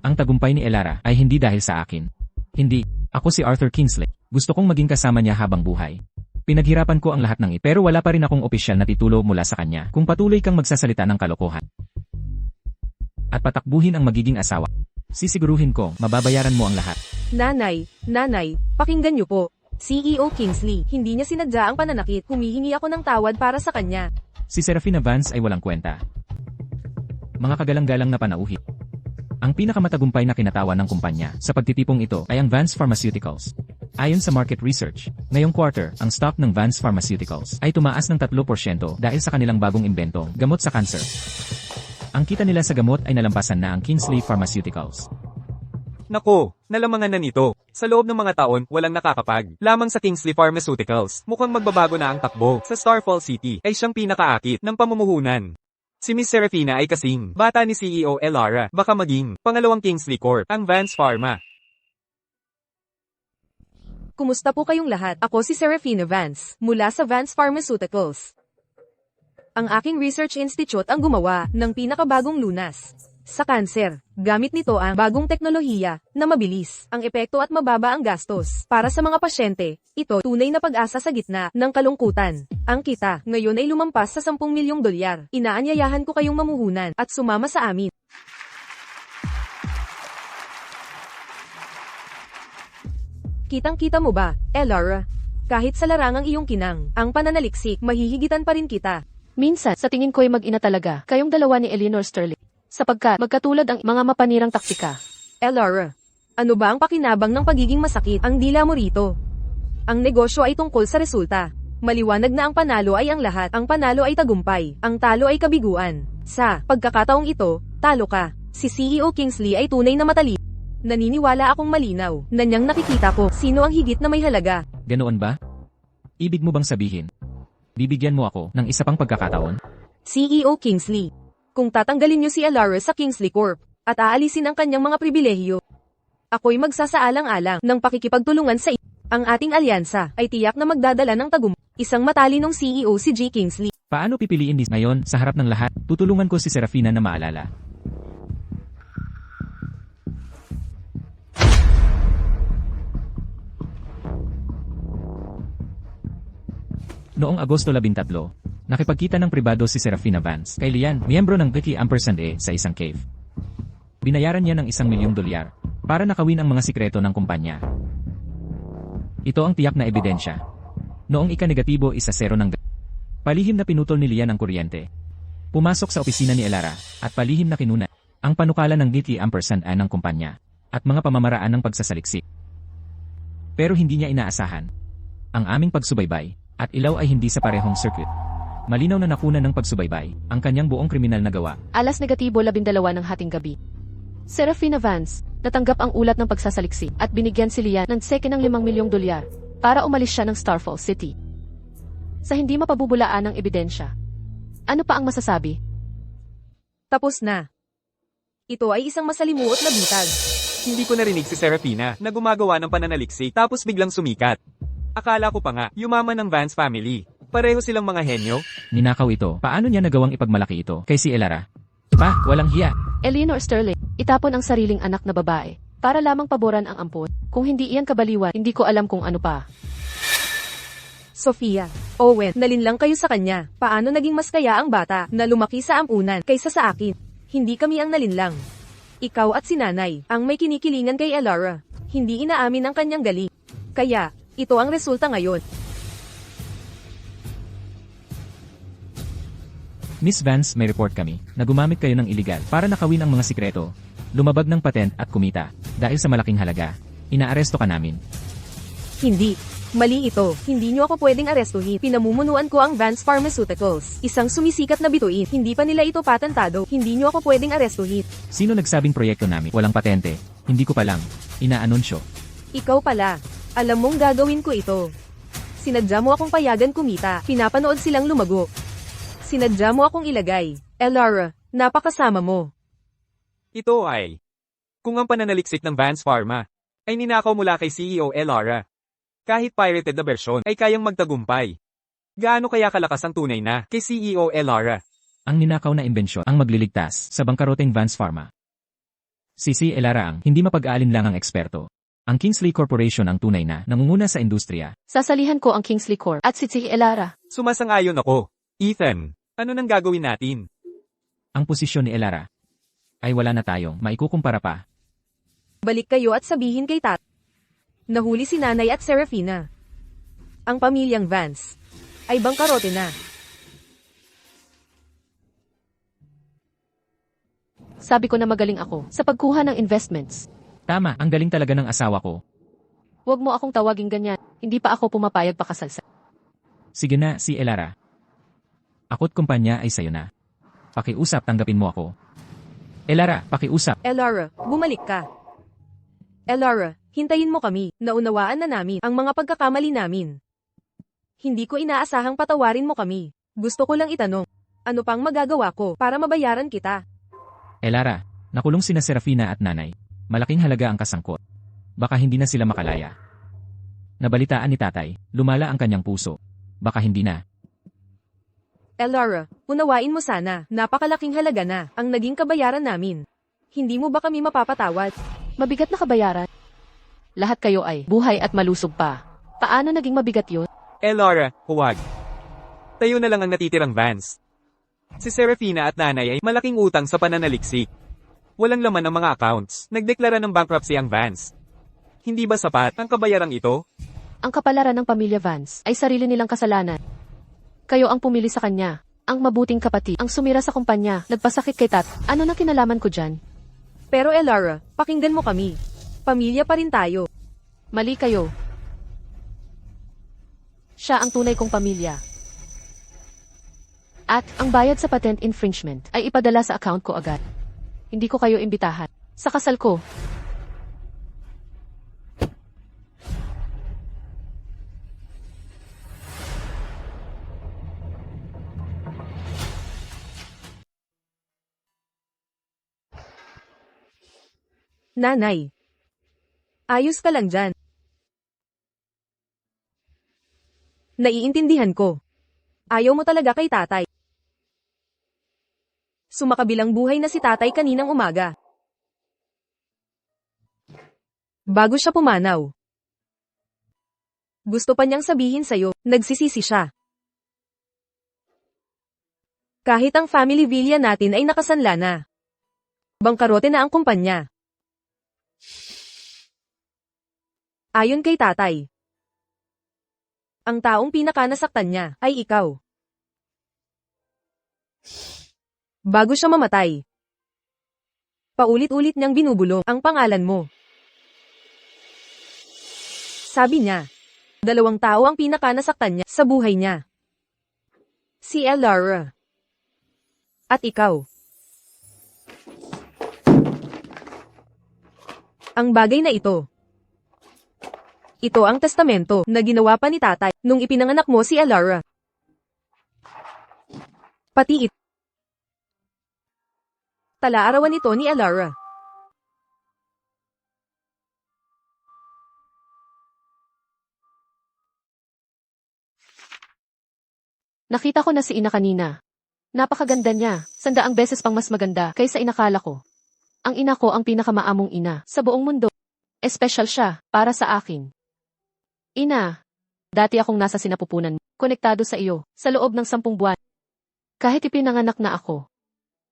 Ang tagumpay ni Elara ay hindi dahil sa akin. Hindi. Ako si Arthur Kingsley. Gusto kong maging kasama niya habang buhay. Pinaghirapan ko ang lahat ng ito, pero wala pa rin akong opisyal na titulo mula sa kanya kung patuloy kang magsasalita ng kalokohan. At patakbuhin ang magiging asawa. Sisiguruhin ko, mababayaran mo ang lahat. Nanay, pakinggan niyo po. CEO Kingsley, hindi niya sinadya ang pananakit. Humihingi ako ng tawad para sa kanya. Si Serafina Vance ay walang kwenta. Mga kagalang-galang na panauhit. Ang pinakamatagumpay na kinatawan ng kumpanya sa pagtitipong ito ay ang Vance Pharmaceuticals. Ayon sa market research, ngayong quarter, ang stock ng Vance Pharmaceuticals ay tumaas ng 3% dahil sa kanilang bagong imbentong gamot sa cancer. Ang kita nila sa gamot ay nalampasan na ang Kingsley Pharmaceuticals. Nako, nalamangan na nito. Sa loob ng mga taon, walang nakakapag. Lamang sa Kingsley Pharmaceuticals, mukhang magbabago na ang takbo. Sa Starfall City, ay siyang pinakaakit ng pamumuhunan. Si Miss Serafina ay kasing bata ni CEO Elara, baka maging pangalawang Kingsley Corp, ang Vance Pharma. Kumusta po kayong lahat? Ako si Serafina Vance, mula sa Vance Pharmaceuticals. Ang aking research institute ang gumawa ng pinakabagong lunas sa kanser. Gamit nito ang bagong teknolohiya na mabilis ang epekto at mababa ang gastos. Para sa mga pasyente, ito tunay na pag-asa sa gitna ng kalungkutan. Ang kita ngayon ay lumampas sa 10 milyong dolyar. Inaanyayahan ko kayong mamuhunan at sumama sa amin. Kitang-kita mo ba, Elara? Kahit sa larangang iyong kinang, ang pananaliksik, mahihigitan pa rin kita. Minsan, sa tingin ko'y mag-ina talaga, kayong dalawa ni Eleanor Sterling. Sapagkat magkatulad ang mga mapanirang taktika. Elara, ano ba ang pakinabang ng pagiging masakit ang dila mo rito? Ang negosyo ay tungkol sa resulta. Maliwanag na ang panalo ay ang lahat. Ang panalo ay tagumpay. Ang talo ay kabiguan. Sa pagkakataong ito, talo ka. Si CEO Kingsley ay tunay na matalino. Naniniwala akong malinaw na niyang nakikita ko sino ang higit na may halaga. Ganoon ba? Ibig mo bang sabihin? Bibigyan mo ako ng isa pang pagkakataon? CEO Kingsley, kung tatanggalin niyo si Elara sa Kingsley Corp at aalisin ang kanyang mga pribilehiyo, ako'y magsasaalang-alang ng pakikipagtulungan sa inyo. Ang ating alyansa ay tiyak na magdadala ng tagumpay. Isang matalinong CEO si G. Kingsley. Paano pipiliin ni ngayon sa harap ng lahat? Tutulungan ko si Serafina na maalala. Noong Agosto 13, nakipagkita ng pribado si Serafina Vance kay Lian, miyembro ng Vicky & sa isang cave. Binayaran niya ng $1 milyong para nakawin ang mga sikreto ng kumpanya. Ito ang tiyak na ebidensya. Noong ika-negatibo 1-0 ng palihim na pinutol ni Lian ang kuryente. Pumasok sa opisina ni Elara at palihim na kinuna ang panukala ng Vicky & ng kumpanya at mga pamamaraan ng pagsasaliksik. Pero hindi niya inaasahan ang aming pagsubaybay at ilaw ay hindi sa parehong circuit. Malinaw na nakuna ng pagsubaybay ang kanyang buong kriminal na gawa. Alas negatibo 12 ng hating gabi. Serafina Vance, natanggap ang ulat ng pagsasaliksik at binigyan si Lian ng seke ng $5 milyong para umalis siya ng Starfall City. Sa hindi mapabubulaan ng ebidensya. Ano pa ang masasabi? Tapos na. Ito ay isang masalimuot na bitag. Hindi ko narinig si Serafina na gumagawa ng pananaliksik tapos biglang sumikat. Akala ko pa nga, yumaman ng Vance family. Pareho silang mga henyo. Ninakaw ito. Paano niya nagawang ipagmalaki ito kay si Elara? Pa, walang hiya. Eleanor Sterling, itapon ang sariling anak na babae para lamang paboran ang ampon. Kung hindi iyan kabaliwan, hindi ko alam kung ano pa. Sofia, Owen, nalinlang kayo sa kanya. Paano naging mas kaya ang bata na lumaki sa amunan kaysa sa akin? Hindi kami ang nalinlang. Ikaw at si nanay ang may kinikilingan kay Elara. Hindi inaamin ang kanyang galing. Kaya, ito ang resulta ngayon. Miss Vance, may report kami na gumamit kayo ng iligal para nakawin ang mga sikreto, lumabag ng patent at kumita. Dahil sa malaking halaga, inaaresto ka namin. Hindi. Mali ito. Hindi niyo ako pwedeng arestuhin. Pinamumunuan ko ang Vance Pharmaceuticals. Isang sumisikat na bituin. Hindi pa nila ito patentado. Hindi niyo ako pwedeng arestuhin. Sino nagsabing proyekto namin walang patente? Hindi ko pa lang. Inaanunsyo. Ikaw pala. Alam mong gagawin ko ito. Sinadya mo akong payagan kumita. Pinapanood silang lumago. Sinadya mo akong ilagay. Elara, napakasama mo. Ito ay, kung ang pananaliksik ng Vance Pharma ay ninakaw mula kay CEO Elara. Kahit pirated na bersyon ay kayang magtagumpay. Gaano kaya kalakas ang tunay na kay CEO Elara? Ang ninakaw na imbensyon ang magliligtas sa bangkaroteng Vance Pharma. Si Elara ang hindi mapag-aalinlangang eksperto. Ang Kingsley Corporation ang tunay na nangunguna sa industriya. Sasalihan ko ang Kingsley Corp at si Elara. Sumasang-ayon ako. Ethan, ano nang gagawin natin? Ang posisyon ni Elara ay wala na tayong maikukumpara pa. Balik kayo at sabihin kay Tat. Nahuli si Nanay at Serafina. Ang pamilyang Vance ay bangkarote na. Sabi ko na magaling ako sa pagkuha ng investments. Tama, ang galing talaga ng asawa ko. Huwag mo akong tawaging ganyan. Hindi pa ako pumapayag pakasal sa... Sige na, si Elara. Ako't kumpanya ay sayo na. Pakiusap, tanggapin mo ako. Elara, pakiusap. Elara, bumalik ka. Elara, hintayin mo kami. Naunawaan na namin ang mga pagkakamali namin. Hindi ko inaasahang patawarin mo kami. Gusto ko lang itanong, ano pang magagawa ko para mabayaran kita? Elara, nakulong sina Serafina at nanay. Malaking halaga ang kasangkot. Baka hindi na sila makalaya. Nabalitaan ni tatay, lumala ang kanyang puso. Baka hindi na. Elara, unawain mo sana, napakalaking halaga na ang naging kabayaran namin. Hindi mo ba kami mapapatawad? Mabigat na kabayaran. Lahat kayo ay buhay at malusog pa. Paano naging mabigat yun? Elara, huwag. Tayo na lang ang natitirang Vance. Si Serafina at nanay ay malaking utang sa pananaliksik. Walang laman ang mga accounts. Nagdeklara ng bankruptcy ang Vance. Hindi ba sapat ang kabayarang ito? Ang kapalaran ng pamilya Vance ay sarili nilang kasalanan. Kayo ang pumili sa kanya. Ang mabuting kapatid, ang sumira sa kumpanya, nagpasakit kay tat. Ano na kinalaman ko dyan? Pero Elara, pakinggan mo kami. Pamilya pa rin tayo. Mali kayo. Siya ang tunay kong pamilya. At ang bayad sa patent infringement ay ipadala sa account ko agad. Hindi ko kayo imbitahan. Sa kasal ko. Nanay. Ayos ka lang dyan. Naiintindihan ko. Ayaw mo talaga kay tatay. Sumakabilang buhay na si tatay kaninang umaga. Bago siya pumanaw. Gusto pa niyang sabihin sa'yo, nagsisisi siya. Kahit ang family villa natin ay nakasanla na. Bangkarote na ang kumpanya. Ayon kay tatay, ang taong pinakanasaktan niya ay ikaw. Bago siya mamatay, paulit-ulit niyang binubulong ang pangalan mo. Sabi niya, 2 tao ang pinakanasaktan niya sa buhay niya. Si Elara. At ikaw. Ang bagay na ito. Ito ang testamento na ginawa pa ni tatay nung ipinanganak mo si Elara. Pati ito. Tala-arawan ito ni Elara. Nakita ko na si ina kanina. Napakaganda niya, 100 beses pang mas maganda kaysa inakala ko. Ang ina ko ang pinakamaamong ina sa buong mundo. Espesyal siya para sa akin. Ina, dati akong nasa sinapupunan, konektado sa iyo, sa loob ng 10 buwan. Kahit ipinanganak na ako,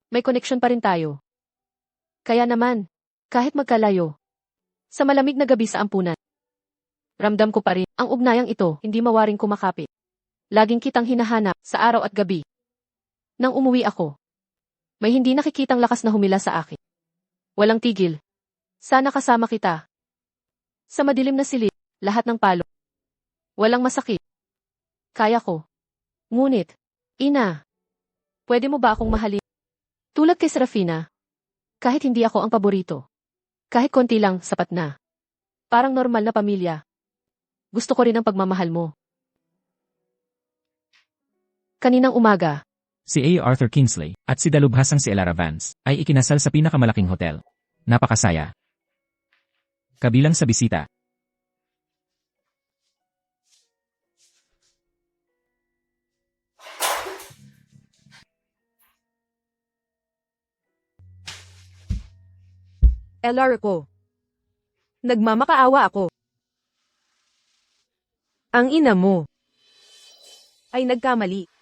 may koneksyon pa rin tayo. Kaya naman, kahit magkalayo, sa malamig na gabi sa ampunan, ramdam ko pa rin ang ugnayang ito, hindi mawaring kumakapit. Laging kitang hinahanap sa araw at gabi. Nang umuwi ako, may hindi nakikitang lakas na humila sa akin. Walang tigil. Sana kasama kita. Sa madilim na silid, lahat ng palo. Walang masakit. Kaya ko. Ngunit, ina, pwede mo ba akong mahalin? Tulad kay Serafina, kahit hindi ako ang paborito. Kahit konti lang, sapat na. Parang normal na pamilya. Gusto ko rin ang pagmamahal mo. Kaninang umaga, Si A. Arthur Kingsley at si dalubhasang si Elara Vance ay ikinasal sa pinakamalaking hotel. Napakasaya. Kabilang sa bisita. Elara ko. Nagmamakaawa ako. Ang ina mo ay nagkamali.